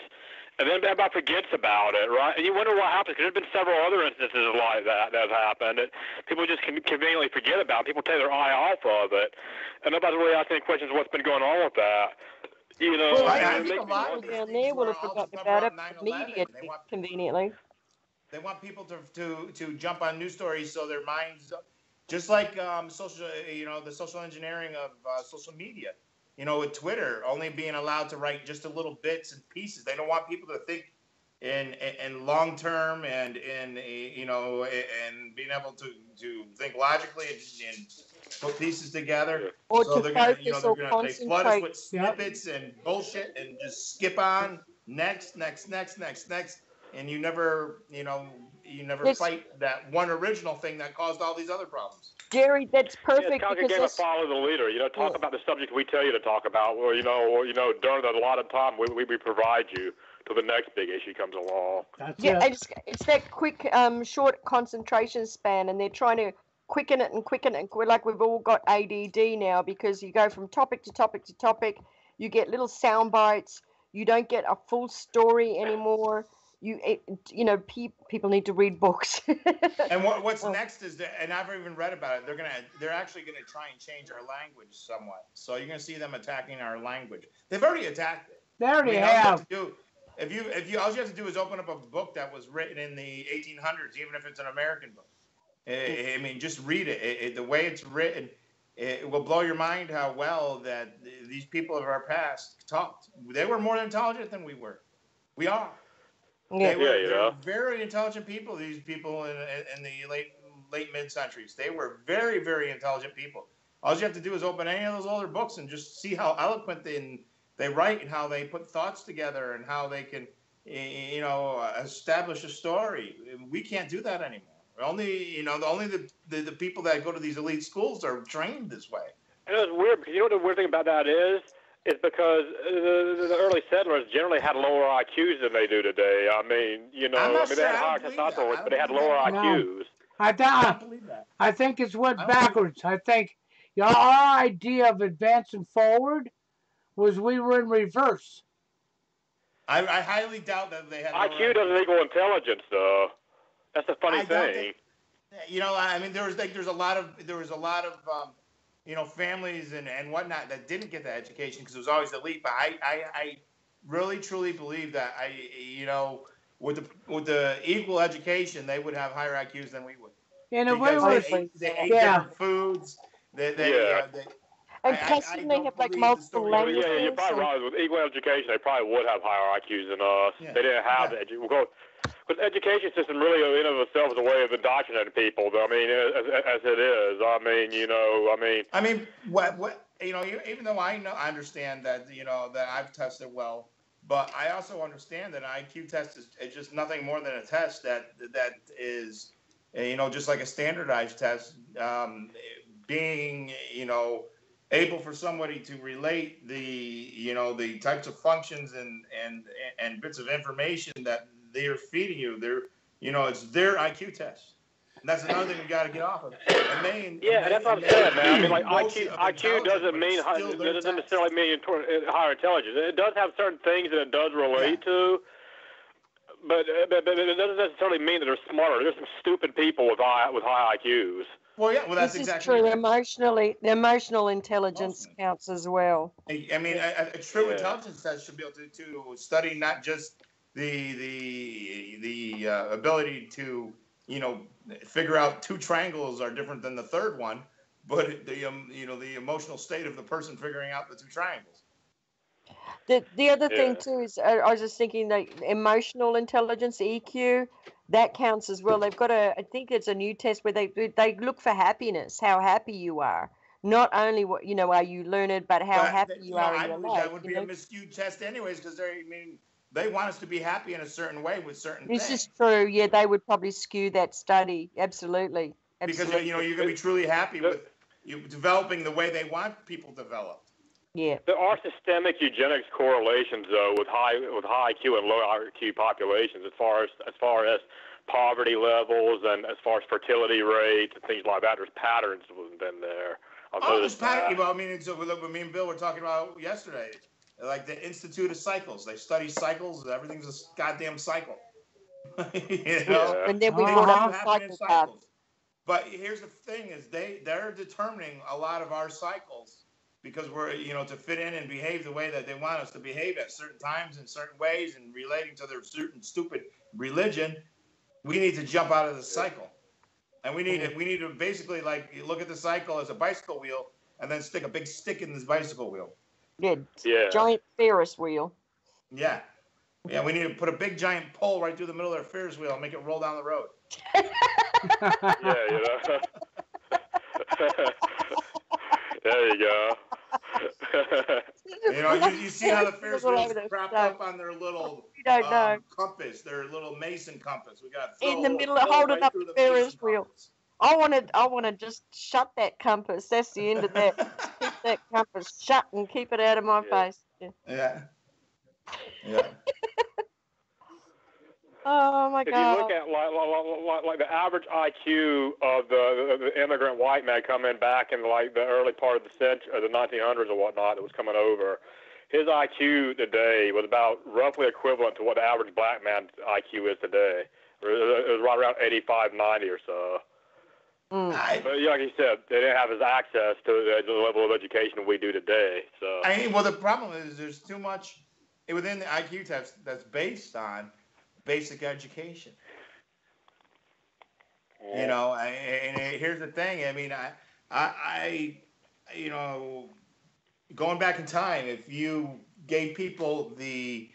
and then everybody forgets about it, right? And you wonder what happens because there's been several other instances like that have happened that people just conveniently forget about. People take their eye off of it, and nobody's really asking questions of what's been going on with that. You know, Well, I I think a lot people of these down things there would were have all forgotten just about it. cover up The 9/11. media They want conveniently. people to jump on news stories so their minds, just like the social engineering of social media. You know, with Twitter only being allowed to write just a little bits and pieces. They don't want people to think in long term and and being able to think logically and put pieces together. Or So to they're gonna focus or they flood us concentrate. with snippets and bullshit and just skip on next, and you never Yes. fight that one original thing that caused all these other problems. Jerry, that's yeah, perfect it's kind of a because game of that's follow the leader. You know, talk Yeah. about the subject we tell you to talk about, or during the allotted time we provide you till the next big issue comes along. That's yeah, it. it's that quick short concentration span, and they're trying to quicken it and quicken it. And like we've all got ADD now because you go from topic to topic to topic. You get little sound bites. You don't get a full story anymore. People need to read books. And what's next is that, and I've even read about it. They're actually gonna try and change our language somewhat. So you're gonna see them attacking our language. They've already attacked it. They already All you have. to do, all you have to do is open up a book that was written in the 1800s, even if it's an American book. I mean, just read it. The way it's written, it will blow your mind how well that these people of our past talked. They were more intelligent than we were. We are. Yeah. They were, Yeah, you they know. were very intelligent people. These people in the late mid-centuries, they were very, very intelligent people. All you have to do is open any of those older books and just see how eloquent they write and how they put thoughts together and how they can, establish a story. We can't do that anymore. Only the people that go to these elite schools are trained this way. And it's weird because you know what the weird thing about that is because the early settlers generally had lower IQs than they do today. I mean, I'm not they sure. had I higher don't believe that. testosterone, I but they had don't lower believe that. IQs. I don't believe that. I think it's went I don't believe backwards. I think our idea of advancing forward was we were in reverse. I highly doubt that they had IQ doesn't equal intelligence, though. That's the funny thing. I mean, there's a lot of families and whatnot that didn't get that education because it was always elite. But I really truly believe that with the equal education, they would have higher IQs than we would. And if Because we they ate different foods. And plus, didn't they have like multiple languages? Yeah, you're probably right. With equal education, they probably would have higher IQs than us. Yeah. They didn't have the education. But the education system really, in and of itself, is a way of indoctrinating people. I mean, as it is. I mean, what even though I understand that that I've tested well, but I also understand that an IQ test is just nothing more than a test that is, just like a standardized test, being able for somebody to relate the types of functions and bits of information that they're feeding you. It's their IQ test. And that's another thing we got to get off of. That's what I'm saying, man. I mean, like IQ doesn't necessarily mean higher intelligence. It does have certain things that it does relate to, but it doesn't necessarily mean that they're smarter. There's some stupid people with high IQs. Well, yeah, this exactly is true. Right. The emotional intelligence counts as well. I mean, a true intelligence test should be able to study not just the ability to figure out two triangles are different than the third one, but the emotional state of the person figuring out the two triangles. The other thing too is I was just thinking that emotional intelligence, EQ, that counts as well. They've got I think it's a new test where they look for happiness, how happy you are. Not only what are you learned, but how happy you are in your life. That would be a miscued test anyways, because they want us to be happy in a certain way with certain things. This is true. Yeah, they would probably skew that study. Absolutely. Because you're going to be truly happy with you developing the way they want people developed. Yeah. There are systemic eugenics correlations though with high IQ and low IQ populations as far as poverty levels and as far as fertility rates and things like that. There's patterns within there. There's patterns. I mean, me and Bill were talking about yesterday. Like the Institute of Cycles, they study cycles. Everything's a goddamn cycle. And then we brought up cycles. But here's the thing: is they're determining a lot of our cycles because we're to fit in and behave the way that they want us to behave at certain times in certain ways and relating to their certain stupid religion. We need to jump out of the cycle, and we need to basically look at the cycle as a bicycle wheel and then stick a big stick in this bicycle wheel. Yeah. Giant Ferris wheel. Yeah. Yeah, we need to put a big giant pole right through the middle of the Ferris wheel and make it roll down the road. There you go. You see how the Ferris wheels propped up on their little compass, their little Mason compass. We got in the middle of holding up the Ferris wheel. I want to just shut that compass. That's the end of that. Keep that compass shut and keep it out of my face. Yeah. Oh my God! If you look at like the average IQ of the immigrant white man coming back in the early part of the century, or the 1900s or whatnot, that was coming over, his IQ today was about roughly equivalent to what the average black man's IQ is today. It was right around 85, 90 or so. But like you said, they didn't have his access to the level of education we do today. So the problem is there's too much within the IQ test that's based on basic education. And here's the thing. I mean, I going back in time, if you gave people a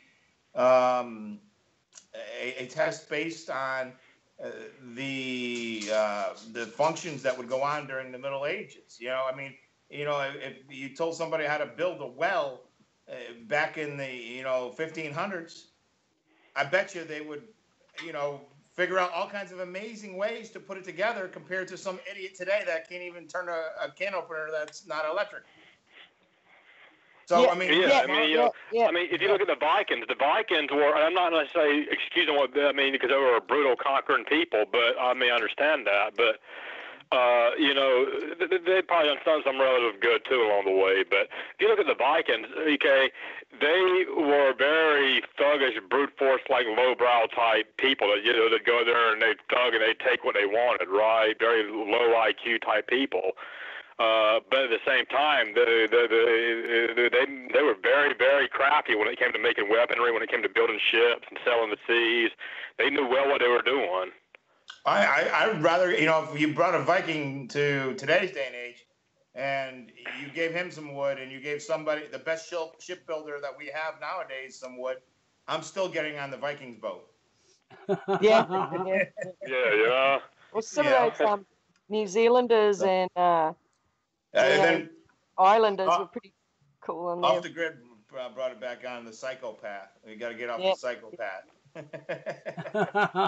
test based on the functions that would go on during the Middle Ages, if you told somebody how to build a well back in the 1500s, I bet you they would figure out all kinds of amazing ways to put it together compared to some idiot today that can't even turn a can opener that's not electric. So, I mean, if you look at the Vikings were, I'm not necessarily excusing what I mean because they were brutal conquering people, but I understand that. But They probably done some relative good too along the way. But if you look at the Vikings, okay, they were very thuggish, brute force, like lowbrow type people that that go there and they thug and they take what they wanted, right? Very low IQ type people. But at the same time, they were very, very crafty when it came to making weaponry, when it came to building ships and selling the seas. They knew well what they were doing. I'd rather, if you brought a Viking to today's day and age and you gave him some wood and you gave somebody, the best shipbuilder that we have nowadays, some wood, I'm still getting on the Vikings boat. Yeah. Yeah. Well, some of those New Zealanders and then Islanders were pretty cool on there. Off the Grid brought it back on, the psychopath. You got to get off the psychopath. Yeah.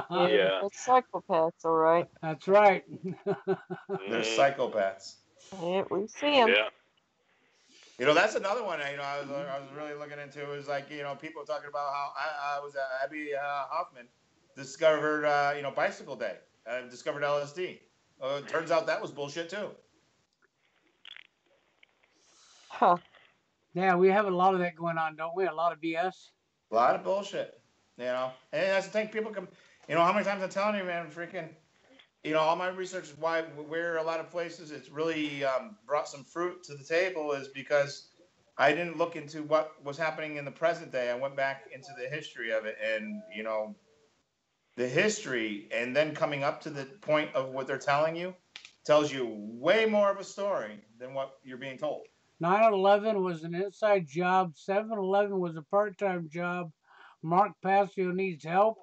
They're psychopaths, all right. That's right. They're psychopaths. Yeah, we see them. Yeah. That's another one. I was really looking into. Is like people talking about how I was Abby Hoffman discovered Bicycle Day, discovered LSD. It turns out that was bullshit too. Huh. Yeah, we have a lot of that going on, don't we? A lot of BS. A lot of bullshit. And that's the thing. People come. How many times I'm telling you, man, freaking. All my research is where a lot of places it's really brought some fruit to the table is because I didn't look into what was happening in the present day. I went back into the history of it, and the history, and then coming up to the point of what they're telling you tells you way more of a story than what you're being told. 9/11 was an inside job. 7-Eleven was a part-time job. Mark Passio needs help.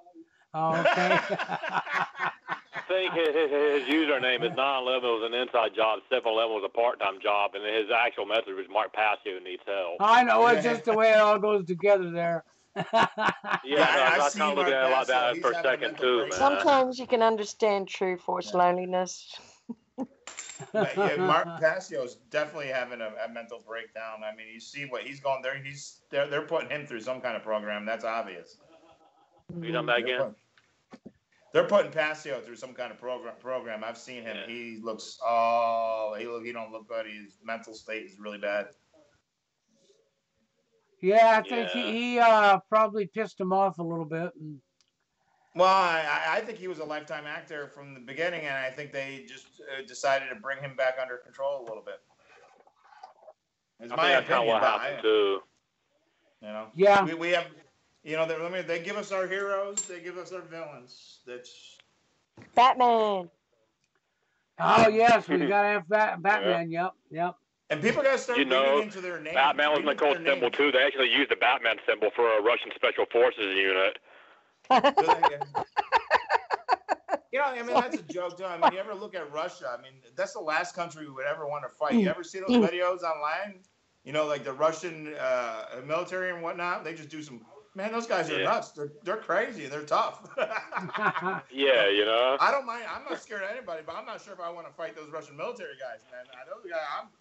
Okay. I think his username is 9/11 was an inside job. 7-Eleven was a part-time job, and his actual message was Mark Passio needs help. I know, it's just the way it all goes together there. I kind of look at it like that for a second too, man. Sometimes you can understand true forced loneliness. Mark Passio is definitely having a mental breakdown. I mean, you see what he's going there. They're putting him through some kind of program. That's obvious. You done that again? They're putting Passio through some kind of program. I've seen him. Yeah. He looks. He don't look good. His mental state is really bad. Yeah, I think he probably pissed him off a little bit. Well, I think he was a lifetime actor from the beginning, and I think they just decided to bring him back under control a little bit. It's my opinion. What happened too. Yeah. We have, they give us our heroes, they give us our villains. That's Batman. Oh yes, we gotta have Batman. Yep. And people gotta start reading into their names. Batman was my cult symbol too. They actually used the Batman symbol for a Russian Special Forces unit. That's a joke too. I mean, you ever look at Russia? I mean, that's the last country we would ever want to fight. You ever see those videos online? Like the Russian military and whatnot. They just do some. Man, those guys are nuts. They're crazy. They're tough. I don't mind. I'm not scared of anybody, but I'm not sure if I want to fight those Russian military guys, man.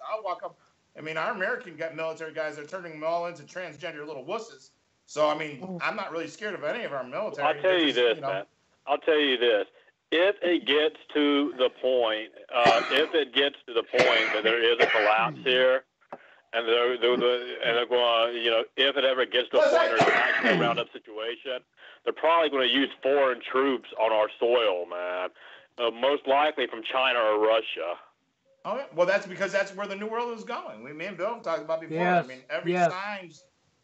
I'll walk up. I mean, our American military guys are turning them all into transgender little wusses. So, I mean, I'm not really scared of any of our military. I'll tell you this, man. I'll tell you this. If it gets to the point, that there is a collapse here, and they're going, if it ever gets to a point where there's actually a roundup situation, they're probably going to use foreign troops on our soil, man. Most likely from China or Russia. Oh, yeah. Well, that's because that's where the New World is going. Me and Bill have talked about before. Yes. I mean,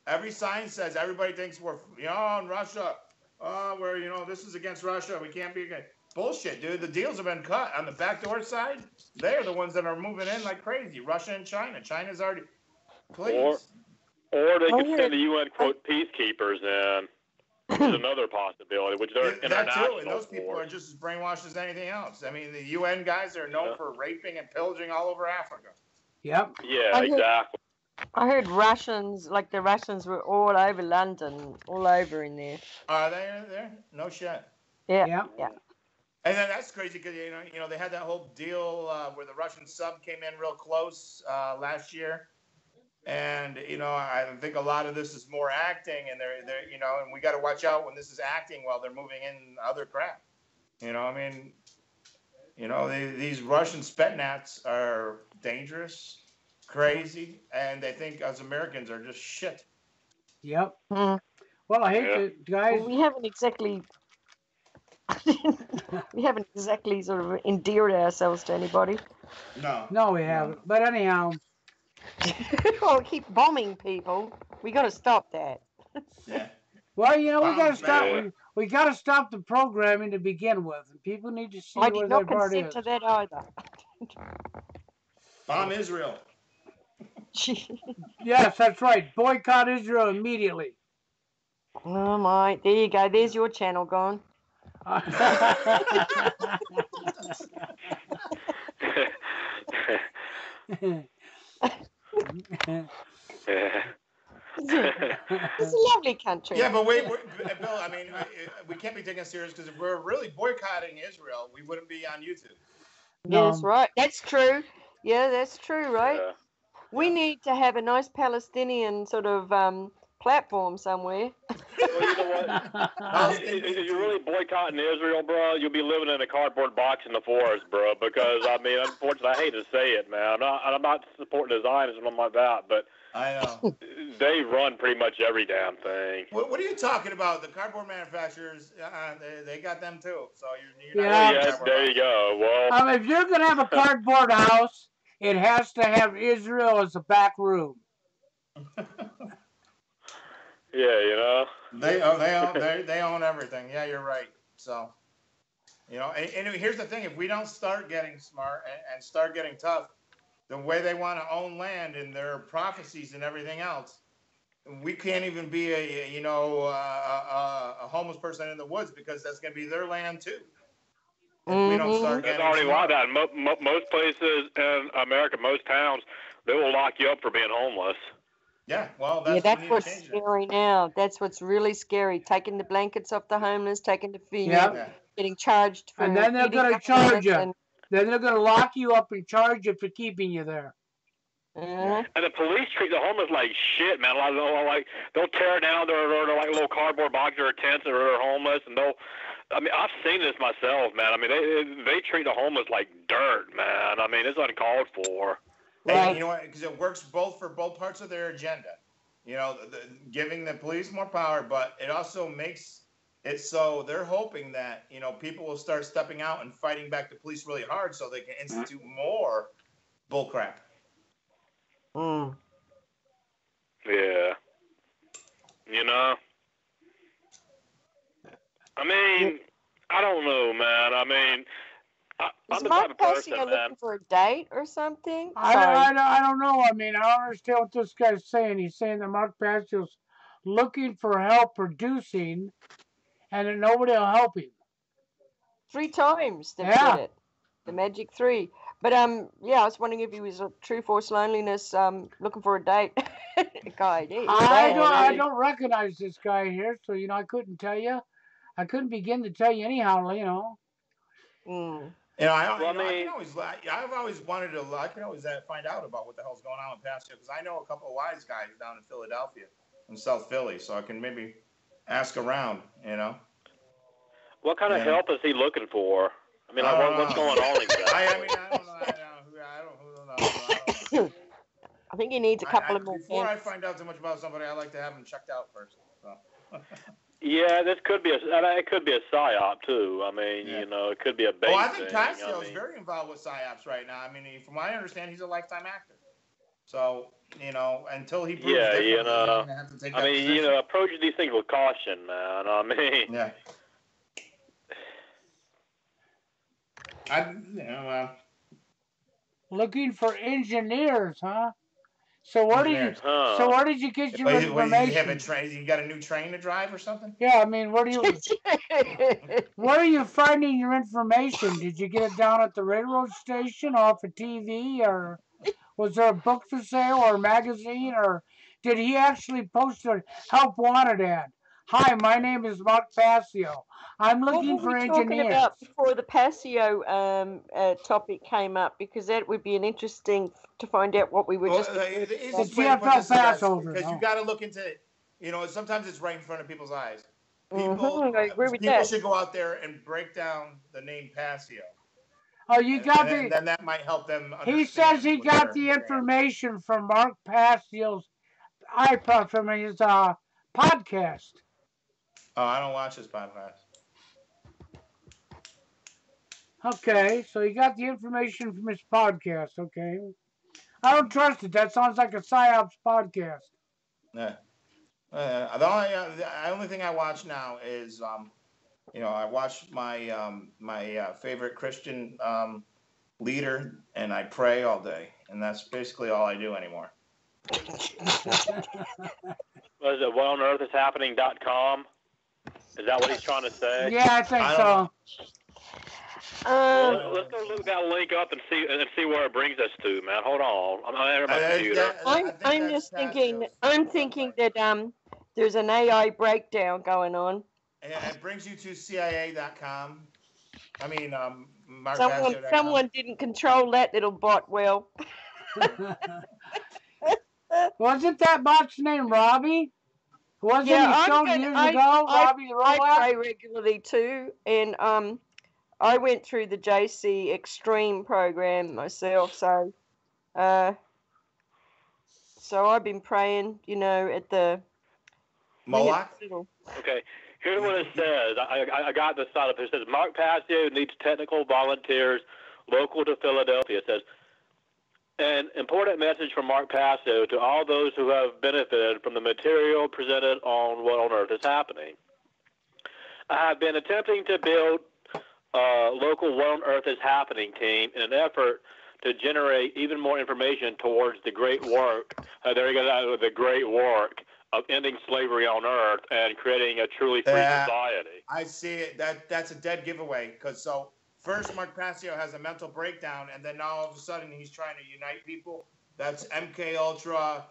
every sign says everybody thinks we're, in Russia. Where this is against Russia. We can't be against. Bullshit, dude. The deals have been cut on the backdoor side. They're the ones that are moving in like crazy. Russia and China. China's already. Please. Or they could send the UN quote peacekeepers in. Which is another possibility. Which they're international. That too, and those people are just as brainwashed as anything else. I mean, the UN guys are known for raping and pillaging all over Africa. Yep. Yeah, exactly. I heard Russians, like the Russians were all over London, all over in there. Are they there? No shit. Yeah. And then that's crazy because they had that whole deal where the Russian sub came in real close last year, and I think a lot of this is more acting, and they're and we got to watch out when this is acting while they're moving in other crap. I mean, You know, these Russian Spetsnaz are dangerous, crazy, and they think us Americans are just shit. Yep. Hmm. Well, I hate Yeah. to, guys. Well, we haven't exactly sort of endeared ourselves to anybody. No, we haven't. But anyhow, Oh, keep bombing people. We got to stop that. Yeah. well, you know, we got to Bombs stop. bad. We got to stop the programming to begin with, and people need to see I what did their not part consent is. to that either. Bomb Israel. Yes, that's right. Boycott Israel immediately. Oh my, there you go. There's your channel gone. It's a lovely country. Yeah, but wait, Bill. I mean, we can't be taken serious because if we're really boycotting Israel, we wouldn't be on YouTube. Yeah, that's right. That's true. Yeah, that's true, right? Yeah. We need to have a nice Palestinian sort of platform somewhere. Well, you know what? If you're really boycotting Israel, bro, you'll be living in a cardboard box in the forest, bro. Because I mean, unfortunately, I hate to say it, man. I'm not supporting the Zionists and like that, but I know they run pretty much every damn thing. What are you talking about? The cardboard manufacturers, they got them too. So you're Yeah. not. Yeah, there you go. Well, if you're gonna have a cardboard house, it has to have Israel as a back room. yeah, you know. They own everything. Yeah, you're right. So, you know, and here's the thing: if we don't start getting smart and start getting tough, the way they want to own land and their prophecies and everything else, we can't even be a homeless person in the woods because that's going to be their land too. If we don't start There's getting already a lot smart. of that. Most places in America, most towns, they will lock you up for being homeless. Yeah, well, That's we need what's to change scary now. That's what's really scary. Taking the blankets off the homeless, taking the feeding, Yep. getting charged for And then they're feeding gonna the charge homeless you. and- Then they're gonna lock you up and charge you for keeping you there. Uh-huh. And the police treat the homeless like shit, man. Like they'll tear down their like little cardboard boxes or tents that are homeless, and I mean, I've seen this myself, man. I mean, they treat the homeless like dirt, man. I mean, it's uncalled for. And you know what? Because it works for both parts of their agenda. You know, giving the police more power, but it also makes it so they're hoping that, you know, people will start stepping out and fighting back the police really hard so they can institute more bullcrap. Mm. Yeah. You know? I mean, I don't know, man. I mean, I'm Is the type Mike of person, Passio man. looking for a date or something? I don't know. I mean, I don't understand what this guy's saying. He's saying that Mark Passio's looking for help producing, and that nobody will help him. 3 times they've Yeah. said it. The magic 3. But yeah, I was wondering if he was a true force loneliness looking for a date. Guy, I don't recognize this guy here, so you know I couldn't tell you. I couldn't begin to tell you anyhow. You know. Mm. You know, Well, I I've always wanted to. I can always find out about what the hell's going on with Passio because I know a couple of wise guys down in Philadelphia, in South Philly, so I can maybe ask around. You know. What kind of help is he looking for? I mean, what's going on exactly? I don't know. I think he needs a couple of more. Before I find out too much about somebody, I like to have them checked out first. So. Yeah, it could be a psyop too. I mean, you know, it could be a bait. I think Passio is very involved with psyops right now. I mean, from what I understand, he's a lifetime actor. So, you know, until he proves differently, you know, he's gonna have to take that position. you know, approach these things with caution, man. I mean, yeah. Looking for engineers, huh? So where did you get your information? You got a new train to drive or something? Yeah, I mean, where are you finding your information? Did you get it down at the railroad station, off a TV, or was there a book for sale or a magazine, or did he actually post a help wanted ad? Hi, my name is Mark Passio. I'm looking for engineers. What were we talking about before the Passio topic came up? Because that would be an interesting to find out what we were just. The TFL pass holder. Because you got to look into it. You know, sometimes it's right in front of people's eyes. I agree with that. People should go out there and break down the name Passio. Oh, you got and then that might help them understand. He says he got the information from Mark Passio's iPod from his podcast. Oh, I don't watch his podcast. Okay, so he got the information from his podcast. Okay, I don't trust it. That sounds like a psyops podcast. Yeah. The only thing I watch now is I watch my favorite Christian leader, and I pray all day, and that's basically all I do anymore. Was it whatonearthishappening.com? Is that what he's trying to say? Yeah, I think so. Well, let's go look that link up and see where it brings us to, man. Hold on, I'm not at my computer. I'm just thinking. I'm thinking that there's an AI breakdown going on. It brings you to CIA.com. I mean, someone didn't control that little bot well. Wasn't that bot's name Robbie? Wasn't he shown years ago? Robbie the Robot? I pray regularly too, and I went through the JC Extreme program myself, so I've been praying, at the Moloch. Okay, here's what it says. I got this side up. It says Mark Passio needs technical volunteers local to Philadelphia. It says an important message from Mark Passio to all those who have benefited from the material presented on What on Earth is Happening. I have been attempting to build local What on Earth is Happening team in an effort to generate even more information towards the great work. There you go, the great work of ending slavery on Earth and creating a truly free society. I see it. That's a dead giveaway. Because first Mark Passio has a mental breakdown, and then now all of a sudden he's trying to unite people. That's MK Ultra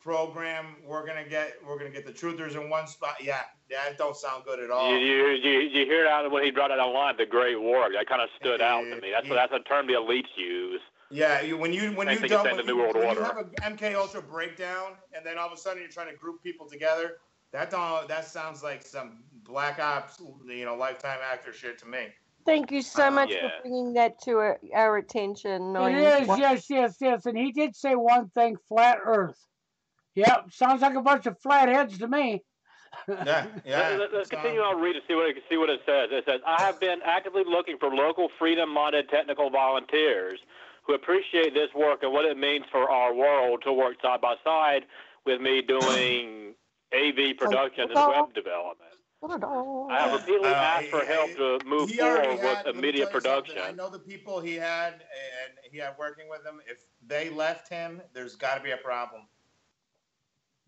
program. We're gonna get the truthers in one spot. Yeah, that don't sound good at all. You hear that when he brought it online, the great work. That kind of stood out to me. That's a term the elites use. Yeah, when you have an MK Ultra breakdown, and then all of a sudden you're trying to group people together, that sounds like some Black Ops, Lifetime actor shit to me. Thank you so much for bringing that to our attention. It is, yes. And he did say one thing, flat Earth. Yep, sounds like a bunch of flatheads to me. Yeah. Let's continue on read and see what it says. It says, I have been actively looking for local freedom-minded technical volunteers who appreciate this work and what it means for our world to work side by side with me doing AV production and web development. I have repeatedly asked for help to move forward with immediate production. I know the people he had, and he had working with him. If they left him, there's got to be a problem.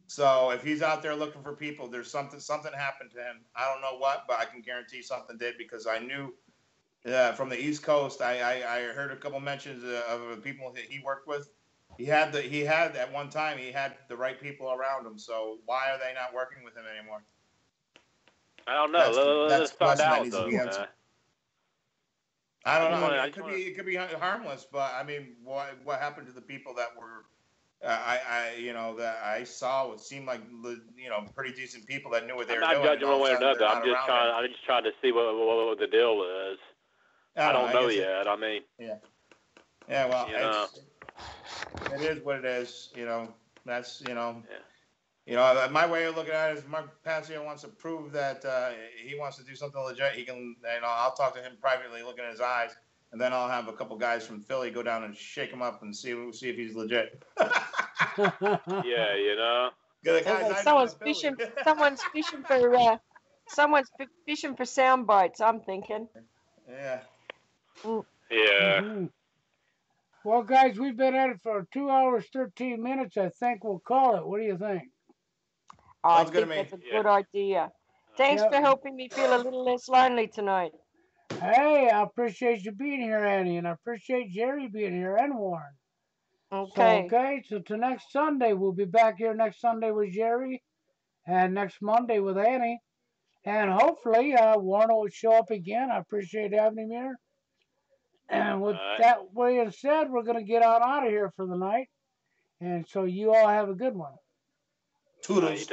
So if he's out there looking for people, there's something happened to him. I don't know what, but I can guarantee something did, because I knew from the East Coast, I heard a couple mentions of the people that he worked with. He had at one time he had the right people around him. So why are they not working with him anymore? I don't know. Let's find out though. I don't know. It could be harmless, but I mean, what happened to the people that were that I saw? It seemed like pretty decent people that knew what they were doing. I'm not judging one way or another. I'm just trying to see what the deal is. I don't know yet. I mean, yeah. Well, it is what it is. That's my way of looking at it is Mark Passio wants to prove that he wants to do something legit. He can, I'll talk to him privately, look in his eyes, and then I'll have a couple guys from Philly go down and shake him up and see if he's legit. Yeah, Someone's fishing for sound bites, I'm thinking. Yeah. Yeah. Mm-hmm. Well, guys, we've been at it for 2 hours, 13 minutes. I think we'll call it. What do you think? I think that's a good idea. Thanks for helping me feel a little less lonely tonight. Hey, I appreciate you being here, Annie, and I appreciate Jerry being here and Warren. Okay. So till next Sunday, we'll be back here next Sunday with Jerry, and next Monday with Annie, and hopefully Warren will show up again. I appreciate having him here. And with that being said, we're going to get out of here for the night. And so you all have a good one. Toodles.